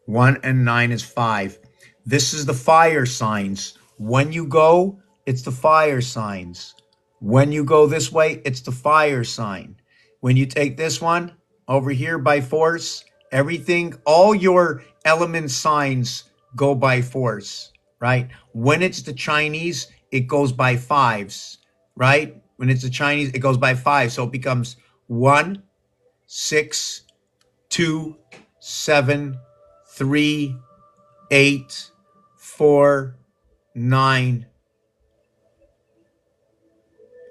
1 and 9 is 5. This is the fire signs. When you go, it's the fire signs. When you go this way, it's the fire sign. When you take this one over here by force, everything, all your element signs go by force, right? When it's the Chinese, it goes by 5s, right? When it's the Chinese, it goes by 5. So it becomes 1, 6, 2, 7, 3, 8, 4, 9.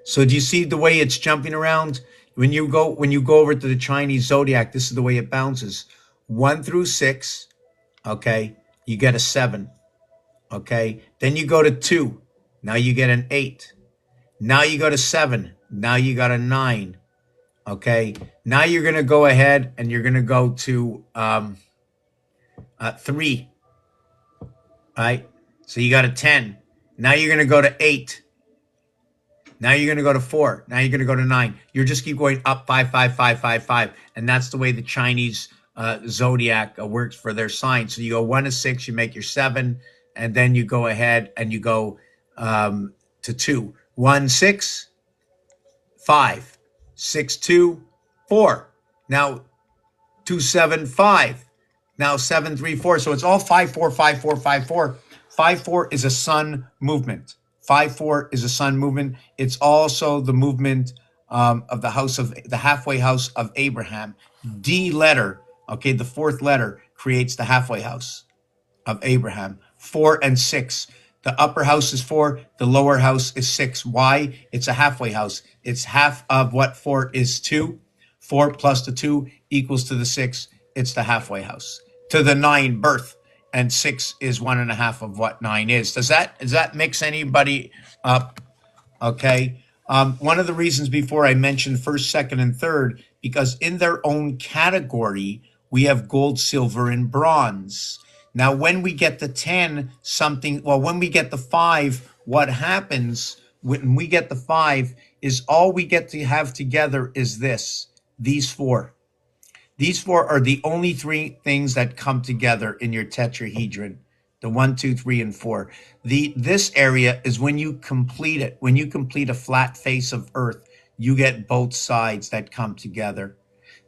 So do you see the way it's jumping around? When you go over to the Chinese zodiac, this is the way it bounces. 1 through 6, Okay. You get a 7. Okay. Then you go to 2. Now you get an 8. Now you go to 7. Now you got a 9. Okay. Now you're going to go ahead and you're going to go to 3. Right. So you got a 10. Now you're going to go to 8. Now you're going to go to 4. Now you're going to go to 9. You just keep going up 5, 5, 5, 5, 5. And that's the way the Chinese zodiac works for their sign. So you go 1 to 6, you make your 7, and then you go ahead and you go to 2. 1, 6, 5, 6, 2, 4. Now 2, 7, 5. Now 7, 3, 4. So it's all 5, 4, 5, 4, 5, 4. 5, 4 is a sun movement. 5, 4 is a sun movement. It's also the movement of the halfway house of Abraham. D letter, okay, the 4th letter creates the halfway house of Abraham. 4 and 6. The upper house is 4. The lower house is 6. Why? It's a halfway house. It's half of what 4 is 2. 4 plus the 2 equals to the 6. It's the halfway house. To the 9, birth. And 6 is 1.5 of what 9 is. Does that mix anybody up? Okay. One of the reasons before I mentioned 1st, 2nd, and 3rd, because in their own category, we have gold, silver, and bronze. Now, when we get the 10, when we get the 5, what happens when we get the 5 is all we get to have together is these 4. These 4 are the only 3 things that come together in your tetrahedron. The 1, 2, 3, and 4. This area is when you complete it. When you complete a flat face of Earth, you get both sides that come together.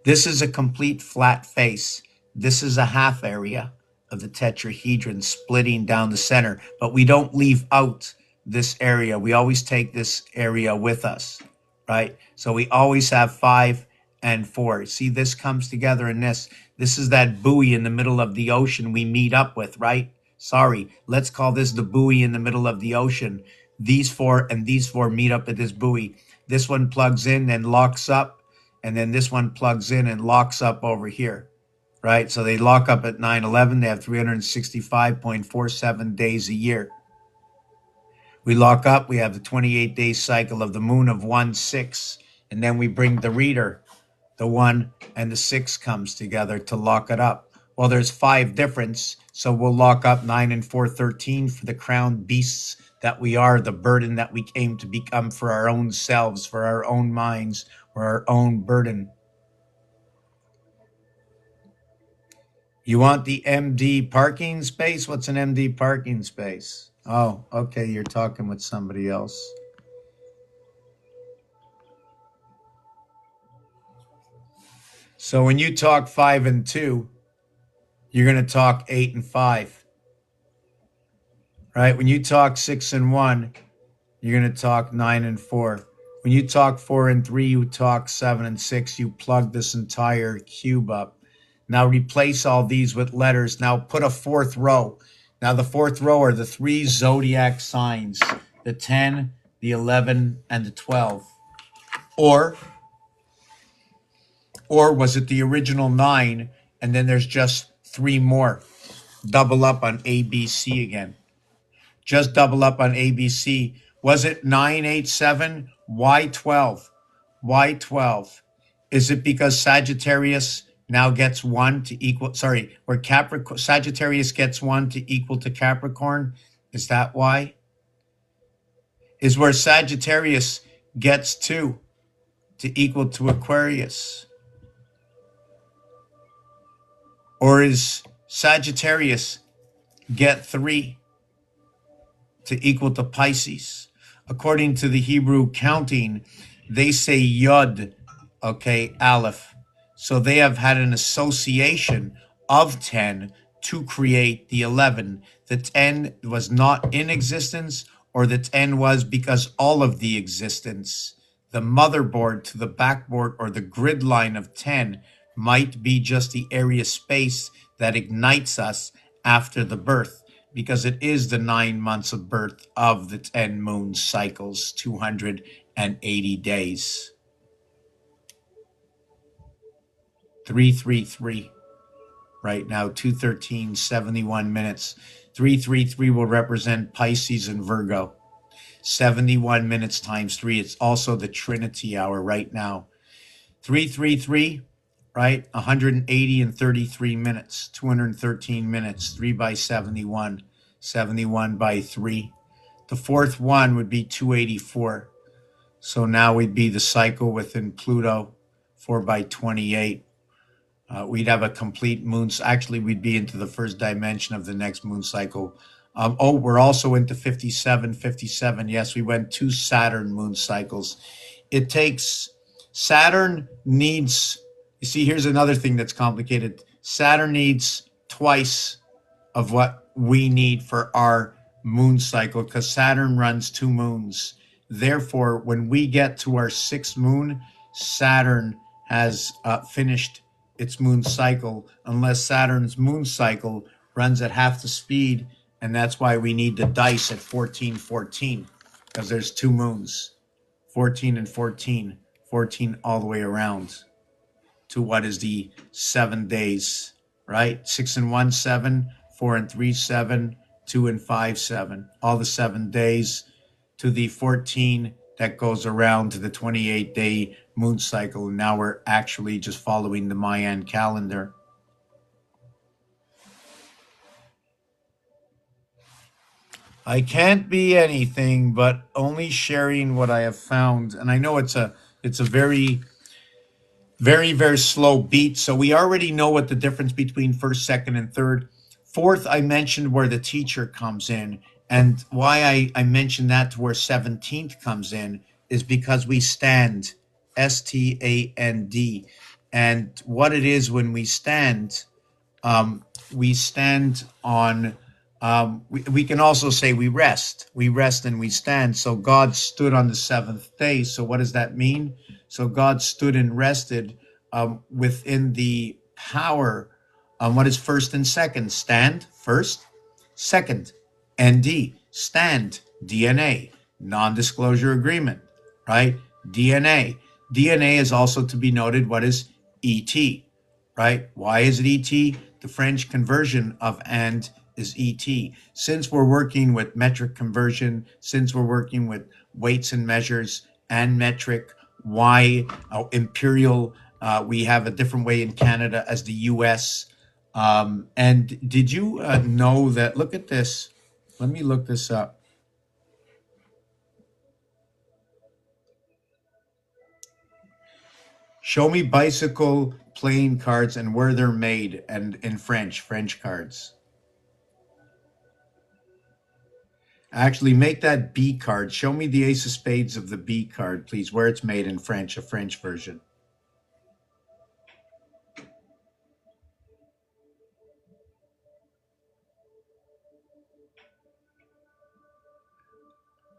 This is a complete flat face. This is a half area of the tetrahedron splitting down the center. But we don't leave out this area. We always take this area with us, right? So we always have 5 and 4. See, this comes together in this. This is that buoy in the middle of the ocean we meet up with, right? Sorry, let's call this the buoy in the middle of the ocean. These 4 and these 4 meet up at this buoy. This one plugs in and locks up, and then this one plugs in and locks up over here, right? So they lock up at 9/11. They have 365.47 days a year. We lock up, we have the 28-day cycle of the moon of 1/6, and then we bring the reader. The 1 and the 6 comes together to lock it up. Well, there's 5 difference, so we'll lock up 9 and 4, 13 for the crowned beasts that we are, the burden that we came to become for our own selves, for our own minds, for our own burden. You want the MD parking space? What's an MD parking space? Oh, okay, you're talking with somebody else. So when you talk 5 and 2, you're going to talk 8 and 5. Right? When you talk 6 and 1, you're going to talk 9 and 4. When you talk 4 and 3, you talk 7 and 6. You plug this entire cube up. Now replace all these with letters. Now put a 4th row. Now the 4th row are the 3 zodiac signs, the 10, the 11, and the 12. Or was it the original 9, and then there's just 3 more? Double up on ABC again. Just double up on ABC. Was it 9, 8, 7? Why 12? Why 12? Is it because Sagittarius now gets 1 to equal, where Sagittarius gets 1 to equal to Capricorn? Is that why? Is where Sagittarius gets 2 to equal to Aquarius? Or is Sagittarius get 3 to equal to Pisces? According to the Hebrew counting, they say Yod, okay, Aleph. So they have had an association of 10 to create the 11. The 10 was not in existence, or the 10 was because all of the existence, the motherboard to the backboard or the grid line of 10 might be just the area space that ignites us after the birth, because it is the 9 months of birth of the 10 moon cycles, 280 days. 333. right now, 213, 71 minutes. 333 will represent Pisces and Virgo. 71 minutes times 3. It's also the Trinity hour right now. 333, right? 180 and 33 minutes, 213 minutes, 3 by 71, 71 by 3. The fourth one would be 284. So now we'd be the cycle within Pluto, 4 by 28. We'd have a complete moon. Actually, we'd be into the first dimension of the next moon cycle. We're also into 57, 57. Yes, we went 2 Saturn moon cycles. It takes, Saturn needs, you see, here's another thing that's complicated. Saturn needs twice of what we need for our moon cycle because Saturn runs 2 moons. Therefore, when we get to our 6th moon, Saturn has finished its moon cycle unless Saturn's moon cycle runs at half the speed. And that's why we need the dice at 1414 because there's 2 moons, 14 and 14, 14 all the way around to what is the 7 days, right? 6 and 1, 7, 4 and 3, 7, 2 and 5, 7. All the 7 days to the 14 that goes around to the 28-day moon cycle. And now we're actually just following the Mayan calendar. I can't be anything but only sharing what I have found. And I know it's a very, very, very slow beat. So we already know what the difference between first, second, and third. Fourth, I mentioned where the teacher comes in. And why I mentioned that to where 17th comes in is because we stand, S-T-A-N-D. And what it is when we stand on, we can also say we rest and we stand. So God stood on the 7th day. So what does that mean? So God stood and rested within the power. What is first and second? Stand, first, second, ND, stand, DNA, non-disclosure agreement, right? DNA. DNA is also to be noted what is ET, right? Why is it ET? The French conversion of and is ET. Since we're working with metric conversion, since we're working with weights and measures and metric, why imperial, we have a different way in Canada as the US. And did you know that, look at this, let me look this up. Show me bicycle playing cards and where they're made, and in French cards. Actually, make that B card. Show me the Ace of Spades of the B card, please, where it's made in French, a French version.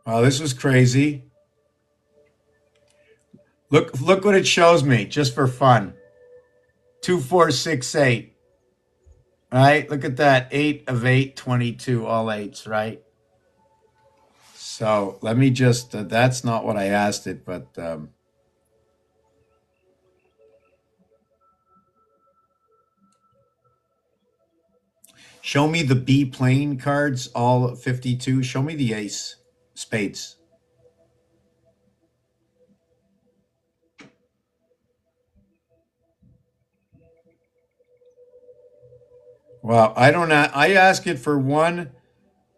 Oh, this was crazy. Look what it shows me, just for fun. 2, 4, 6, 8. Right? Look at that. 8 of 8, 22, all 8s, right? So let me just, that's not what I asked it, but show me the B playing cards, all 52. Show me the Ace Spades. Well, I don't know. I ask it for one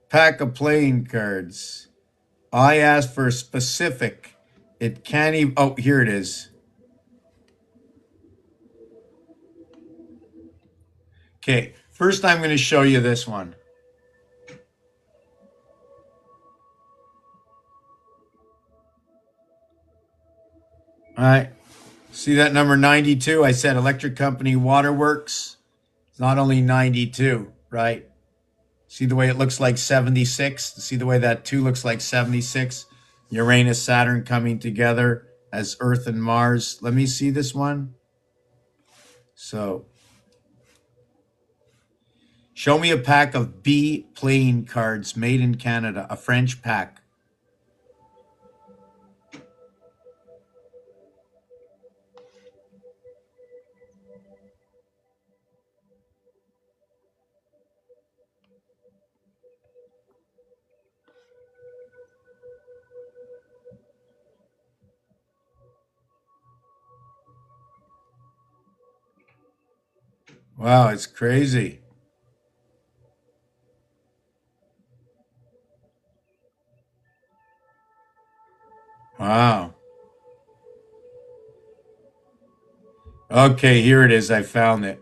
pack of playing cards. I asked for specific. It can't even, oh, here it is. Okay, first I'm going to show you this one. All right, see that number 92? I said electric company waterworks. It's not only 92, right? See the way it looks like 76? See the way that 2 looks like 76? Uranus, Saturn coming together as Earth and Mars. Let me see this one. So, show me a pack of B playing cards made in Canada, a French pack. Wow, it's crazy. Wow. Okay, here it is. I found it.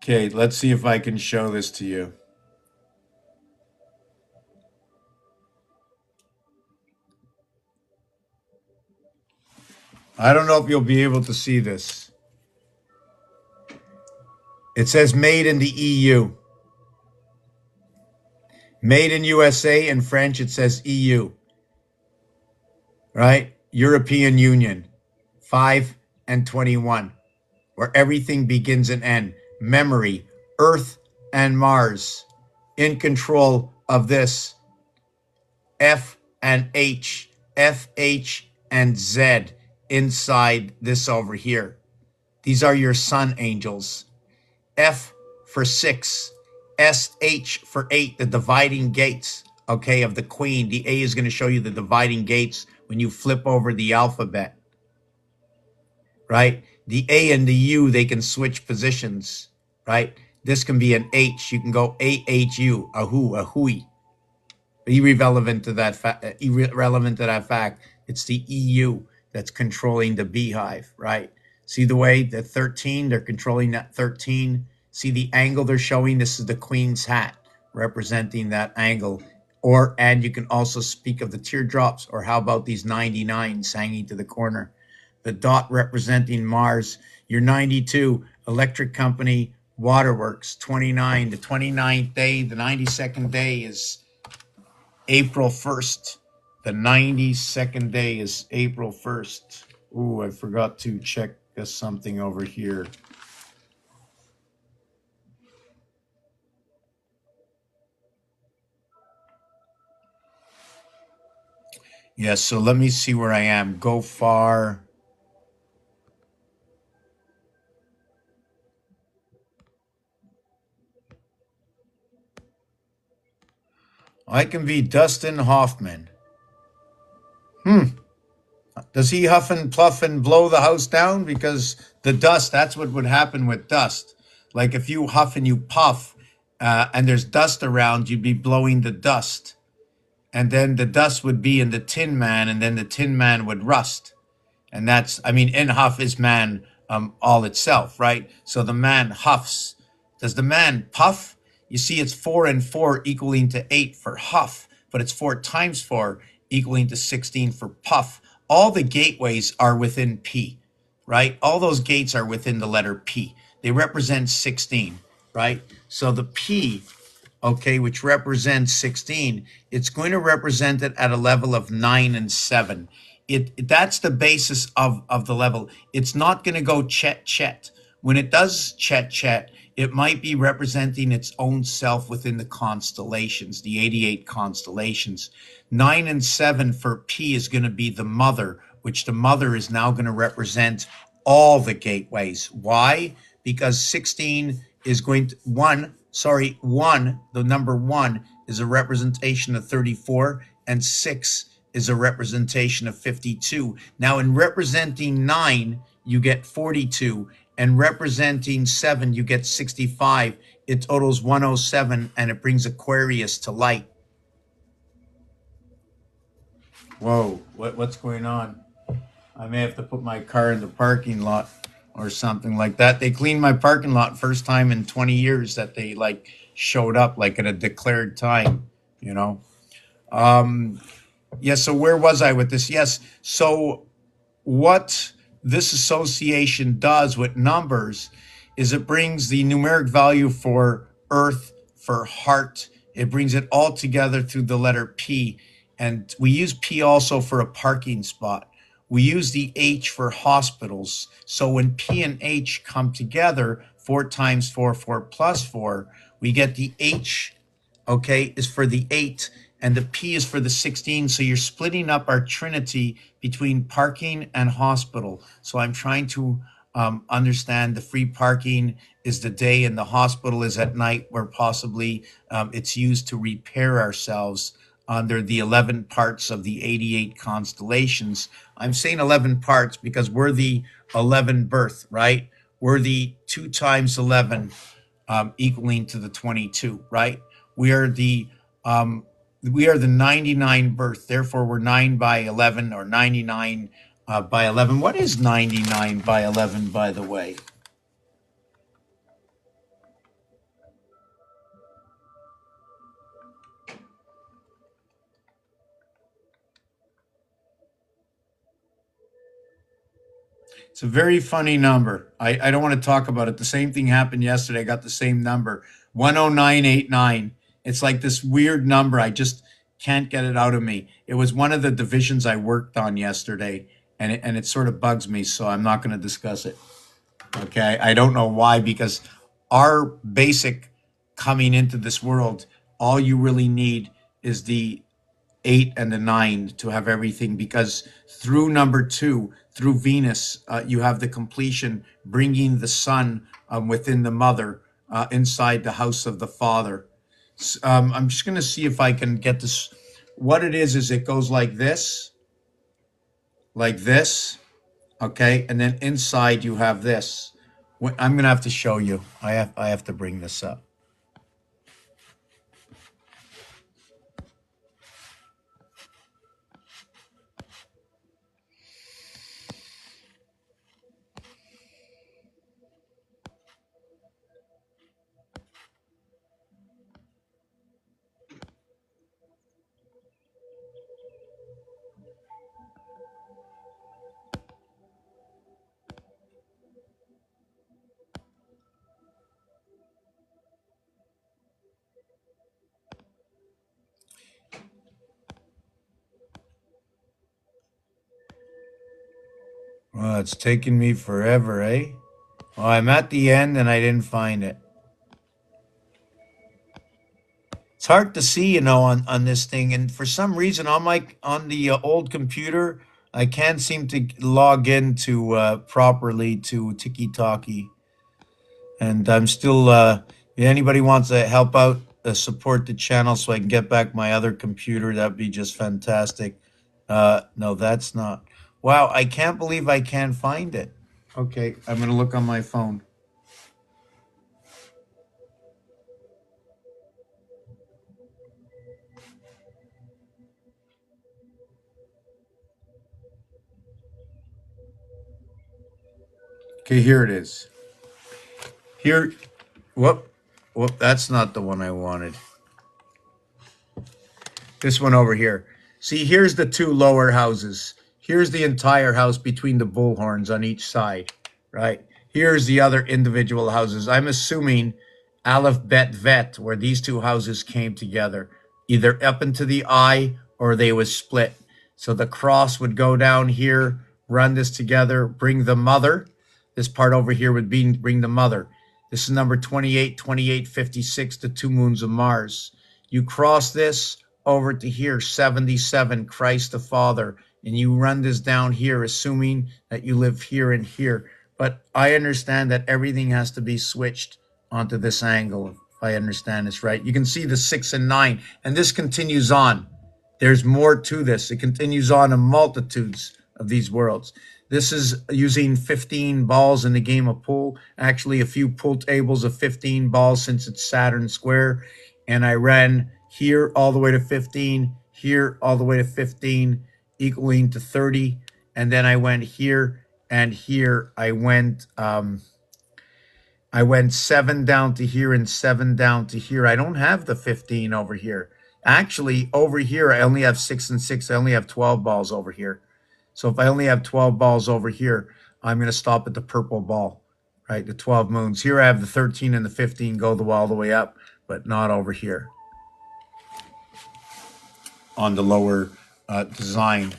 Okay, let's see if I can show this to you. I don't know if you'll be able to see this. It says made in the EU. Made in USA. In French, it says EU, right? European Union, 5 and 21, where everything begins and ends. Memory, Earth and Mars, in control of this. F and H, F, H, and Z inside this over here. These are your sun angels. F for 6, SH for 8, the dividing gates, okay, of the queen. The A is going to show you the dividing gates when you flip over the alphabet, right? The A and the U, they can switch positions, right? This can be an H. You can go AHU, ahu, ahui. Irrelevant to that fact, it's the EU that's controlling the beehive, right? See the way the 13, they're controlling that 13. See the angle they're showing? This is the queen's hat representing that angle. And you can also speak of the teardrops, or how about these 99s hanging to the corner? The dot representing Mars. Your 92, electric company, waterworks. 29, the 29th day, the 92nd day is April 1st. The 92nd day is April 1st. Ooh, I forgot to check something over here. Yes, so let me see where I am. Go far. I can be Dustin Hoffman. Does he huff and puff and blow the house down? Because the dust, that's what would happen with dust. Like if you huff and you puff and there's dust around, you'd be blowing the dust. And then the dust would be in the Tin Man, and then the Tin Man would rust. And that's, I mean, in huff is man all itself, right? So the man huffs. Does the man puff? You see, it's 4 and 4 equaling to 8 for huff, but it's 4 times 4 equaling to 16 for puff. All the gateways are within P, right? All those gates are within the letter P. They represent 16, right? So the P, okay, which represents 16, it's going to represent it at a level of 9 and 7. That's the basis of the level. It's not going to go chet. When it does chet, it might be representing its own self within the constellations, the 88 constellations. 9 and 7 for P is going to be the mother, which the mother is now going to represent all the gateways. Why? Because 16 is going to, 1, the number 1 is a representation of 34, and 6 is a representation of 52. Now, in representing 9, you get 42, and representing 7, you get 65. It totals 107, and it brings Aquarius to light. Whoa, what's going on? I may have to put my car in the parking lot or something like that. They cleaned my parking lot first time in 20 years that they like showed up like at a declared time, you know? Yes, so where was I with this? Yes, so what this association does with numbers is it brings the numeric value for earth, for heart. It brings it all together through the letter P. And we use P also for a parking spot. We use the H for hospitals. So when P and H come together, 4 times 4, 4 plus 4, we get the H, okay, is for the 8, and the P is for the 16. So you're splitting up our trinity between parking and hospital. So I'm trying to understand the free parking is the day and the hospital is at night, where possibly it's used to repair ourselves under the 11 parts of the 88 constellations. I'm saying 11 parts because we're the 11 birth, right? We're the 2 times 11, equaling to the 22, right? We are the um, we are the 99 birth. Therefore, we're 9 by 11, or 99 by 11. What is 99 by 11, by the way? It's a very funny number. I don't want to talk about it. The same thing happened yesterday. I got the same number, 10989. It's like this weird number. I just can't get it out of me. It was one of the divisions I worked on yesterday, and it sort of bugs me, so I'm not going to discuss it. Okay. I don't know why, because our basic coming into this world, all you really need is the 8 and the 9 to have everything, because through number 2, through Venus, you have the completion, bringing the son within the mother, inside the house of the father. I'm just going to see if I can get this. What it is it goes like this, okay, and then inside you have this. I'm going to have to show you. I have to bring this up. Well, it's taken me forever, eh? Well, I'm at the end and I didn't find it. It's hard to see, on this thing, and for some reason on the old computer, I can't seem to log in to properly to Tiki Talkie, and I'm still. If anybody wants to help out, support the channel so I can get back my other computer, that'd be just fantastic. No, that's not. Wow, I can't believe I can't find it. Okay, I'm gonna look on my phone. Okay, here it is. Here, whoop, whoop. That's not the one I wanted. This one over here. See, here's the 2 lower houses. Here's the entire house between the bullhorns on each side, right? Here's the other individual houses. I'm assuming Aleph Bet Vet, where these 2 houses came together, either up into the eye or they was split. So the cross would go down here, run this together, bring the mother. This part over here would bring the mother. This is number 28, 2856, the 2 moons of Mars. You cross this over to here, 77, Christ the Father, and you run this down here, assuming that you live here and here. But I understand that everything has to be switched onto this angle, if I understand this right. You can see the 6 and 9, and this continues on. There's more to this. It continues on in multitudes of these worlds. This is using 15 balls in the game of pool. Actually, a few pool tables of 15 balls, since it's Saturn square. And I ran here all the way to 15, here all the way to 15, equaling to 30. And then I went here and here. I went 7 down to here and 7 down to here. I don't have the 15 over here. Actually, over here, I only have 6 and 6. I only have 12 balls over here. So if I only have 12 balls over here, I'm going to stop at the purple ball, right? The 12 moons. Here I have the 13 and the 15 go all the way up, but not over here on the lower design.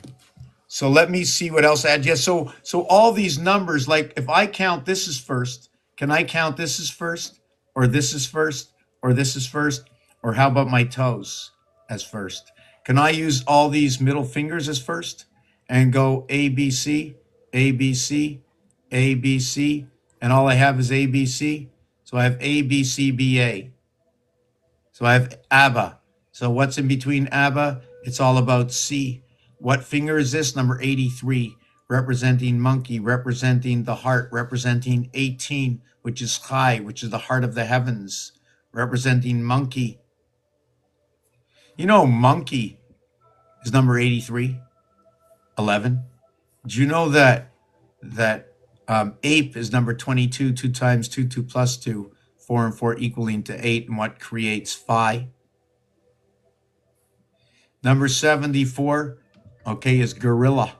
So let me see what else I had. Yeah, so all these numbers, like if I count this as first, can I count this as first? Or this is first? Or this is first? Or how about my toes as first? Can I use all these middle fingers as first and go A, B, C, A, B, C, A, B, C, and all I have is A, B, C. So I have A, B, C, B, A. So I have ABBA. So what's in between ABBA? It's all about C. What finger is this? Number 83, representing monkey, representing the heart, representing 18, which is Chai, which is the heart of the heavens, representing monkey. You know, monkey is number 83, 11. Do you know that ape is number 22, 2 times 2, 2 plus 2, 4 and 4 equaling to 8, and what creates phi? Number 74, okay, is gorilla.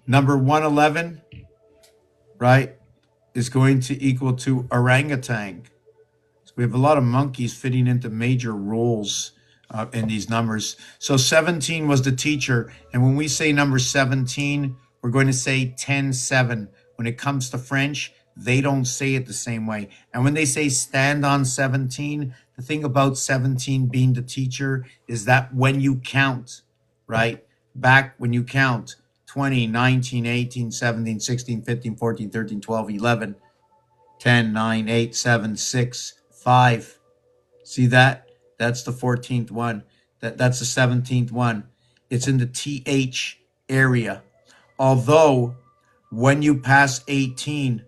Number 111, right, is going to equal to orangutan. So we have a lot of monkeys fitting into major roles in these numbers. So 17 was the teacher. And when we say number 17, we're going to say 10-7. When it comes to French, they don't say it the same way. And when they say stand on 17, the thing about 17 being the teacher is that when you count, right, back when you count 20, 19, 18, 17, 16, 15, 14, 13, 12, 11, 10, 9, 8, 7, 6, 5. See that? That's the 14th one. That's the 17th one. It's in the TH area. Although when you pass 18,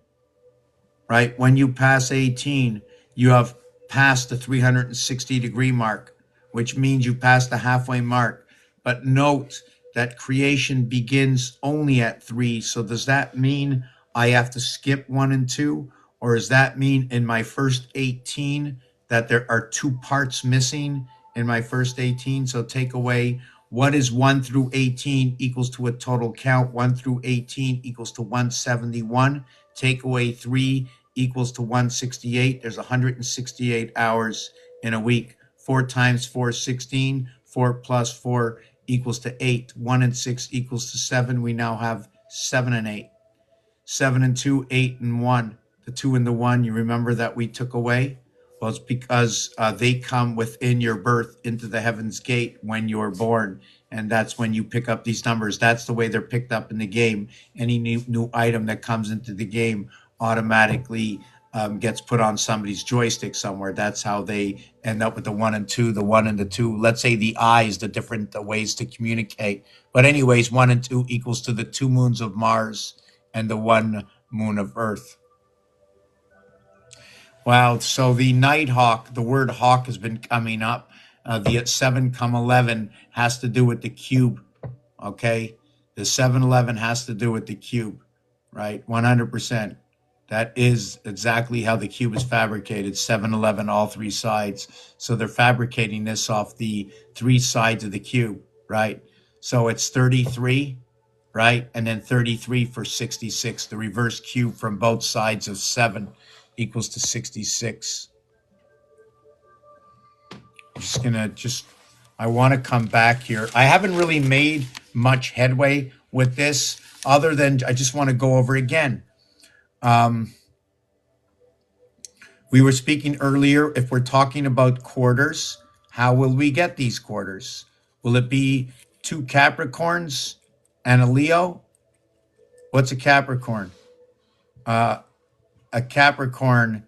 right? When you pass 18, you have passed the 360-degree mark, which means you passed the halfway mark. But note that creation begins only at 3. So does that mean I have to skip 1 and 2? Or does that mean in my first 18 that there are 2 parts missing in my first 18? So take away what is 1 through 18 equals to a total count. 1 through 18 equals to 171. Take away 3 equals to 168. There's 168 hours in a week. 4 times 4 is 16. 4 plus 4 equals to 8. 1 and 6 equals to 7. We now have 7 and 8. 7 and 2, 8 and 1. The 2 and the 1, you remember that we took away? Well, it's because they come within your birth into the heaven's gate when you're born. And that's when you pick up these numbers. That's the way they're picked up in the game. Any new item that comes into the game automatically gets put on somebody's joystick somewhere. That's how they end up with the 1 and 2, the 1 and the 2. Let's say the eyes, the different ways to communicate. But anyways, 1 and 2 equals to the 2 moons of Mars and the 1 moon of Earth. Wow, so the Nighthawk, the word hawk has been coming up. The 7, 11 has to do with the cube, okay? The 7-11 has to do with the cube, right? 100%. That is exactly how the cube is fabricated, 7-11, all 3 sides. So they're fabricating this off the 3 sides of the cube, right? So it's 33, right? And then 33 for 66, the reverse cube from both sides of 7 equals to 66. I'm just gonna I want to come back here. I haven't really made much headway with this other than I just want to go over again. We were speaking earlier, if we're talking about quarters, how will we get these quarters? Will it be 2 Capricorns and a Leo? What's a Capricorn? A Capricorn,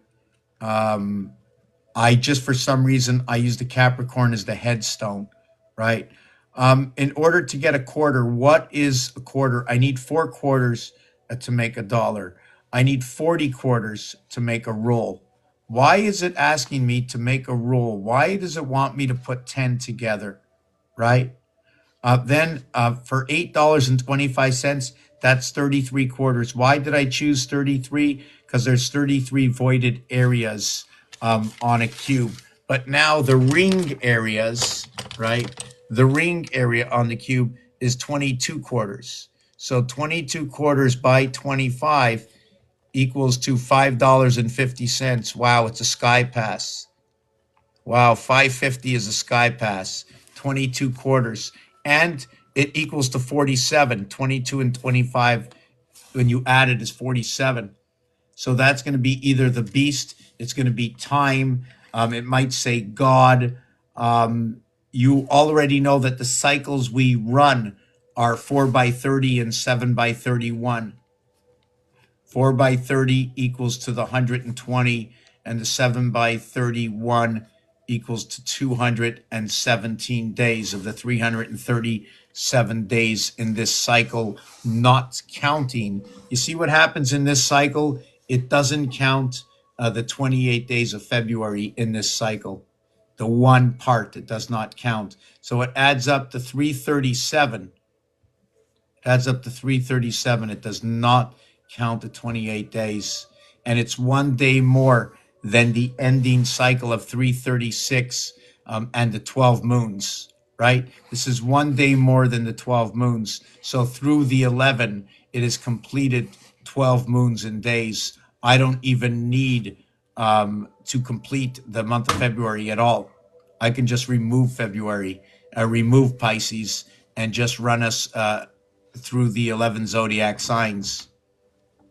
I just, for some reason, I use the Capricorn as the headstone, right? In order to get a quarter, what is a quarter? I need 4 quarters to make $1. I need 40 quarters to make a roll. Why is it asking me to make a roll? Why does it want me to put 10 together, right? Then for $8.25, that's 33 quarters. Why did I choose 33? Because there's 33 voided areas on a cube. But now the ring areas, right? The ring area on the cube is 22 quarters. So 22 quarters by 25 equals to $5.50. Wow, it's a sky pass. Wow, $5.50 is a sky pass. 22 quarters. And it equals to 47. 22 and 25, when you add it, is 47. So that's going to be either the beast, it's going to be time, it might say God. You already know that the cycles we run are 4 by 30 and 7 by 31. 4 by 30 equals to the 120, and the 7 by 31 equals to 217 days of the 337 days in this cycle, not counting. You see what happens in this cycle? It doesn't count the 28 days of February in this cycle. The one part that does not count. So it adds up to 337. Adds up to 337. It does not count the 28 days. And it's 1 day more than the ending cycle of 336 and the 12 moons, right? This is 1 day more than the 12 moons. So through the 11, it has completed 12 moons and days. I don't even need to complete the month of February at all. I can just remove February, remove Pisces, and just run us through the 11 zodiac signs.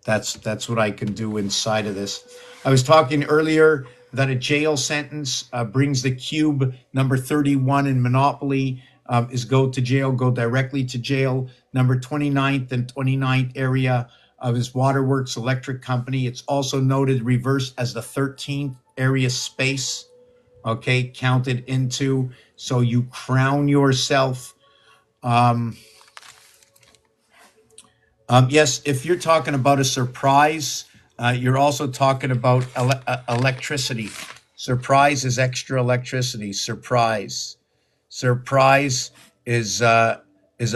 That's what I can do inside of this. I was talking earlier that a jail sentence brings the cube. Number 31 in Monopoly is go to jail, go directly to jail. Number 29th and 29th area of his Waterworks Electric Company. It's also noted reversed as the 13th area space, okay, counted into. So you crown yourself. Yes, if you're talking about a surprise, you're also talking about electricity. Surprise is extra electricity. Surprise. Surprise is a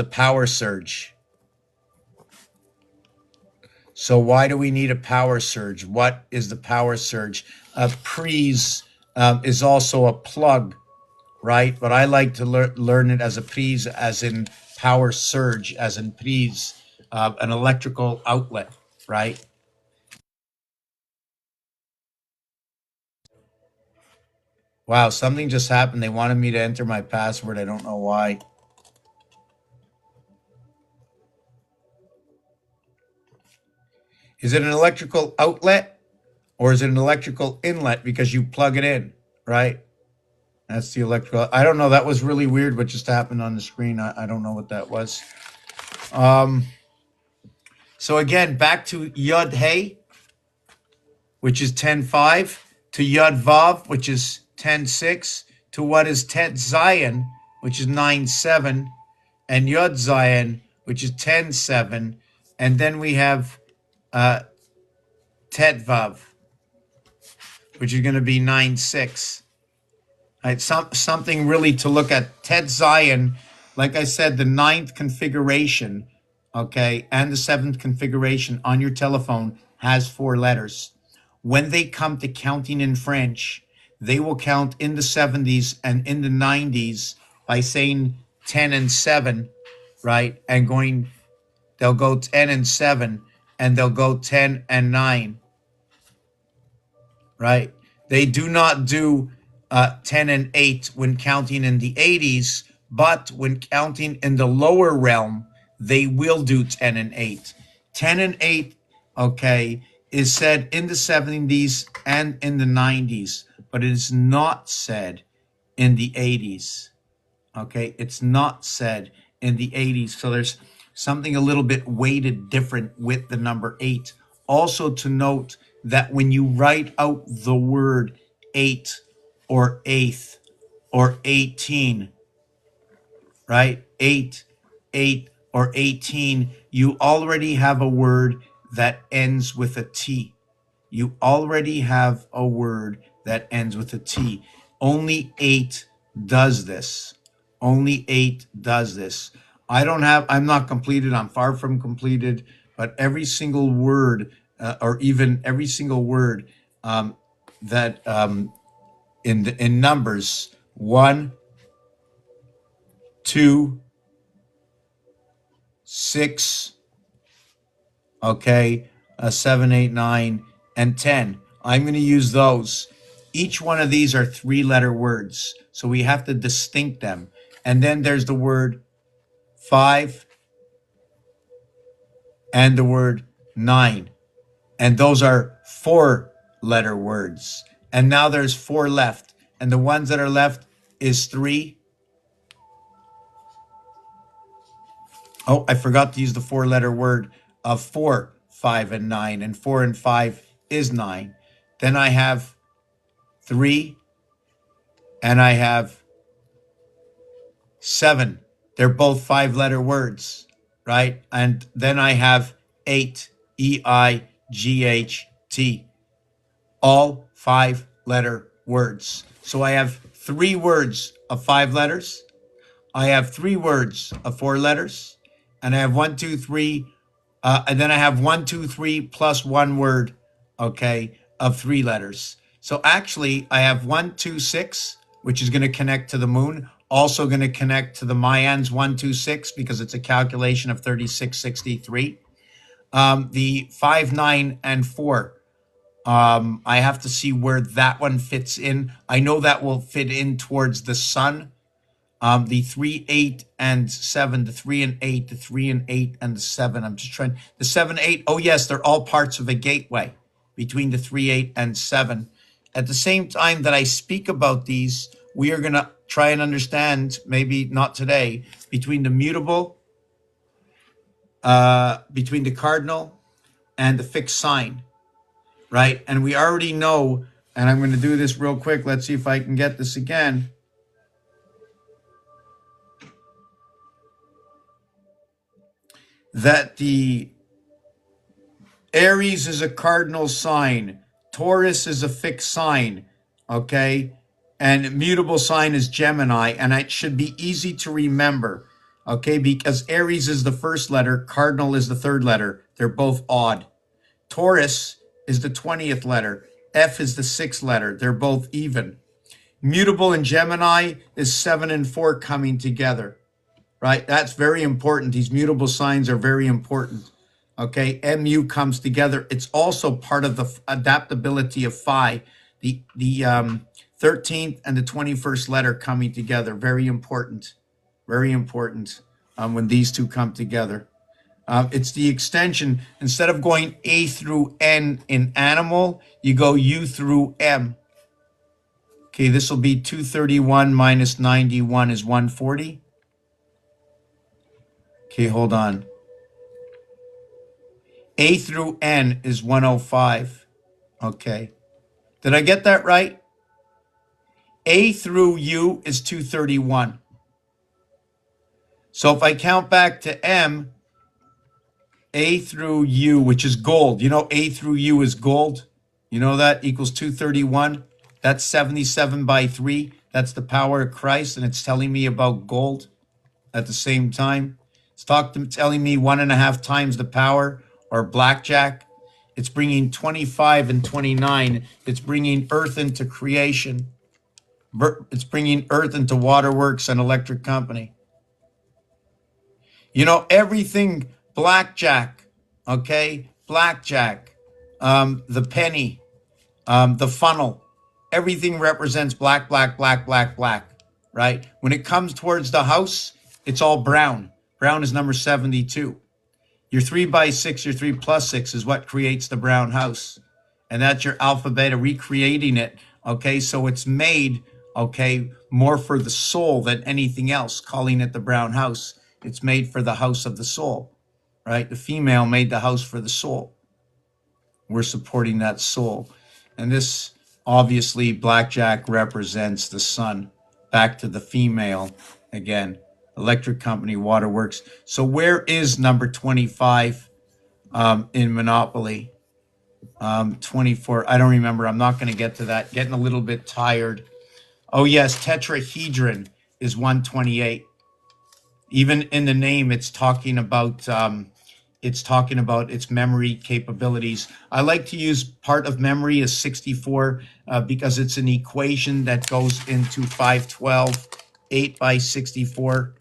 power surge. So why do we need a power surge? What is the power surge? A prise is also a plug, right? But I like to learn it as a prise, as in power surge, as in prise, an electrical outlet, right? Wow, something just happened. They wanted me to enter my password. I don't know why. Is it an electrical outlet or is it an electrical inlet because you plug it in, right? That's the electrical. I don't know. That was really weird what just happened on the screen. I don't know what that was. So again, back to Yud Hey, which is 10-5, to Yud Vav, which is 10-6, to what is Tet Zion, which is 9-7, and Yud Zion, which is 10-7, and then we have Tet Vav, which is going to be 9-6. Right, something really to look at. Tet Zion, like I said, the 9th configuration, okay, and the 7th configuration on your telephone has 4 letters. When they come to counting in French, they will count in the 70s and in the 90s by saying 10 and 7, right? And they'll go 10 and 7, and they'll go 10 and 9, right? They do not do 10 and 8 when counting in the 80s, but when counting in the lower realm, they will do 10 and 8. 10 and 8, okay, is said in the 70s and in the 90s, but it is not said in the 80s. Okay, it's not said in the 80s. So there's something a little bit weighted different with the number 8. Also to note that when you write out the word 8 or 8th or 18, right? 8, 8, or 18, you already have a word that ends with a T. You already have a word that ends with a T. Only 8 does this. Only 8 does this. I'm not completed. I'm far from completed, but every single word, or even every single word that in numbers, 1, 2, 6, okay, 7, 8, 9, and 10. I'm going to use those. Each one of these are 3-letter words, so we have to distinct them. And then there's the word 5 and the word 9. And those are 4-letter words. And now there's 4 left. And the ones that are left is 3. Oh, I forgot to use the 4-letter word of 4. 5, and 9, and 4 and 5 is 9. Then I have 3, and I have 7. They're both 5-letter words, right? And then I have 8, EIGHT, all 5-letter words. So I have 3 words of 5 letters. I have 3 words of 4 letters, and I have 1, 2, 3, and then I have 1, 2, 3 plus 1 word, okay, of 3 letters. So actually, I have 1, 2, 6, which is going to connect to the moon. Also going to connect to the Mayans 1, 2, 6 because it's a calculation of 3663. The 5, 9, and 4. I have to see where that one fits in. I know that will fit in towards the sun. The 3, 8, and 7, the 3 and 8, the 3 and 8, and the 7. I'm just trying, the 7, 8. Oh yes, they're all parts of a gateway between the 3, 8, and 7. At the same time that I speak about these, we are going to try and understand, maybe not today, between the mutable, between the cardinal and the fixed sign, right? And we already know, and I'm going to do this real quick. Let's see if I can get this again. That the Aries is a cardinal sign, Taurus is a fixed sign, okay? And mutable sign is Gemini, and it should be easy to remember, okay? Because Aries is the first letter, cardinal is the third letter. They're both odd. Taurus is the 20th letter. F is the 6th letter. They're both even. Mutable in Gemini is 7 and 4 coming together, right? That's very important. These mutable signs are very important. Okay, MU comes together. It's also part of the adaptability of phi. The 13th and the 21st letter coming together. Very important. Very important when these two come together. It's the extension. Instead of going A through N in animal, you go U through M. Okay, this will be 231 minus 91 is 140. Okay, hold on. A through N is 105. Okay. Did I get that right? A through U is 231. So if I count back to M, A through U, which is gold. You know, A through U is gold. You know that equals 231. That's 77 by 3. That's the power of Christ, and it's telling me about gold at the same time. It's telling me 1.5 times the power, or blackjack. It's bringing 25 and 29. It's bringing earth into creation. It's bringing earth into waterworks and electric company. You know, everything, blackjack, okay? Blackjack, the penny, the funnel, everything represents black, black, black, black, black, right? When it comes towards the house, it's all brown. Brown is number 72. Your 3 by 6, your 3 plus 6 is what creates the brown house. And that's your alpha beta recreating it. Okay, so it's made, okay, more for the soul than anything else, calling it the brown house. It's made for the house of the soul, right? The female made the house for the soul. We're supporting that soul. And this, obviously, blackjack represents the sun. Back to the female again. Electric company, waterworks. So where is number 25 in Monopoly? 24, I don't remember. I'm not going to get to that. Getting a little bit tired. Oh yes, tetrahedron is 128. Even in the name, it's talking about its memory capabilities. I like to use part of memory as 64 because it's an equation that goes into 512. 8 by 64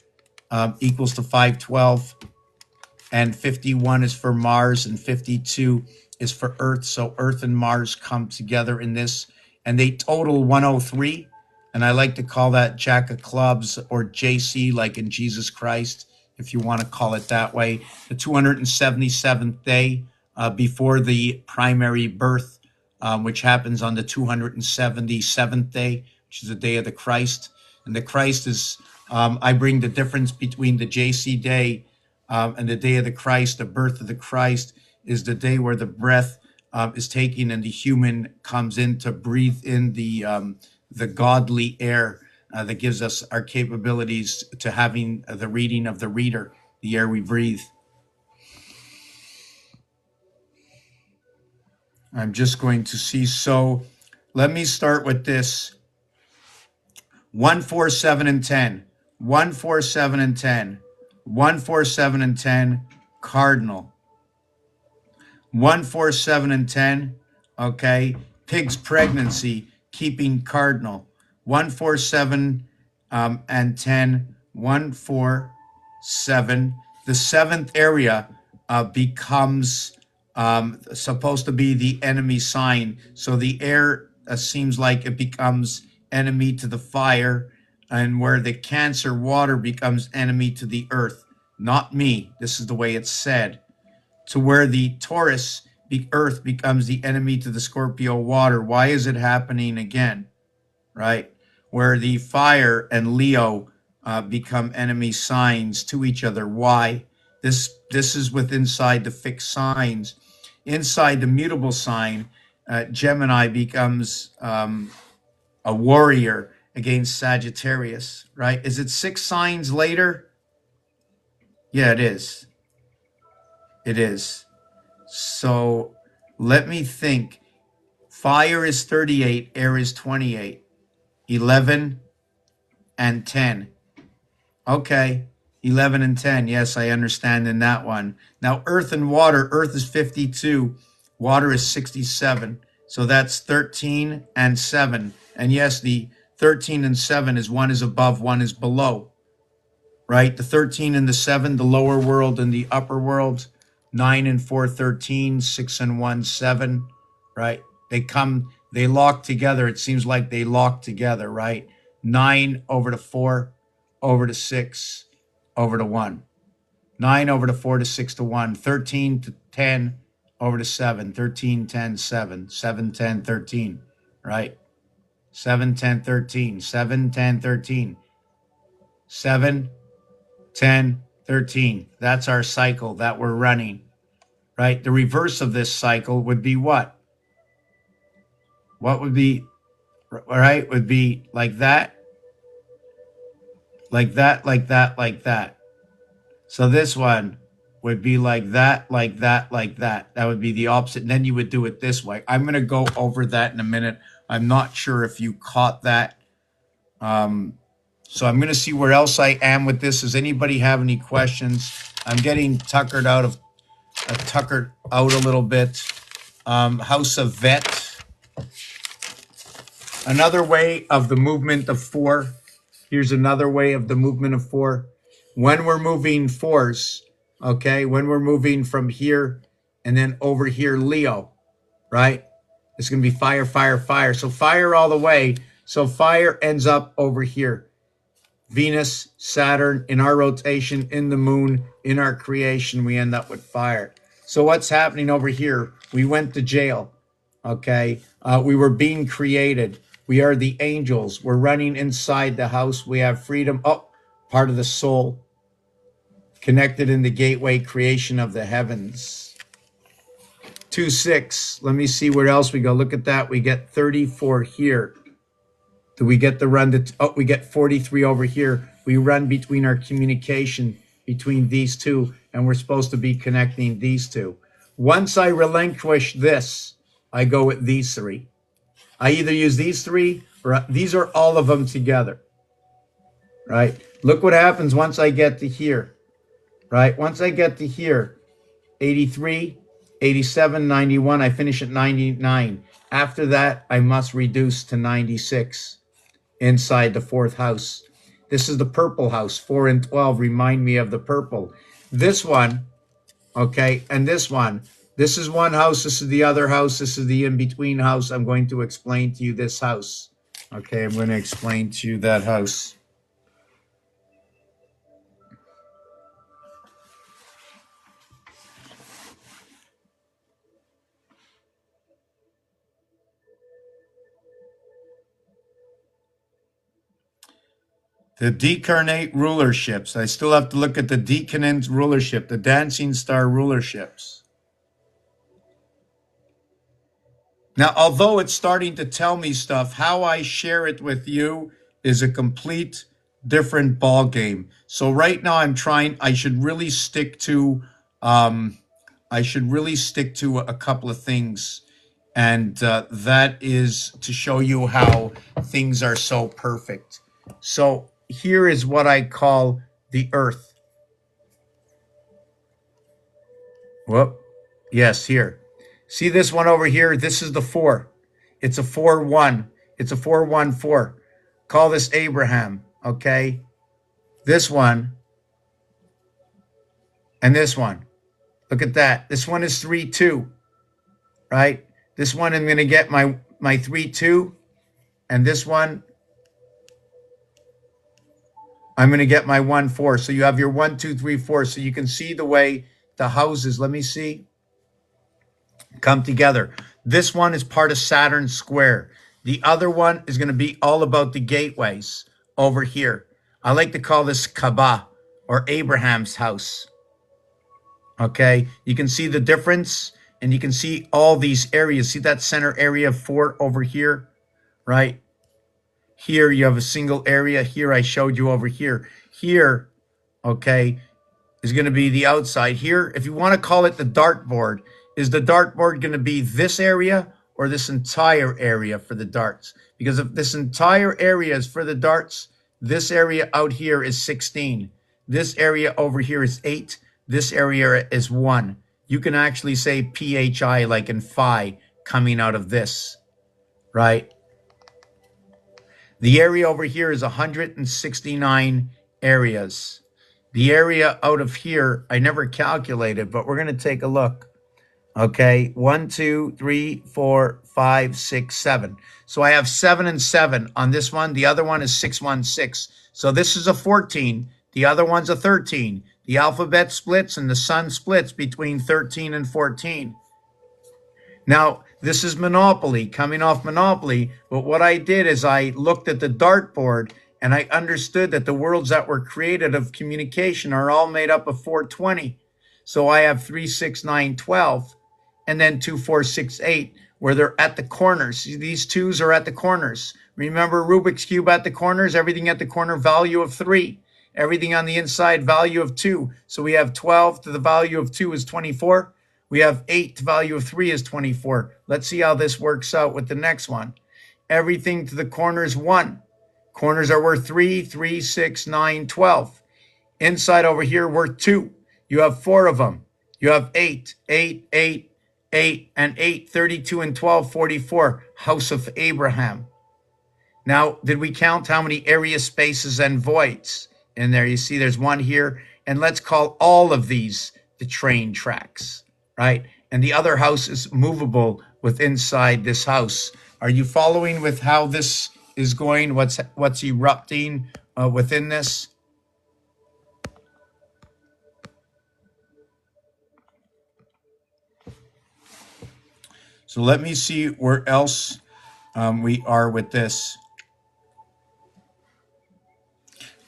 equals to 512. And 51 is for Mars and 52 is for Earth. So Earth and Mars come together in this, and they total 103. And I like to call that Jack of Clubs, or JC, like in Jesus Christ, if you want to call it that way. The 277th day before the primary birth, which happens on the 277th day, which is the day of the Christ. And the Christ is, I bring the difference between the JC day and the day of the Christ, the birth of the Christ, is the day where the breath is taken and the human comes in to breathe in the godly air that gives us our capabilities to having the reading of the reader, the air we breathe. I'm just going to see. So let me start with this. 1, 4, 7, and 10. 1, 4, 7, and 10. 1, 4, 7, and 10. Cardinal. 1, 4, 7, and 10. Okay. Pig's pregnancy, keeping cardinal. 1, 4, 7, and 10. 1, 4, 7. The seventh area becomes supposed to be the enemy sign. So the air seems like it becomes enemy to the fire, and where the Cancer water becomes enemy to the earth. Not me. This is the way it's said. To where the Taurus, the earth, becomes the enemy to the Scorpio water. Why is it happening again? Right? Where the fire and Leo become enemy signs to each other. Why? This is with inside the fixed signs. Inside the mutable sign, Gemini becomes a warrior against Sagittarius, right? Is it 6 signs later? Yeah, it is. It is. So let me think. Fire is 38, air is 28, 11 and 10. Okay, 11 and 10. Yes, I understand in that one. Now, earth and water, earth is 52, water is 67. So that's 13 and 7. And yes, the 13 and 7 is one is above, one is below, right? The 13 and the 7, the lower world and the upper world. 9 and 4, 13, 6 and 1, 7, right? They lock together. It seems like they lock together, right? 9 over to 4, over to 6, over to 1. 9 over to 4 to 6 to 1. 13 to 10 over to 7. 13, 10, 7. 7, 10, 13, right? 7, 10, 13. 7, 10, 13. 7, 10, 13. That's our cycle that we're running, right? The reverse of this cycle would be what? What would be, right? Would be like that, like that, like that, like that. So this one would be like that, like that, like that. That would be the opposite. And then you would do it this way. I'm going to go over that in a minute. I'm not sure if you caught that. So I'm going to see where else I am with this. Does anybody have any questions? I'm getting tuckered out a little bit. House of Vet. Another way of the movement of 4. Here's another way of the movement of 4. When we're moving 4s, okay, when we're moving from here and then over here, Leo, right? It's going to be fire, fire, fire. So fire all the way. So fire ends up over here. Venus, Saturn, in our rotation, in the moon, in our creation, we end up with fire. So what's happening over here? We went to jail, okay? We were being created. We are the angels. We're running inside the house. We have freedom. Oh, part of the soul. Connected in the gateway creation of the heavens. 2, 6. Let me see where else we go. Look at that. We get 34 here. Do we get the run to, we get 43 over here. We run between our communication between these two, and we're supposed to be connecting these two. Once I relinquish this, I go with these 3. I either use these 3 or these are all of them together, right? Look what happens once I get to here, right? Once I get to here, 83, 87, 91, I finish at 99. After that, I must reduce to 96 inside the 4th house. This is the purple house. 4 and 12 remind me of the purple. This one, okay, and this one. This is one house. This is the other house. This is the in-between house. I'm going to explain to you this house. Okay, I'm going to explain to you that house. The decarnate rulerships. I still have to look at the decanent rulership, the dancing star rulerships. Now, although it's starting to tell me stuff, how I share it with you is a complete different ball game. So right now I'm trying, um, I should really stick to a couple of things. And that is to show you how things are so perfect. So here is what I call the earth. Whoop. Yes, here. See this one over here? This is the 4. It's a 4-1. It's a 4-1-4. Call this Abraham, okay? This one and this one. Look at that. This one is 3-2, right? This one I'm going to get my 3-2, and this one I'm going to get my 1-4. So you have your 1, 2, 3, 4. So you can see the way the houses, let me see, come together. This one is part of Saturn Square. The other one is going to be all about the gateways over here. I like to call this Kaaba, or Abraham's house. Okay, you can see the difference, and you can see all these areas. See that center area of 4 over here, right? Here you have a single area. Here I showed you over here. Here, okay, is going to be the outside. Here, if you want to call it the dartboard, is the dartboard going to be this area or this entire area for the darts? Because if this entire area is for the darts, this area out here is 16. This area over here is 8. This area is 1. You can actually say PHI like in phi coming out of this, right? The area over here is 169 areas. The area out of here, I never calculated, but we're going to take a look. Okay, 1, 2, 3, 4, 5, 6, 7. So I have 7 and 7 on this one. The other one is 6, 1, 6. So this is a 14. The other one's a 13. The alphabet splits and the sun splits between 13 and 14. Now, this is Monopoly, coming off Monopoly, but what I did is I looked at the dartboard and I understood that the worlds that were created of communication are all made up of 420. So I have 3, 6, 9, 12, and then 2, 4, 6, 8, where they're at the corners. See, these 2s are at the corners. Remember Rubik's Cube at the corners? Everything at the corner, value of 3. Everything on the inside, value of 2. So we have 12 to the value of 2 is 24. We have 8 to value of 3 is 24. Let's see how this works out with the next one. Everything to the corners, 1. Corners are worth 3, 3, 6, 9, 12. Inside over here, worth 2. You have 4 of them. You have 8, 8, 8, 8, and 8, 32, and 12, 44. House of Abraham. Now, did we count how many area spaces and voids in there? You see there's 1 here. And let's call all of these the train tracks, right? And the other house is movable with inside this house. Are you following with how this is going? What's erupting within this? So let me see where else we are with this.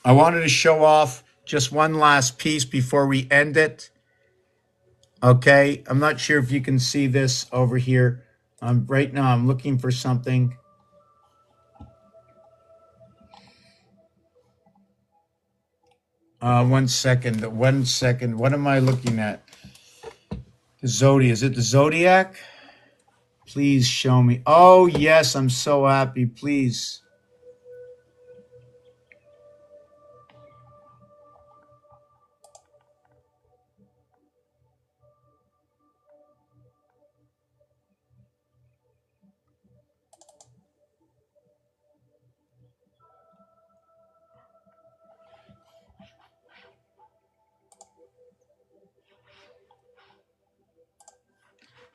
I wanted to show off just one last piece before we end it. Okay, I'm not sure if you can see this over here. Right now I'm looking for something. One second. What am I looking at? The Zodiac. Is it the Zodiac? Please show me. Oh, yes, I'm so happy. Please.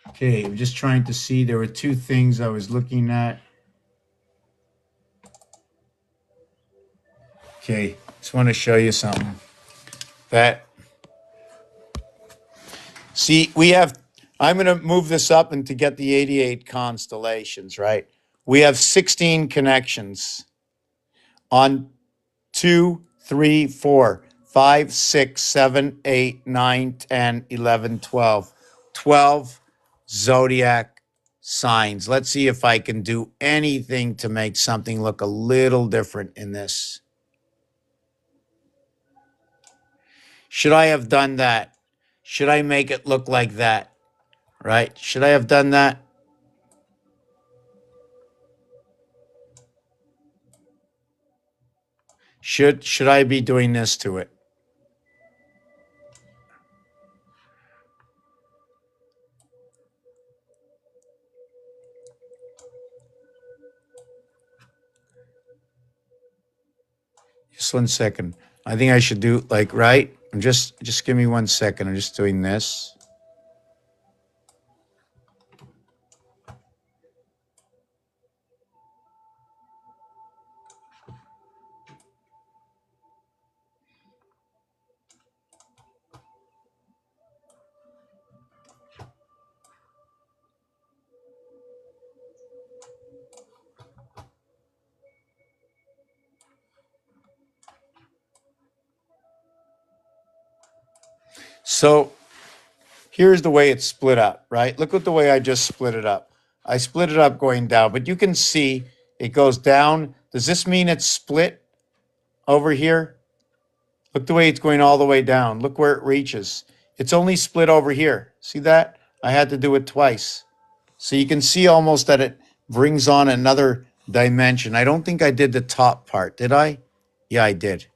Okay, I'm just trying to see. There were 2 things I was looking at. Okay, just want to show you something. See, I'm going to move this up and to get the 88 constellations, right? We have 16 connections on 2, 3, 4, 5, 6, 7, 8, 9, 10, 11, 12. 12 zodiac signs. Let's see if I can do anything to make something look a little different in this. Should I have done that? Should I make it look like that? Right? Should I have done that? Should I be doing this to it? Just 1 second. I think I should do like right. I'm just give me 1 second. I'm just doing this. So here's the way it's split up, right? Look at the way I just split it up. I split it up going down, but you can see it goes down. Does this mean it's split over here? Look the way it's going all the way down. Look where it reaches. It's only split over here. See that? I had to do it twice. So you can see almost that it brings on another dimension. I don't think I did the top part, did I? Yeah, I did.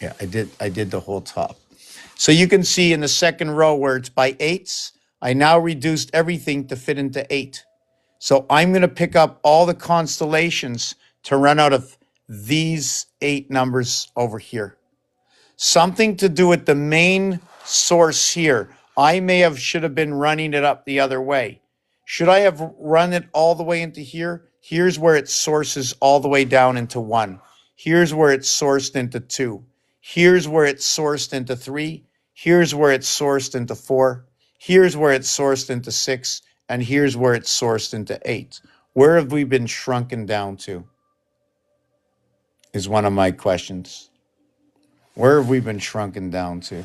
Yeah, I did. I did the whole top. So you can see in the second row where it's by eighths, I now reduced everything to fit into 8. So I'm going to pick up all the constellations to run out of these 8 numbers over here. Something to do with the main source here. I should have been running it up the other way. Should I have run it all the way into here? Here's where it sources all the way down into 1. Here's where it's sourced into 2. Here's where it's sourced into 3. Here's where it's sourced into 4. Here's where it's sourced into 6. And here's where it's sourced into 8. Where have we been shrunken down to? Is one of my questions. Where have we been shrunken down to?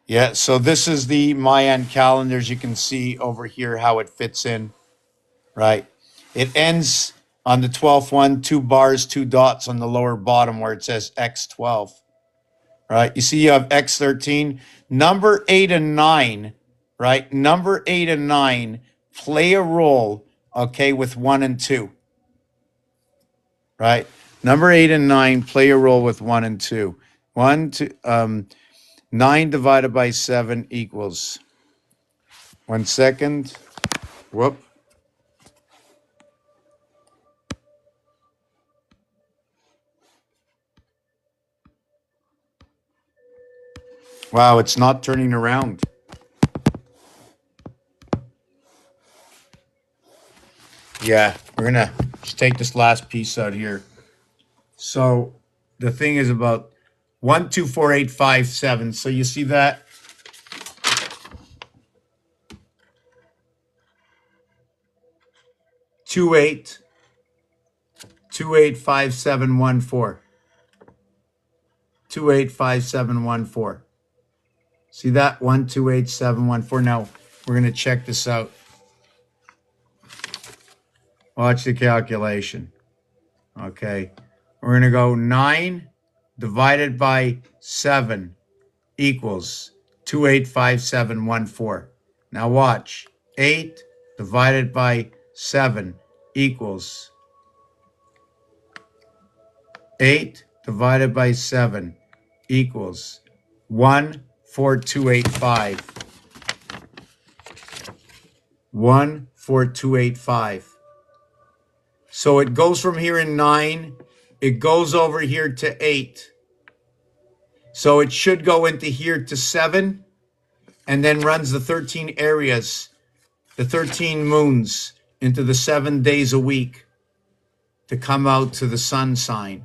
Yeah, so this is the Mayan calendars. You can see over here how it fits in, right? It ends on the 12th one, 2 bars, 2 dots on the lower bottom where it says X12, right? You see you have X13. Number 8 and 9, right? Number 8 and 9 play a role, okay, with 1 and 2, right? Number 8 and 9 play a role with 1 and 2. 9 divided by 7 equals. 1 second. Whoop. Wow, it's not turning around. Yeah, we're going to just take this last piece out here. So the thing is about 1, 2, 4, 8, 5, 7. So you see that? Two eight 285714. 285714. See that? 128714. Now we're going to check this out. Watch the calculation. Okay. We're going to go 9 divided by 7 equals 285714. Now watch. 8 divided by 7 equals 8 divided by 7 equals 14285. 14285. So it goes from here in 9, it goes over here to 8. So it should go into here to 7 and then runs the 13 areas, the 13 moons into the 7 days a week to come out to the sun sign.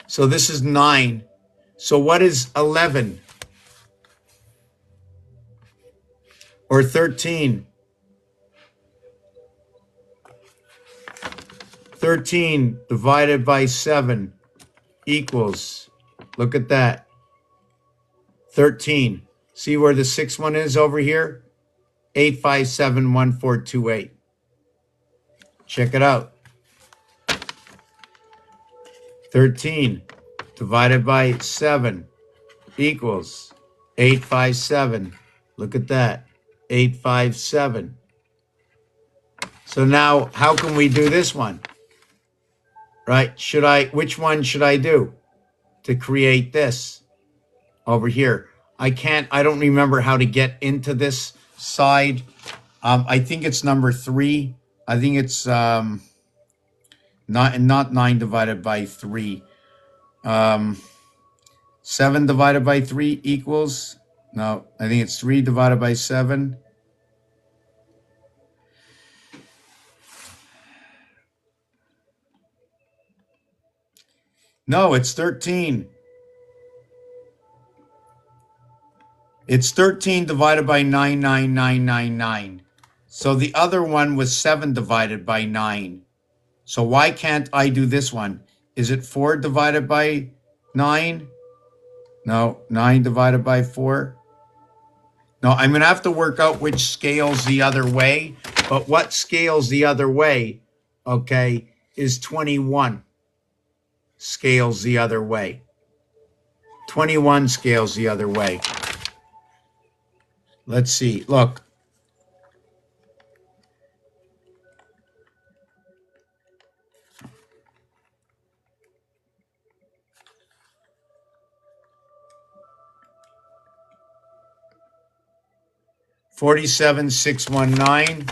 So this is 9. So what is 11? Or 13? 13 divided by 7 equals, look at that, 13. See where the sixth one is over here? 8571428. Check it out. 13 divided by 7 equals 857. Look at that. 857. So now, how can we do this one? Right? Which one should I do to create this over here? I don't remember how to get into this side. I think it's number 3. I think it's not 9 divided by 3. 7 divided by 3 equals, no, I think it's 3 divided by 7. No, it's 13. It's 13 divided by 99999. So the other one was 7 divided by 9. So why can't I do this one? Is it 4 divided by 9? No, 9 divided by 4. No, I'm going to have to work out which scales the other way. But what scales the other way, okay, is 21. Scales the other way. 21 scales the other way. Let's see. Look. $47,619.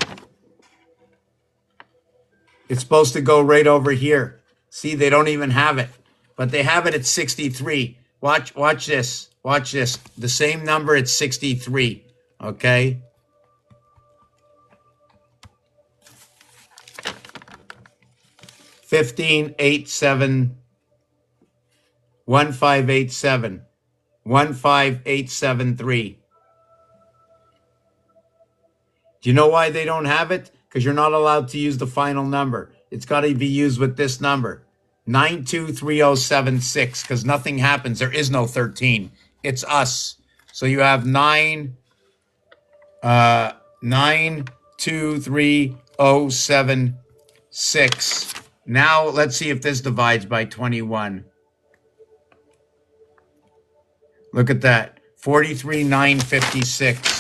It's supposed to go right over here. See, they don't even have it, but they have it at 63. Watch this. Watch this. The same number at 63. Okay. $15,870. 1587. 15873. Do you know why they don't have it? Because you're not allowed to use the final number. It's got to be used with this number, 923076, because nothing happens. There is no 13. It's us. So you have 923076. Now let's see if this divides by 21. Look at that, 43,956.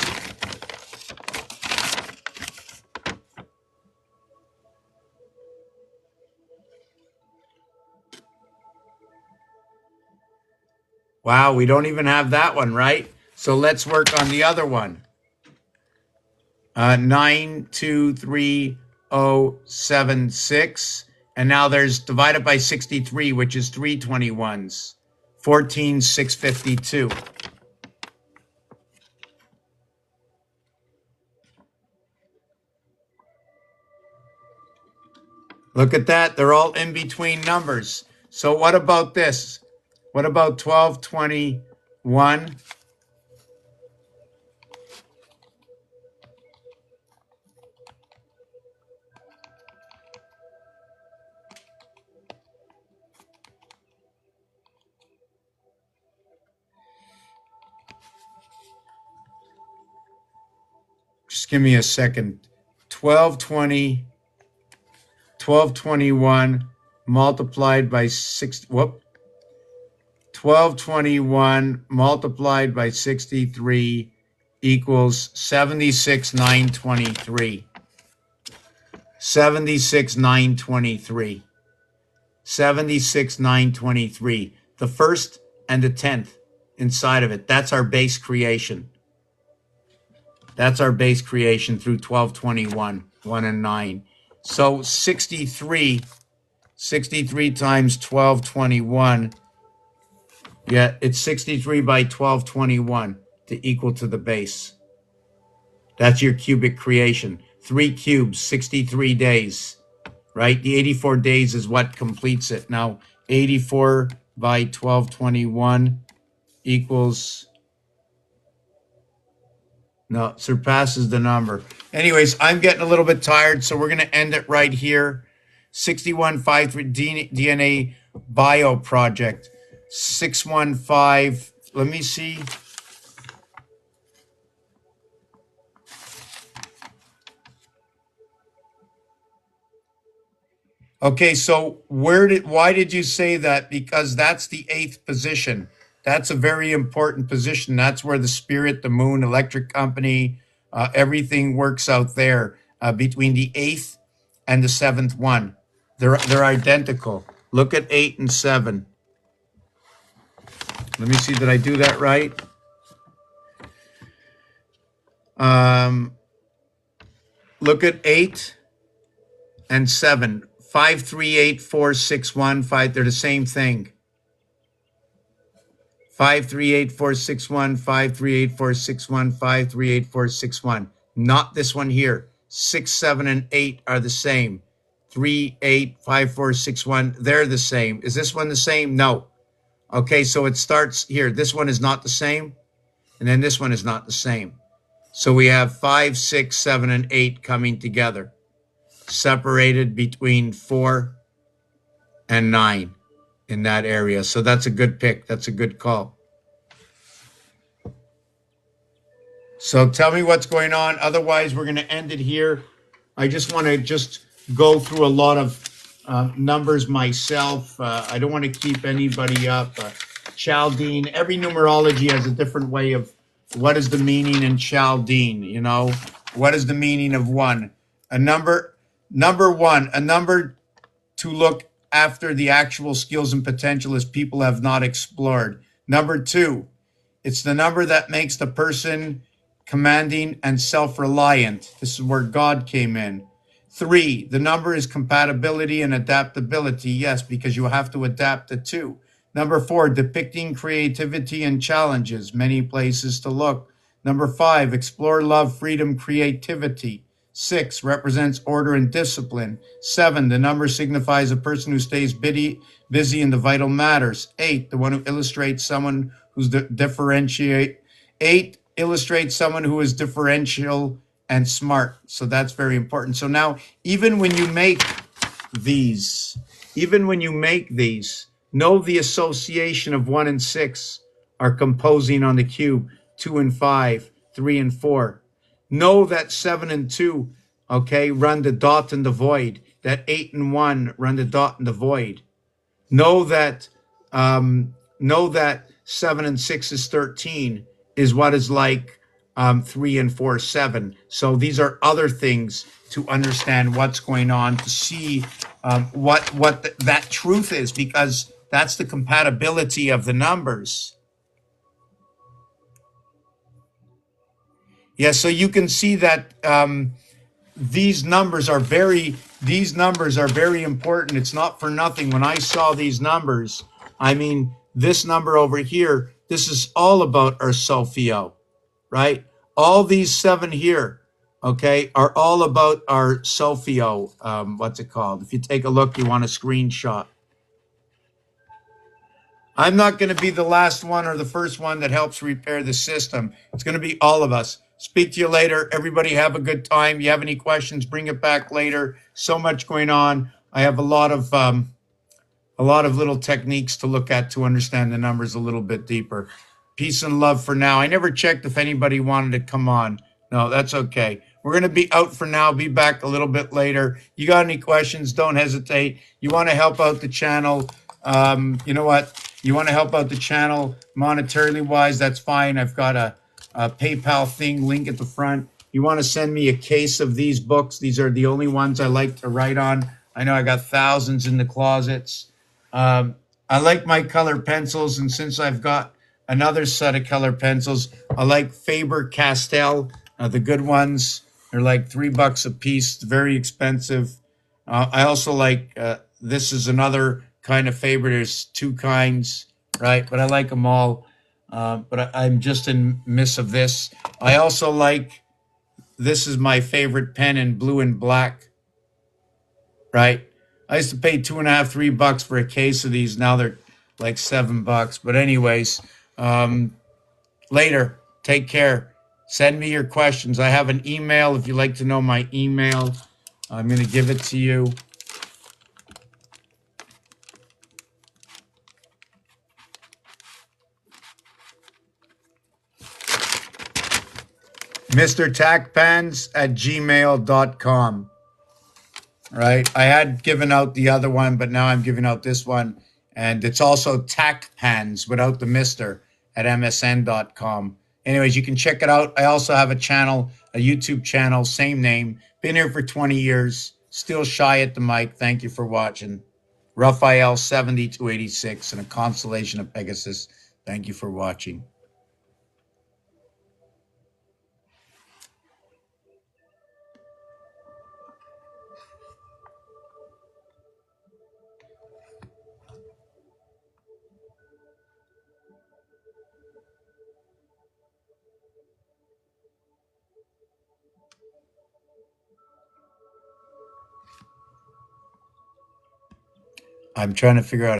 Wow, we don't even have that one, right? So let's work on the other one. 923076. And now there's divided by 63, which is 321s. 14,652. Look at that. They're all in between numbers. So what about this? What about 1221? Just give me a second. 1221 multiplied by 1221 multiplied by 63 equals 76,923. 76,923. 76,923. The first and the 10th inside of it. That's our base creation. That's our base creation through 1221, 1 and 9. So 63 times 1221. Yeah, it's 63 by 1221 to equal to the base. That's your cubic creation. 3 cubes, 63 days, right? The 84 days is what completes it. Now, 84 by 1221 equals, no, surpasses the number. Anyways, I'm getting a little bit tired, so we're going to end it right here. 6153 DNA Bio Project. 615, let me see. Okay, so why did you say that? Because that's the 8th position. That's a very important position. That's where the Spirit, the Moon, Electric Company, everything works out there between the 8th and the 7th one. They're identical. Look at 8 and 7. Let me see, did I do that right? Look at 8 and 7. 5, 3, 8, 4, 6, 1, 5. They're the same thing. 5, 3, 8, 4, 6, 1, 5, 3, 8, 4, 6, 1, 5, 3, 8, 4, 6, 1. Not this one here. 6, 7, and 8 are the same. 3, 8, 5, 4, 6, 1. They're the same. Is this one the same? No. Okay, so it starts here. This one is not the same. And then this one is not the same. So we have 5, 6, 7, and 8 coming together, separated between 4 and 9 in that area. So that's a good pick. That's a good call. So tell me what's going on. Otherwise, we're going to end it here. I just want to go through a lot of numbers myself. I don't want to keep anybody up. Chaldean, every numerology has a different way of what is the meaning in Chaldean, you know? What is the meaning of 1? Number 1, a number to look after the actual skills and potential as people have not explored. Number 2, it's the number that makes the person commanding and self-reliant. This is where God came in. 3, the number is compatibility and adaptability. Yes, because you have to adapt the 2. Number 4, depicting creativity and challenges, many places to look. Number 5, explore love, freedom, creativity. 6, represents order and discipline. 7, the number signifies a person who stays busy in the vital matters. 8, the one who illustrates someone who's differentiate. 8 illustrates someone who is differential and smart. So that's very important. So now, even when you make these, know the association of 1 and 6 are composing on the cube, 2 and 5, 3 and 4. Know that 7 and 2, okay, run the dot and the void. That 8 and 1 run the dot and the void. Know that 7 and 6 is 13 is what is like 3 and 4, 7. So these are other things to understand what's going on, to see what that truth is, because that's the compatibility of the numbers. Yeah, so you can see that these numbers are very important. It's not for nothing. When I saw these numbers, I mean, this number over here, this is all about our Sophio, right? All these 7 here, okay, are all about our Sophio. What's it called? If you take a look, you want a screenshot. I'm not going to be the last one or the first one that helps repair the system. It's going to be all of us. Speak to you later. Everybody have a good time. You have any questions, bring it back later. So much going on. I have a lot of little techniques to look at to understand the numbers a little bit deeper. Peace and love for now. I never checked if anybody wanted to come on. No, that's okay. We're going to be out for now. Be back a little bit later. You got any questions, don't hesitate. You want to help out the channel. You know what? You want to help out the channel monetarily wise, that's fine. I've got a PayPal thing, link at the front. You want to send me a case of these books. These are the only ones I like to write on. I know I got thousands in the closets. I like my color pencils, and since I've got another set of color pencils, I like Faber-Castell, the good ones. They're like $3 a piece, very expensive. I also like, this is another kind of favorite. There's 2 kinds, right? But I like them all. But I'm just in miss of this. I also like, this is my favorite pen in blue and black, right? I used to pay $2.50, $3 for a case of these. Now they're like $7. But anyways, later, take care. Send me your questions. I have an email if you'd like to know my email. I'm going to give it to you. mrtacpans@gmail.com. Right? I had given out the other one, but now I'm giving out this one. And it's also tacpans without the mister at msn.com. Anyways, you can check it out. I also have a channel, a YouTube channel, same name. Been here for 20 years. Still shy at the mic. Thank you for watching. Raphael 7286 and a constellation of Pegasus. Thank you for watching. I'm trying to figure out